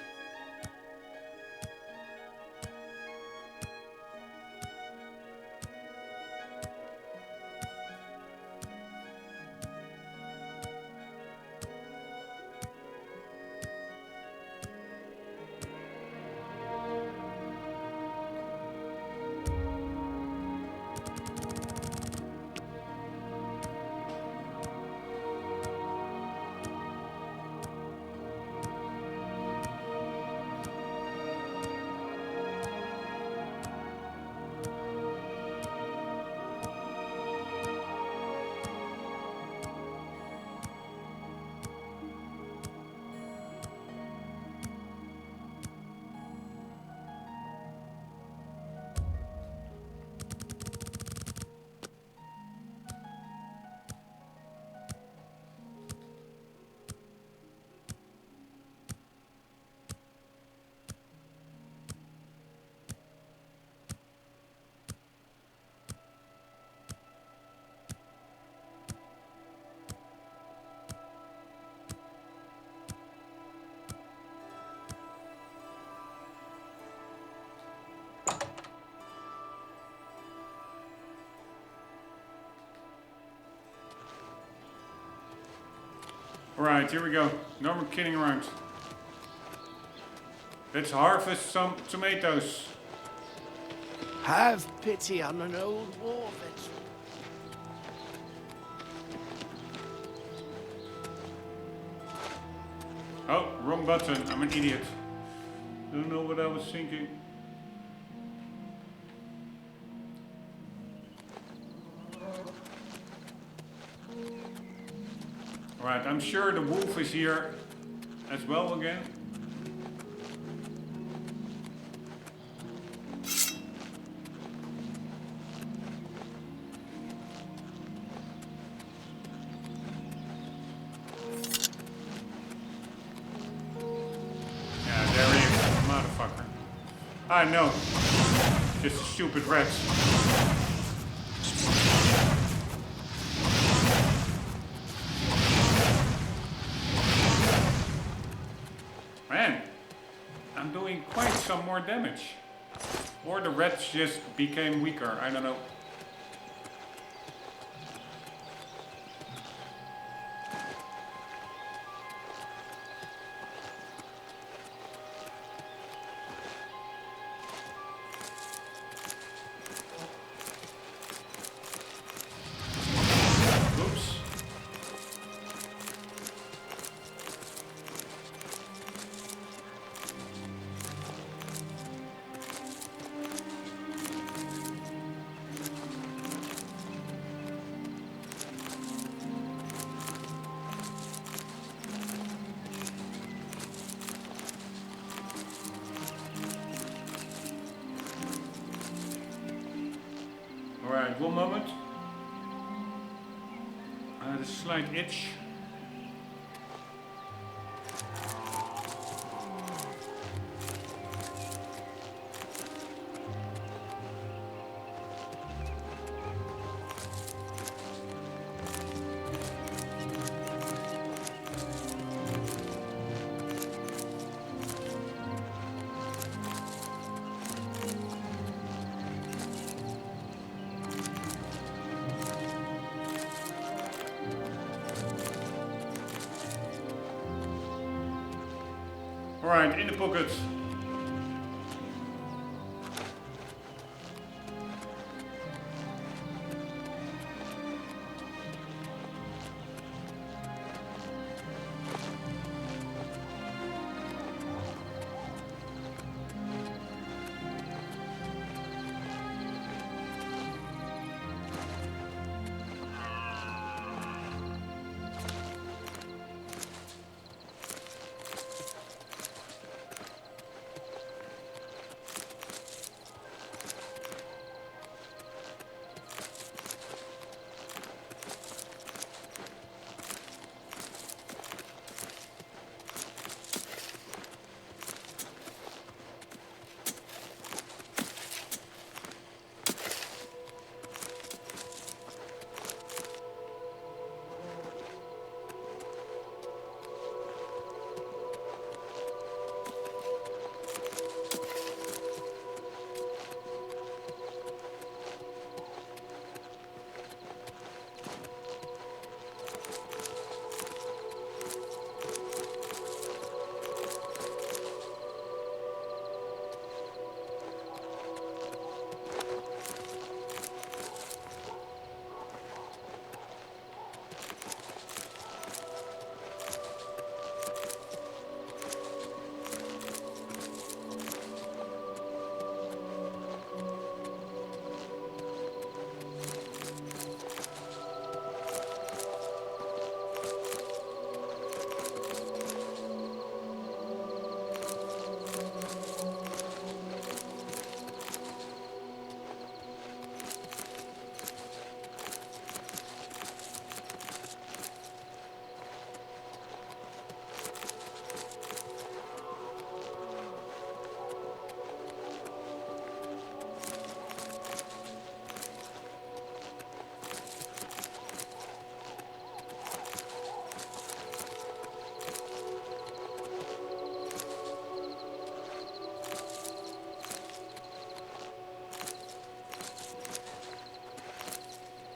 Alright, here we go. No more kidding around. Let's harvest some tomatoes. Have pity on an old war veteran. Oh, wrong button. I'm an idiot. Don't know what I was thinking. Alright, I'm sure the wolf is here as well again. Yeah, there he is, motherfucker. I know. Just a stupid rat. Man, I'm doing quite some more damage. Or the rats just became weaker, I don't know. Oops. Alright, one moment. I had a slight itch. Alright, in the pocket.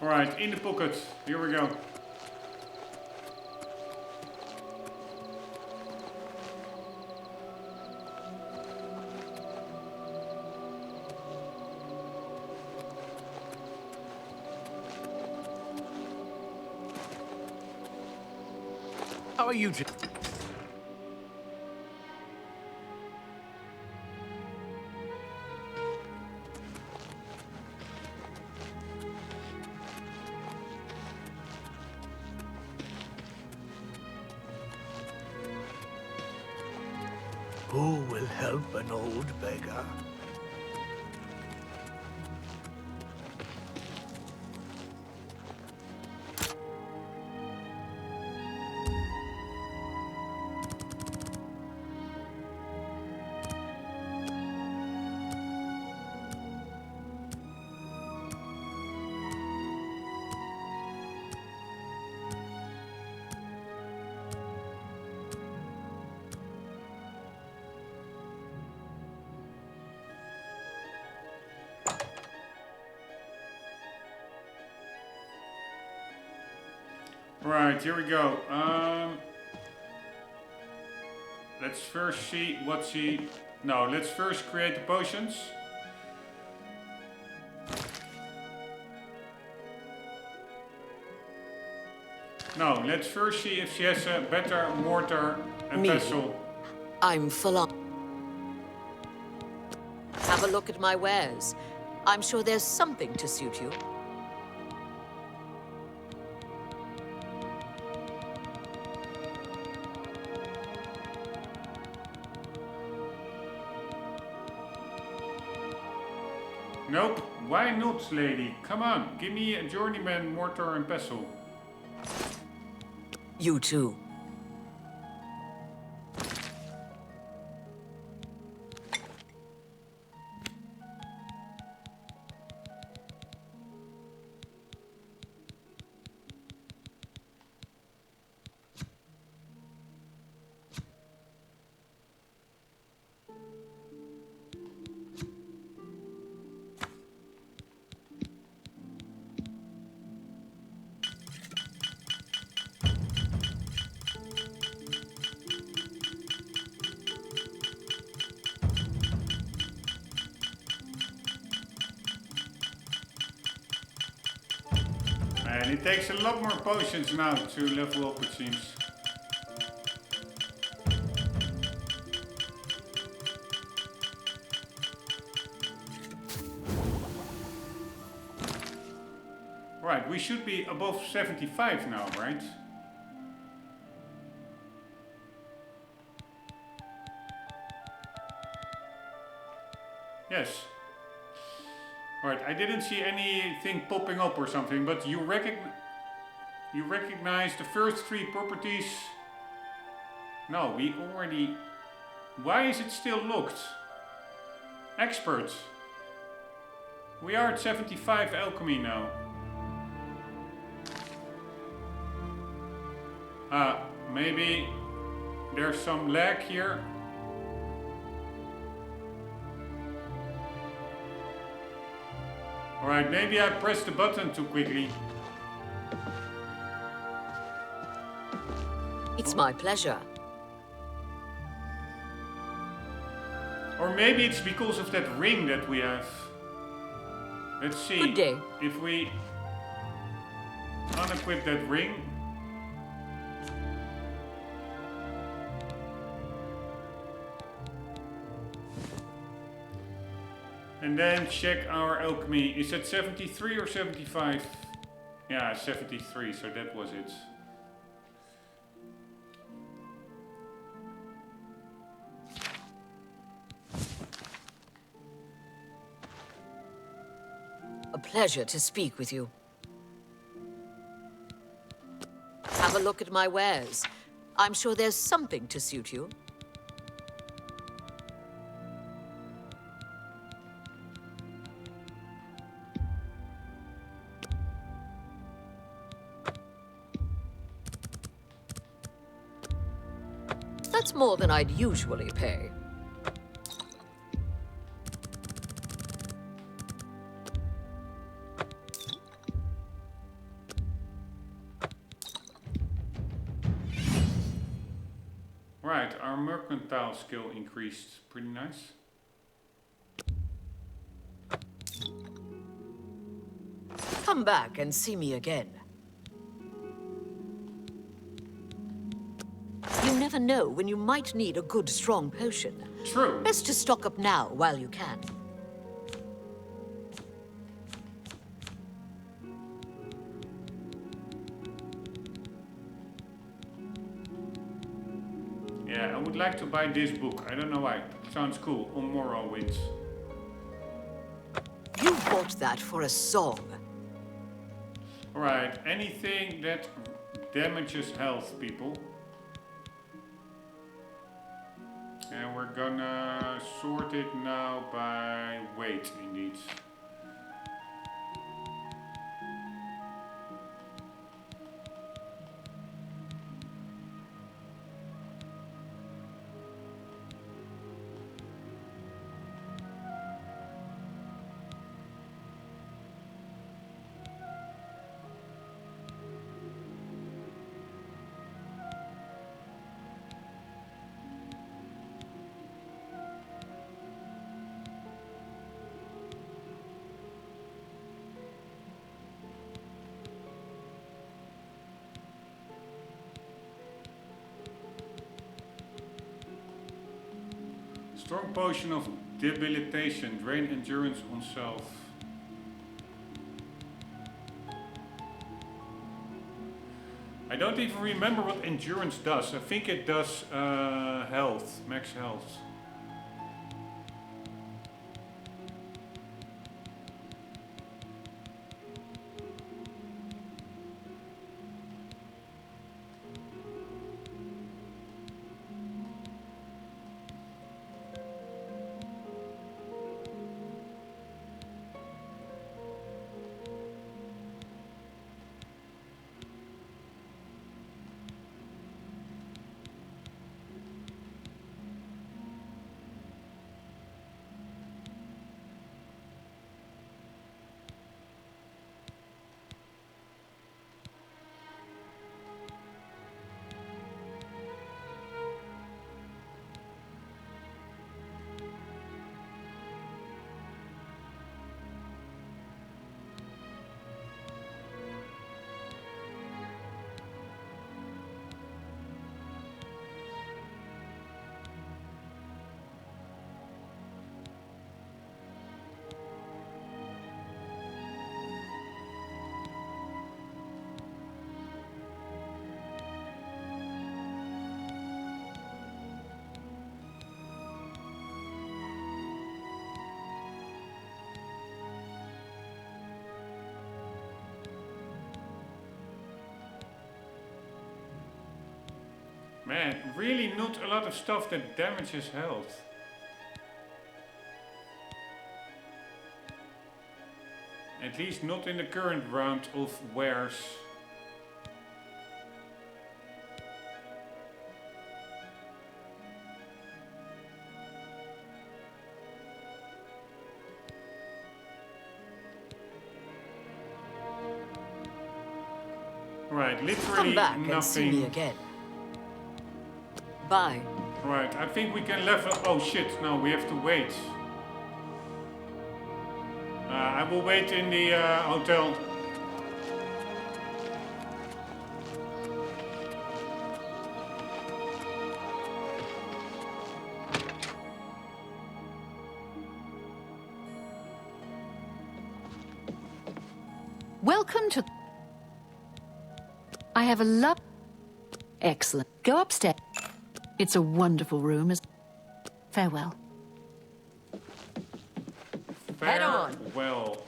Alright, in the pocket. Here we go. How are you? Who will help an old beggar? Right, here we go. Let's first see what's he... No, let's first create the potions. No, let's first see if she has a better mortar and pestle. I'm full on. Have a look at my wares. I'm sure there's something to suit you. Nope, why not, lady? Come on, give me a journeyman mortar and pestle. You too. And it takes a lot more potions now to level up, it seems. Right, we should be above 75 now, right? Yes. Alright, I didn't see anything popping up or something, but you recognize the first 3 properties. No, we already... Why is it still locked? Expert. We are at 75 alchemy now. Maybe there's some lag here. Alright, maybe I pressed the button too quickly. It's my pleasure. Or maybe it's because of that ring that we have. Let's see. Good day. If we unequip that ring. And then check our alchemy. Is it 73 or 75? Yeah, 73, so that was it. A pleasure to speak with you. Have a look at my wares. I'm sure there's something to suit you. That's more than I'd usually pay. Right, our mercantile skill increased. Pretty nice. Come back and see me again. You never know when you might need a good, strong potion. True. Best to stock up now while you can. Yeah, I would like to buy this book. I don't know why. Sounds cool. On Morrowinds. You bought that for a song. Alright, anything that damages health, people. And we're gonna sort it now by weight, indeed. Strong potion of debilitation. Drain endurance on self. I don't even remember what endurance does. I think it does health, max health. Man, really not a lot of stuff that damages health. At least not in the current round of wares. Right, literally Come back nothing. and see me again. Bye. Right, I think we can level. Oh shit, no, we have to wait. I will wait in the hotel. Welcome to... I have a love... Excellent. Go upstairs. It's a wonderful room. Farewell. Head on. Well.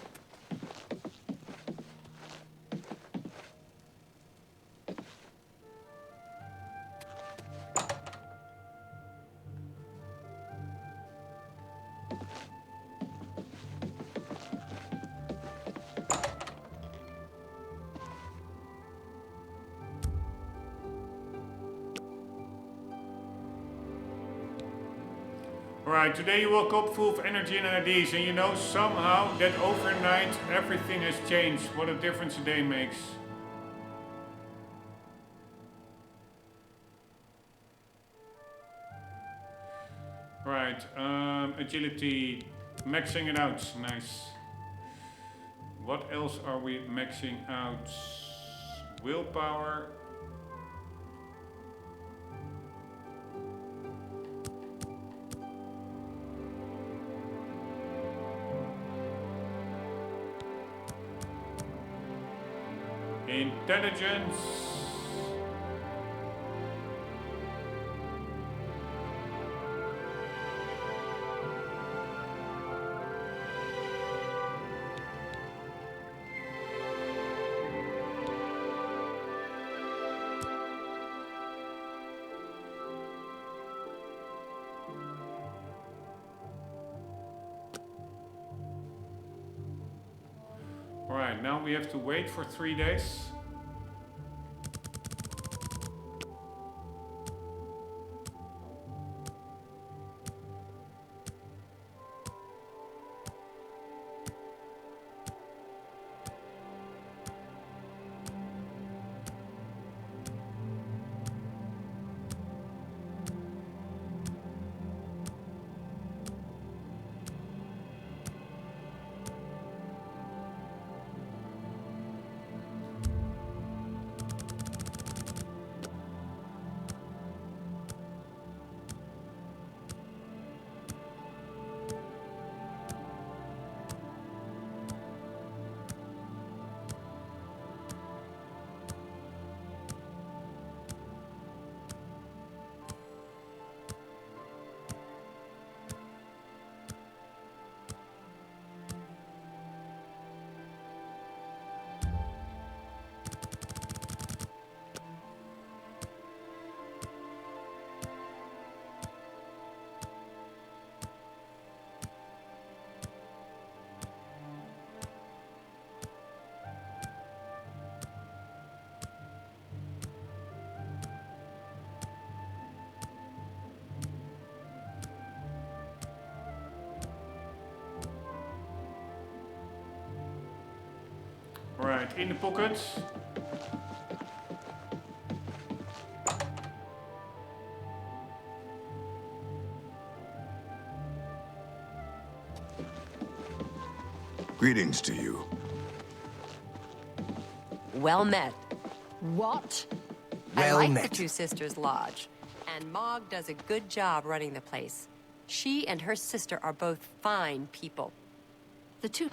Right, today you woke up full of energy and ideas, and you know somehow that overnight everything has changed. What a difference a day makes. Right, agility, maxing it out, nice. What else are we maxing out? Willpower. Intelligence. Alright, now we have to wait for 3 days. Right, in the pockets. Greetings to you. Well met. What? I Well like met. the Two Sisters Lodge, and Mog does a good job running the place. She and her sister are both fine people. The two...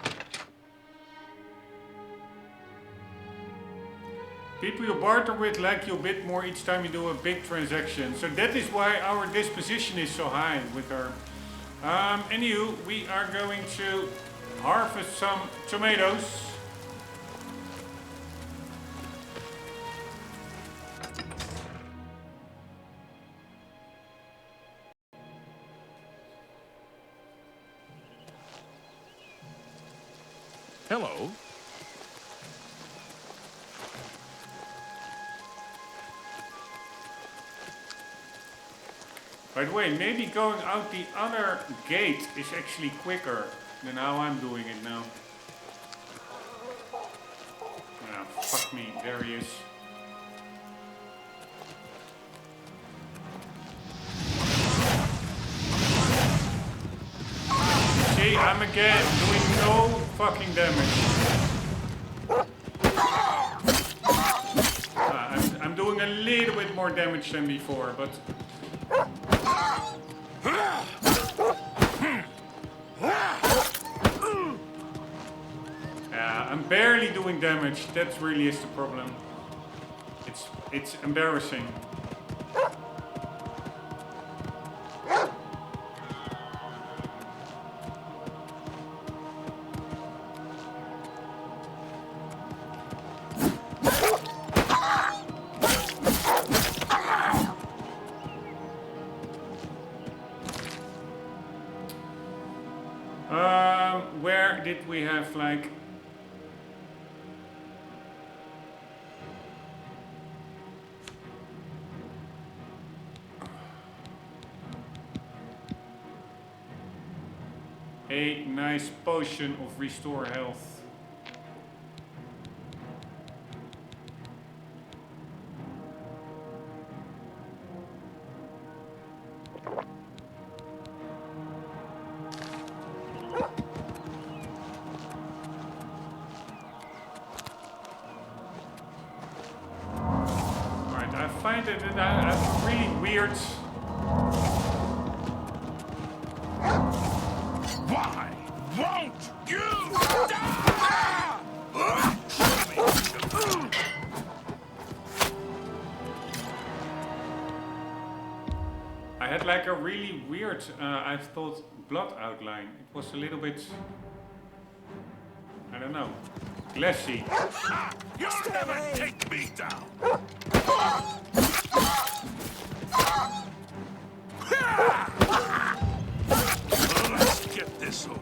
People you barter with like you a bit more each time you do a big transaction. So that is why our disposition is so high with her. Anywho, we are going to harvest some tomatoes. Hello. By the way, maybe going out the other gate is actually quicker than how I'm doing it now. Ah, fuck me, there he is. See, I'm again doing no fucking damage. I'm doing a little bit more damage than before, but... I'm barely doing damage. That really is the problem. It's embarrassing. Where did we have like... a nice potion of restore health. Alright, I find that I'm really weird. Why won't you die? I had like a really weird, I thought, blood outline. It was a little bit, I don't know, glassy. You'll never take me down. Let's get this over.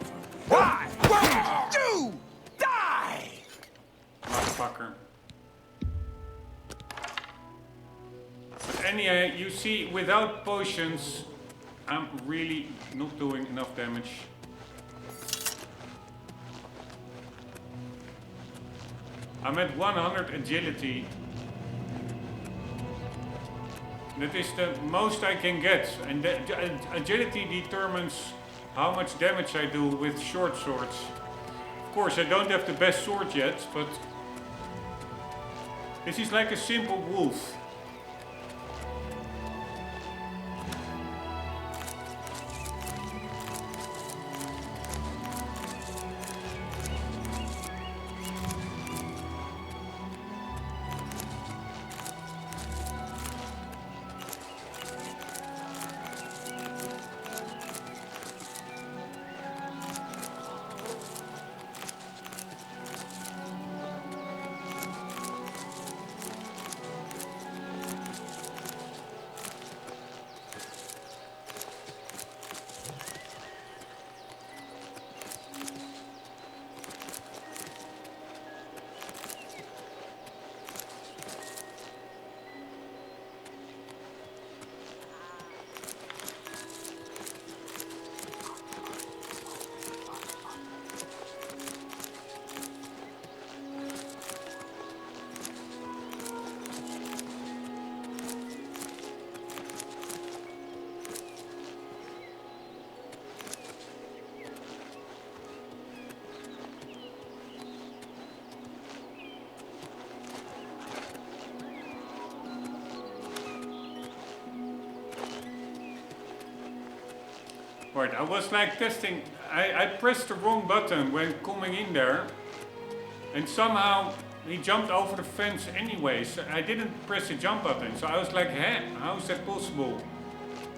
Why won't you die? Motherfucker. But anyway, you see, without potions, I'm really not doing enough damage. I'm at 100 agility. That is the most I can get. And the agility determines how much damage I do with short swords. Of course, I don't have the best sword yet, but this is like a simple wolf. Right, I was like testing, I pressed the wrong button when coming in there, and somehow he jumped over the fence anyways. I didn't press the jump button, so I was like, huh, how is that possible?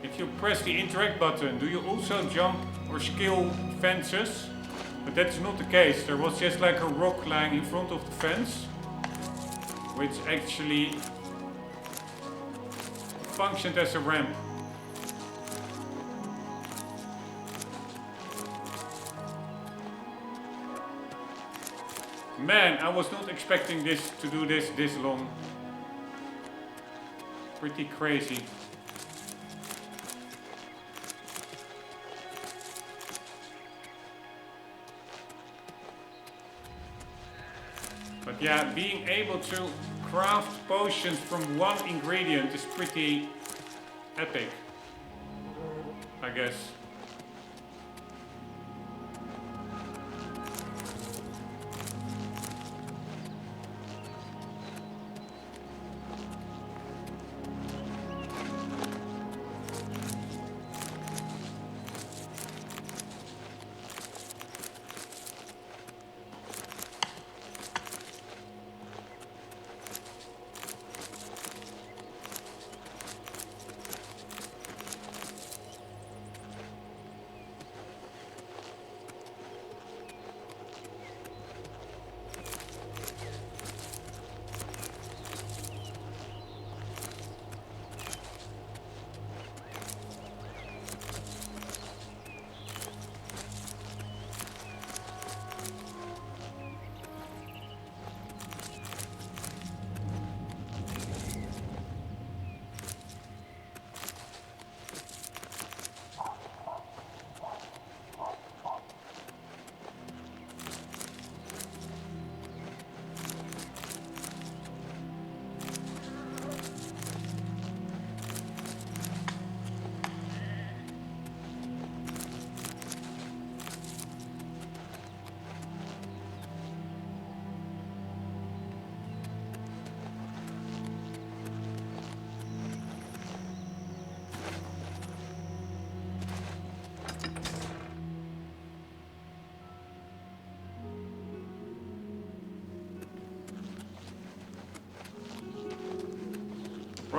If you press the interact button, do you also jump or scale fences? But that's not the case. There was just like a rock lying in front of the fence, which actually functioned as a ramp. Man, I was not expecting this to do this long. Pretty crazy. But yeah, being able to craft potions from one ingredient is pretty epic, I guess.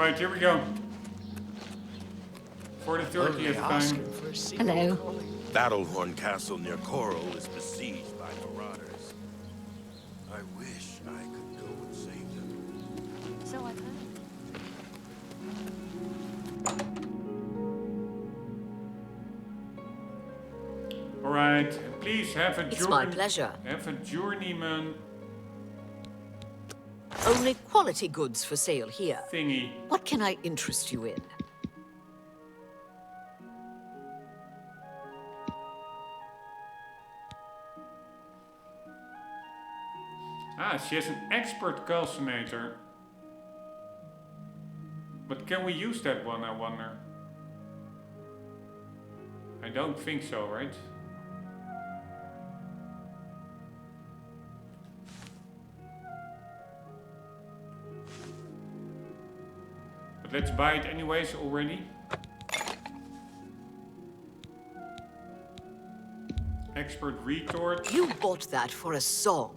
Right, here we go. For the 30th time. Hello. Battlehorn Castle near Coral is besieged by marauders. I wish I could go and save them. So I've heard. Alright, please have a It's my pleasure. Have a journeyman Only quality goods for sale here. thingy. What can I interest you in? Ah, she has an expert calcinator. But can we use that one, I wonder? I don't think so, right? But let's buy it anyways already. Expert retort. You bought that for a song.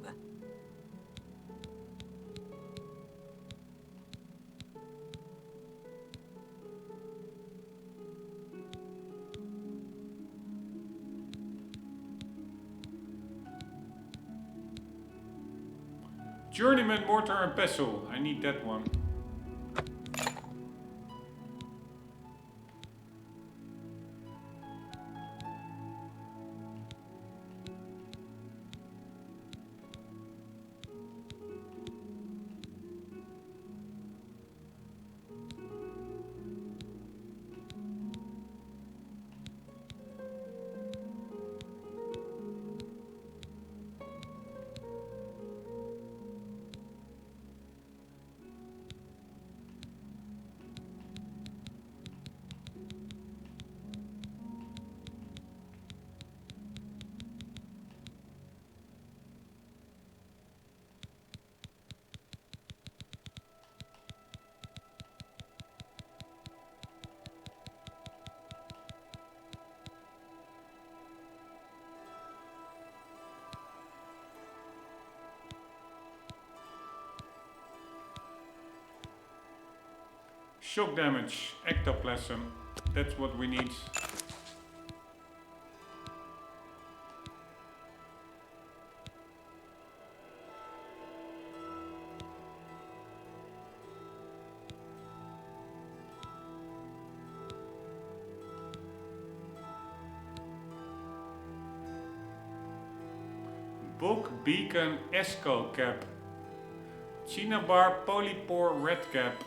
Journeyman mortar and pestle. I need that one. Shock damage, ectoplasm. That's what we need. Bog Beacon Esco Cap. Cinnabar Polypore Red Cap.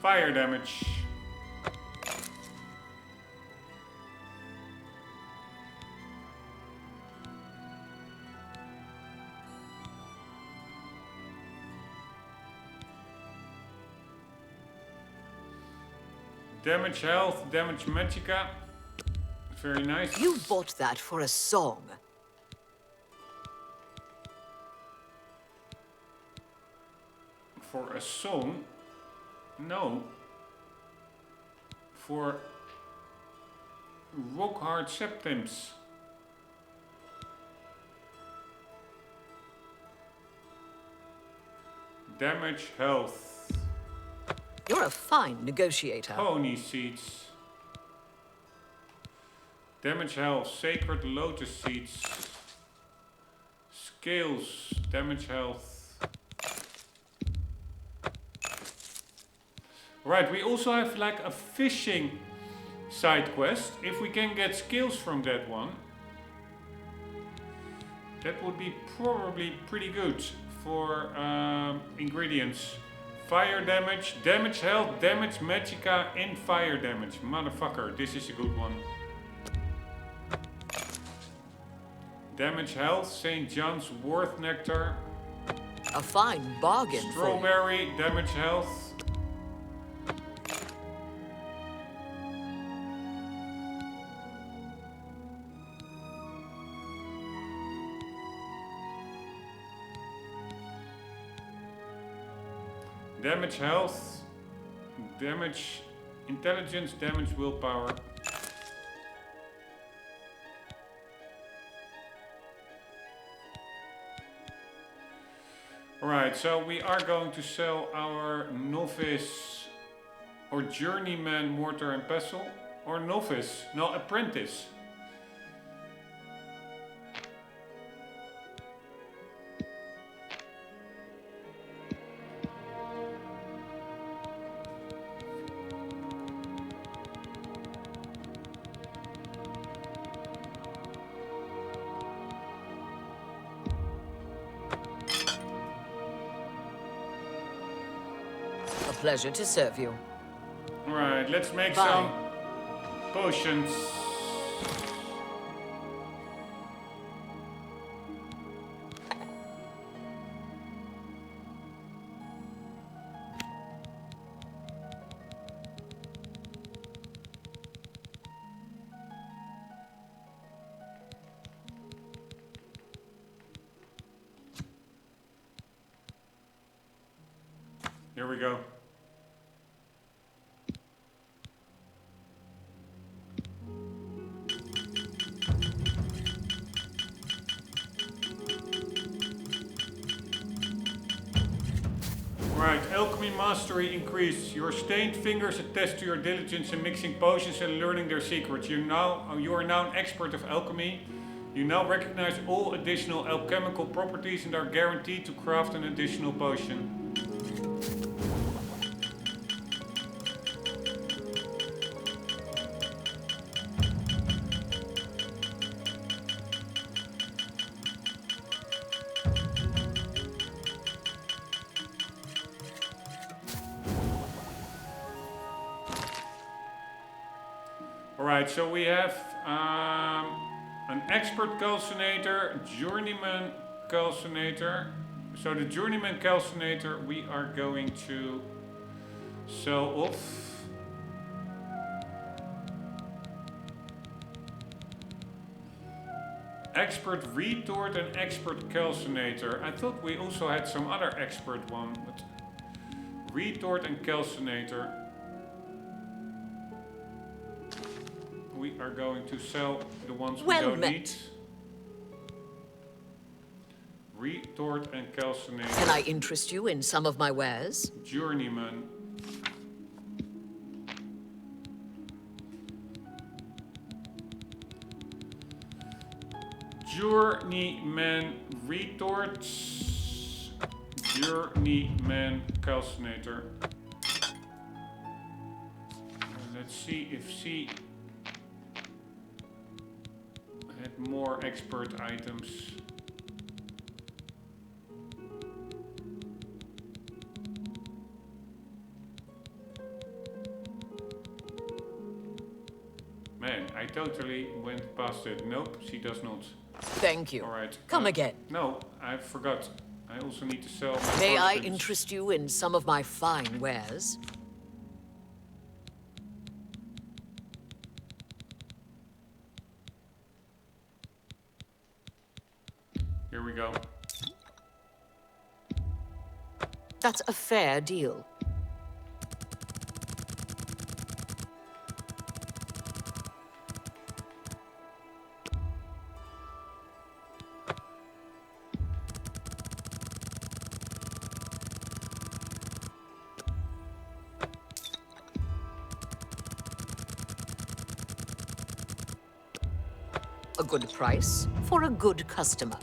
Fire damage. Damage health, damage magicka. Very nice. You bought that for a song. For a song? No. For rock hard septims. Damage health. You're a fine negotiator. Pony seeds. Damage health. Sacred lotus seeds. Scales. Damage health. Right, we also have like a fishing side quest. If we can get skills from that one, that would be probably pretty good for ingredients. Fire damage, damage health, damage magicka, and fire damage. Motherfucker, this is a good one. Damage health, St. John's Wort Nectar. A fine bargain. Strawberry, damage health. Damage health, damage intelligence, damage willpower. Alright, so we are going to sell our novice or journeyman mortar and pestle. Or novice, no, apprentice. Pleasure to serve you. Alright, let's make Bye. some potions. Here we go. Right, alchemy mastery increased. Your stained fingers attest to your diligence in mixing potions and learning their secrets. You are now an expert of alchemy. You now recognize all additional alchemical properties and are guaranteed to craft an additional potion. Alright, so we have an expert calcinator, journeyman calcinator. So the journeyman calcinator we are going to sell off. Expert retort and expert calcinator. I thought we also had some other expert one, but retort and calcinator. We are going to sell the ones we don't need. Retort and calcinator. Can I interest you in some of my wares? Journeyman. Journeyman retorts. Journeyman calcinator. Let's see if she had more expert items. Man, I totally went past it. Nope, she does not. Thank you. All right. Come again. No, I forgot. I also need to sell my May I potions. interest you in some of my fine wares? Here we go. That's a fair deal. A good price for a good customer.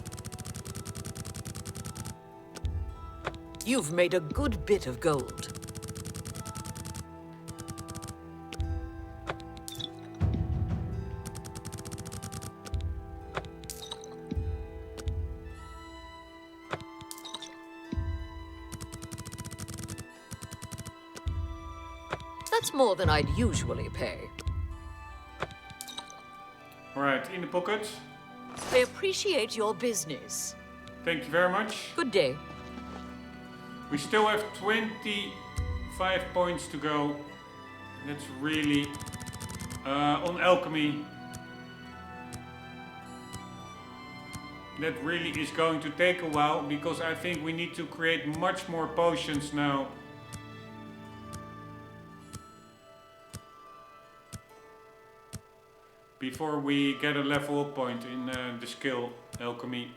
You've made a good bit of gold. That's more than I'd usually pay. All right, in the pocket. I appreciate your business. Thank you very much. Good day. We still have 25 points to go. That's really on alchemy. That really is going to take a while because I think we need to create much more potions now. Before we get a level up point in the skill alchemy.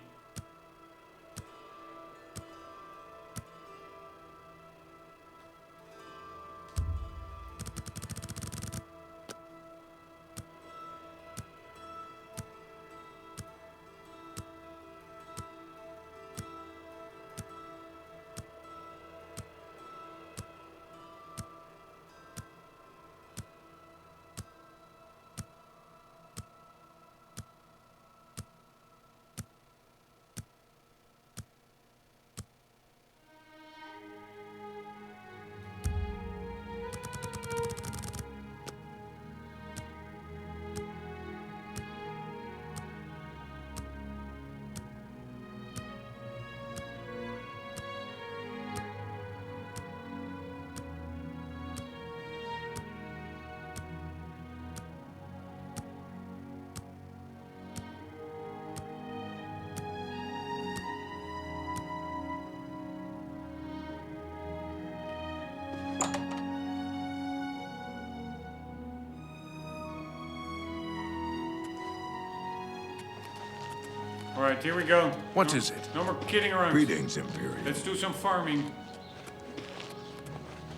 Alright, here we go. What is it? No more kidding around. Greetings, Imperial. Let's do some farming.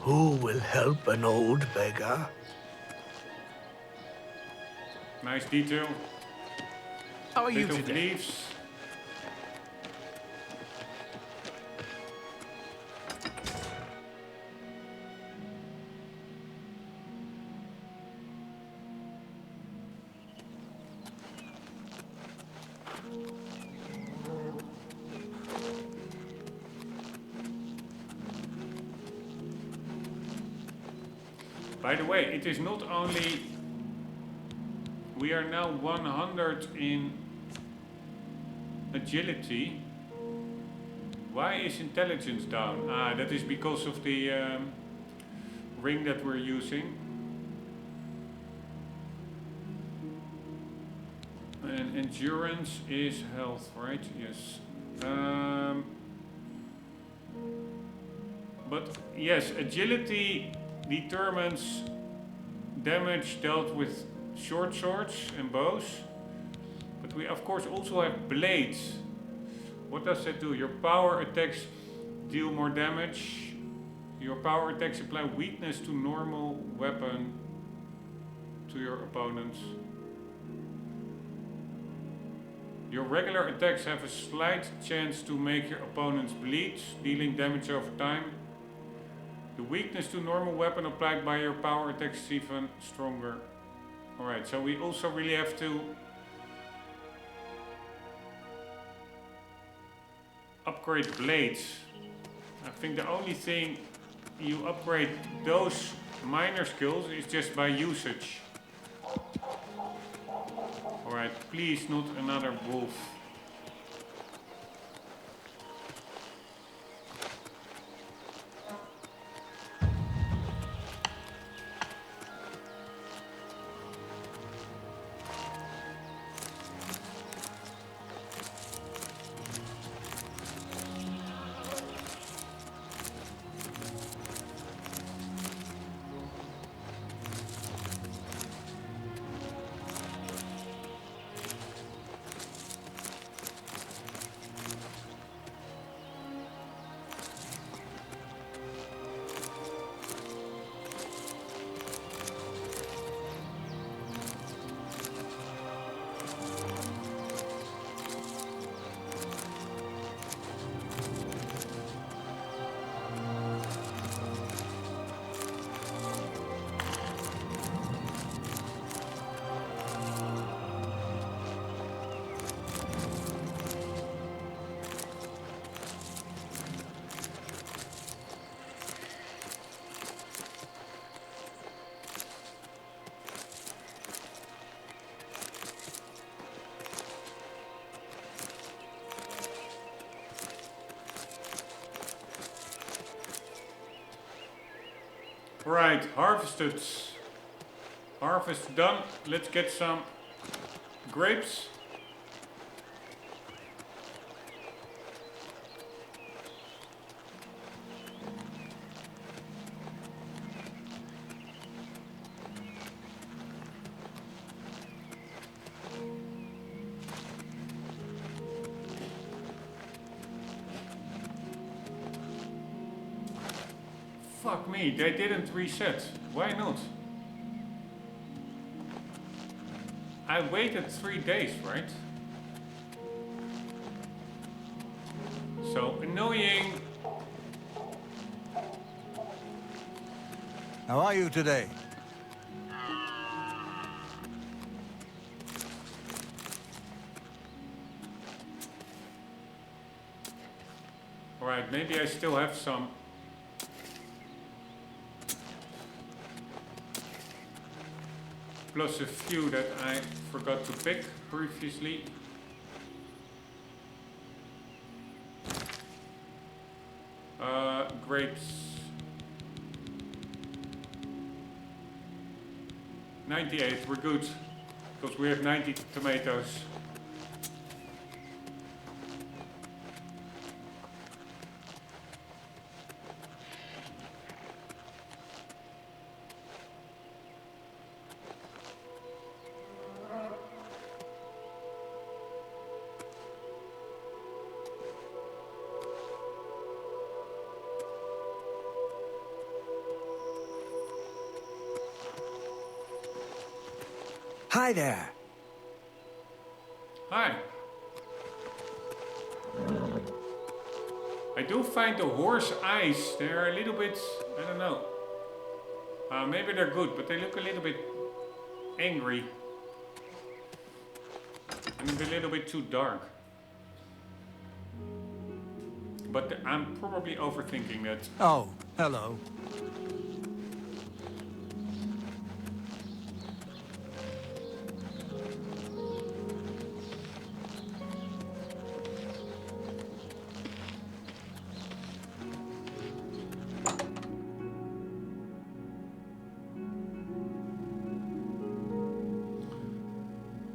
Who will help an old beggar? Nice detail. How are you Bit of today? leaves. By the way, it is not only... We are now 100 in agility. Why is intelligence down? Ah, that is because of the ring that we're using. And endurance is health, right? Yes. But yes, agility determines damage dealt with short swords and bows. But we of course also have blades. What does that do? Your power attacks deal more damage. Your power attacks apply weakness to normal weapon to your opponents. Your regular attacks have a slight chance to make your opponents bleed, dealing damage over time. The weakness to normal weapon applied by your power attacks is even stronger. Alright, so we also really have to upgrade blades. I think the only thing you upgrade those minor skills is just by usage. Alright, please not another wolf. Right, harvested. Harvest done. Let's get some grapes. Fuck me, they didn't reset. Why not? I waited 3 days, right? So annoying. How are you today? Alright, maybe I still have some. Plus a few that I forgot to pick previously. Grapes. 98, we're good. Because we have 90 tomatoes. Hi there. Hi. I do find the horse eyes, they're a little bit, I don't know. Maybe they're good, but they look a little bit angry. And a little bit too dark. But I'm probably overthinking that. Oh, hello.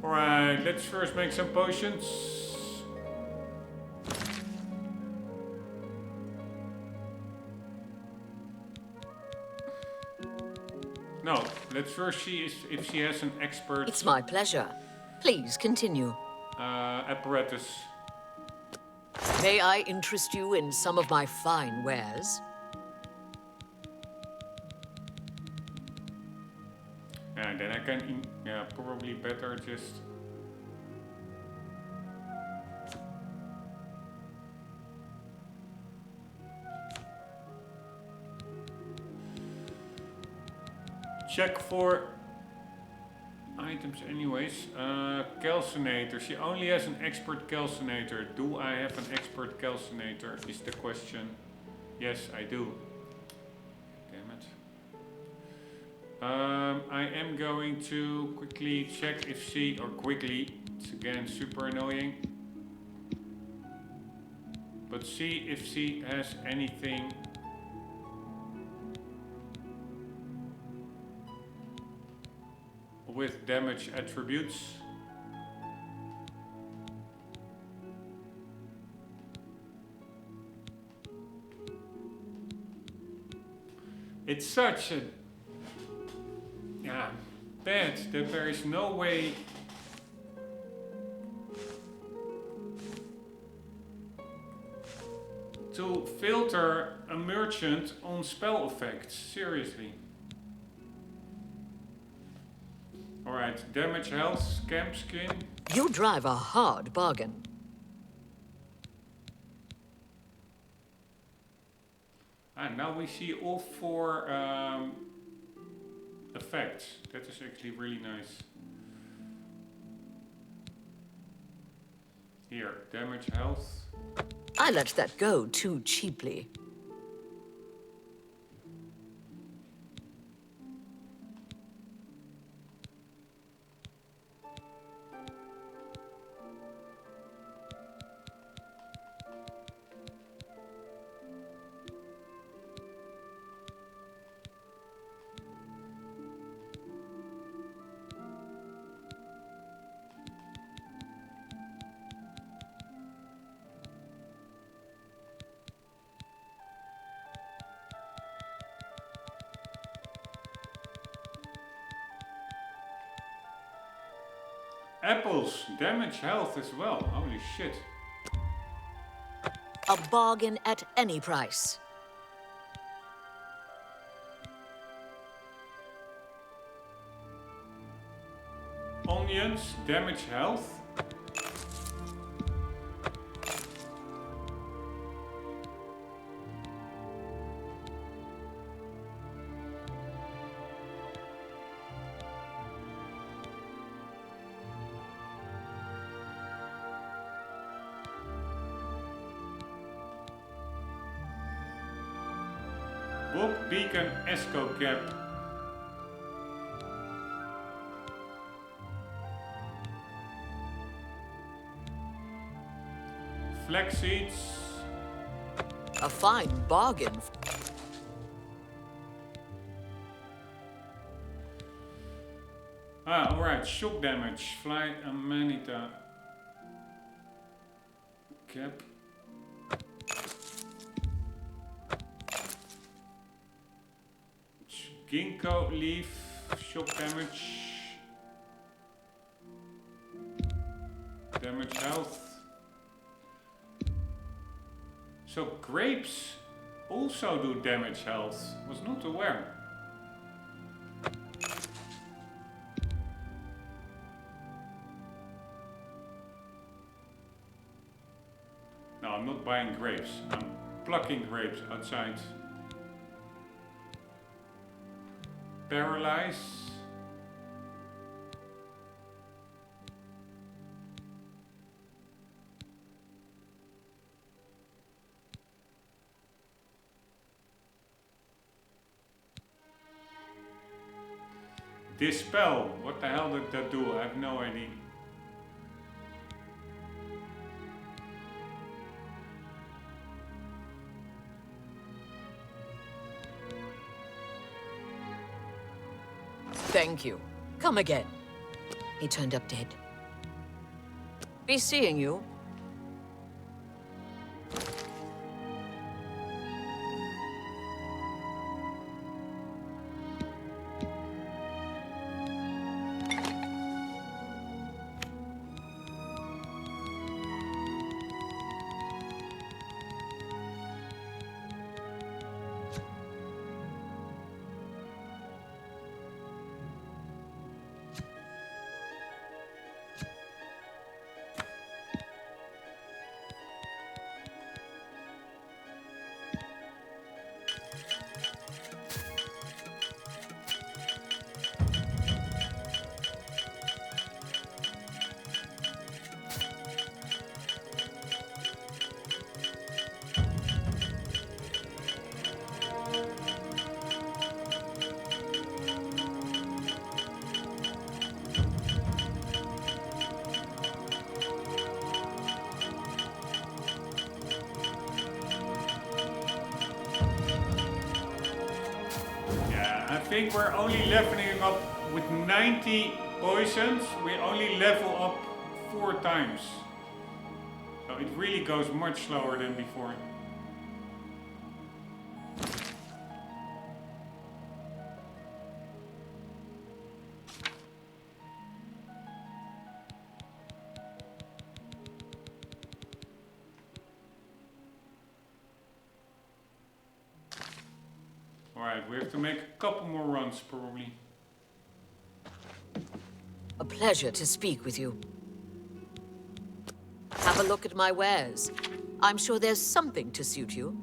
Alright, let's first make some potions. No, let's first see if she has an expert It's my pleasure. Please continue. apparatus. May I interest you in some of my fine wares? And then I can, yeah, probably better just check for items anyways. Calcinator. She only has an expert calcinator. Do I have an expert calcinator is the question. Yes, I do. Damn it. I am going to quickly check if she, or quickly, it's again super annoying. But see if she has anything. With damage attributes. It's such a bad that there is no way to filter a merchant on spell effects. Seriously. Alright, damage, health, scamp skin. You drive a hard bargain. And now we see all 4 effects. That is actually really nice. Here, damage, health. I let that go too cheaply. Apples, damage, health as well. Holy shit. A bargain at any price. Onions, damage, health. Book, beacon, esco cap. Flax seeds. A fine bargain. Alright, shock damage. Fly Amanita. Cap. Ginkgo leaf, shock damage. Damage health. So grapes also do damage health. Was not aware. No, I'm not buying grapes. I'm plucking grapes outside. Paralyze. Dispel. What the hell did that do? I have no idea. Thank you. Come again. He turned up dead. Be seeing you. think we're only leveling up with 90 poisons. We only level up 4 times. So it really goes much slower than before. Alright, we have to make a couple more runs probably. A pleasure to speak with you. Have a look at my wares. I'm sure there's something to suit you.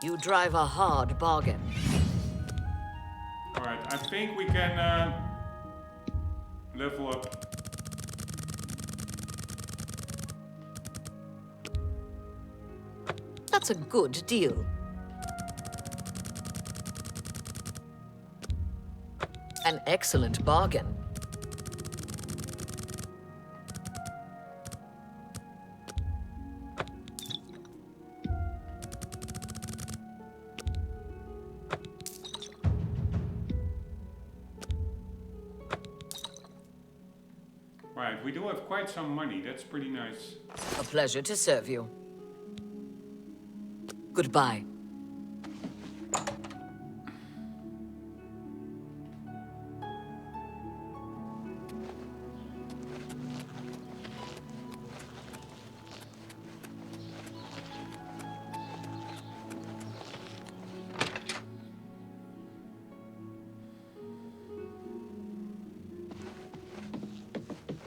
You drive a hard bargain. Alright, I think we can level up. That's a good deal. An excellent bargain. Right, we do have quite some money. That's pretty nice. A pleasure to serve you. Goodbye.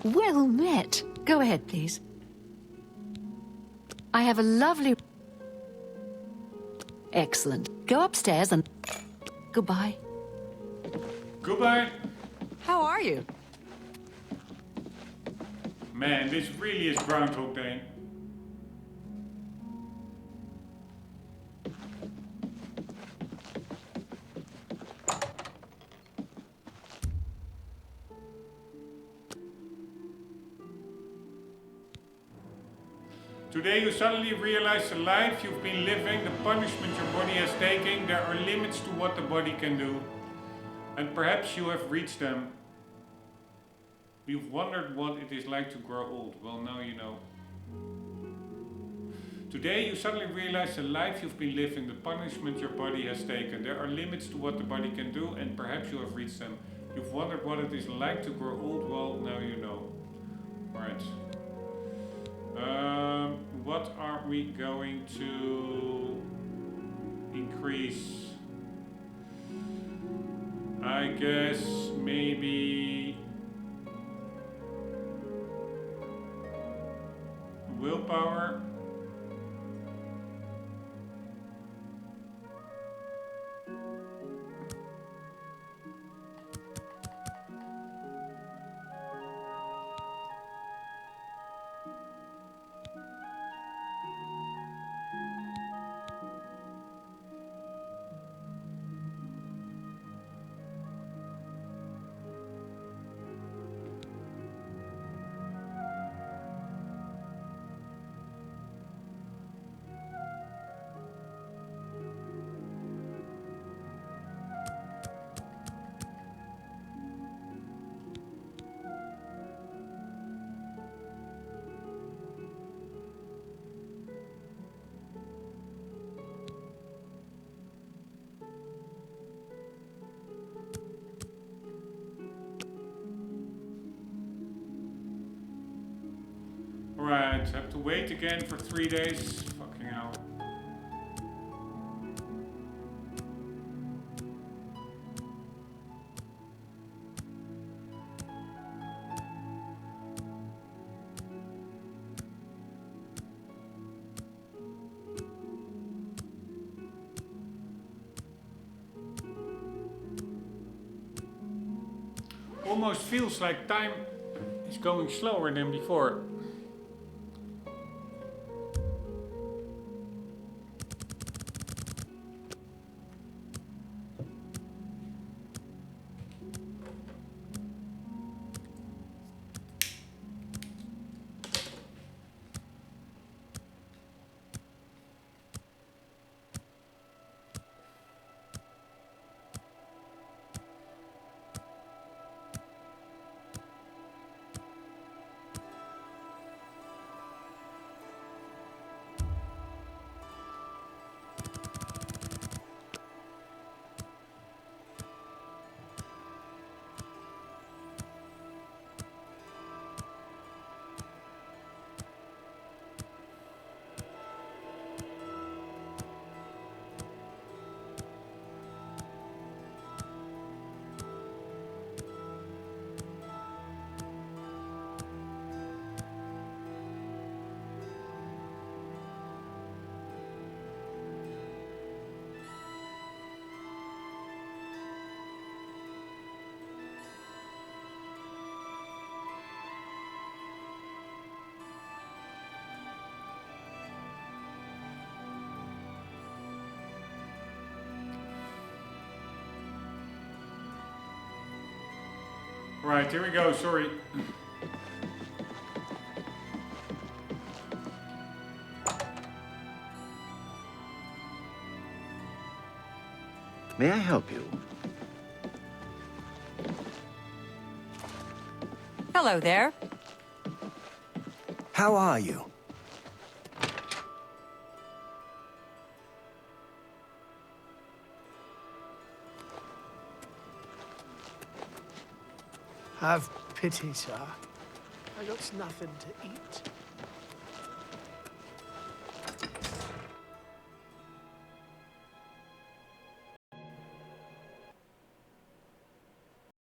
Well met. Go ahead, please. I have a lovely... Excellent. Go upstairs and... Goodbye. Goodbye. How are you? Man, this really is Groundhog Day. Today you suddenly realize the life you've been living, the punishment your body has taken, there are limits to what the body can do. And perhaps you have reached them. You've wondered what it is like to grow old. Well, now you know. Today you suddenly realize the life you've been living, the punishment your body has taken. There are limits to what the body can do, and perhaps you have reached them. You've wondered what it is like to grow old. Well, now you know. Alright. What are we going to increase? I guess maybe willpower. Alright, have to wait again for 3 days. Fucking hell. almost feels like time is going slower than before. Right, here we go, sorry. May I help you? Hello there. How are you? Have pity, sir. I got nothing to eat.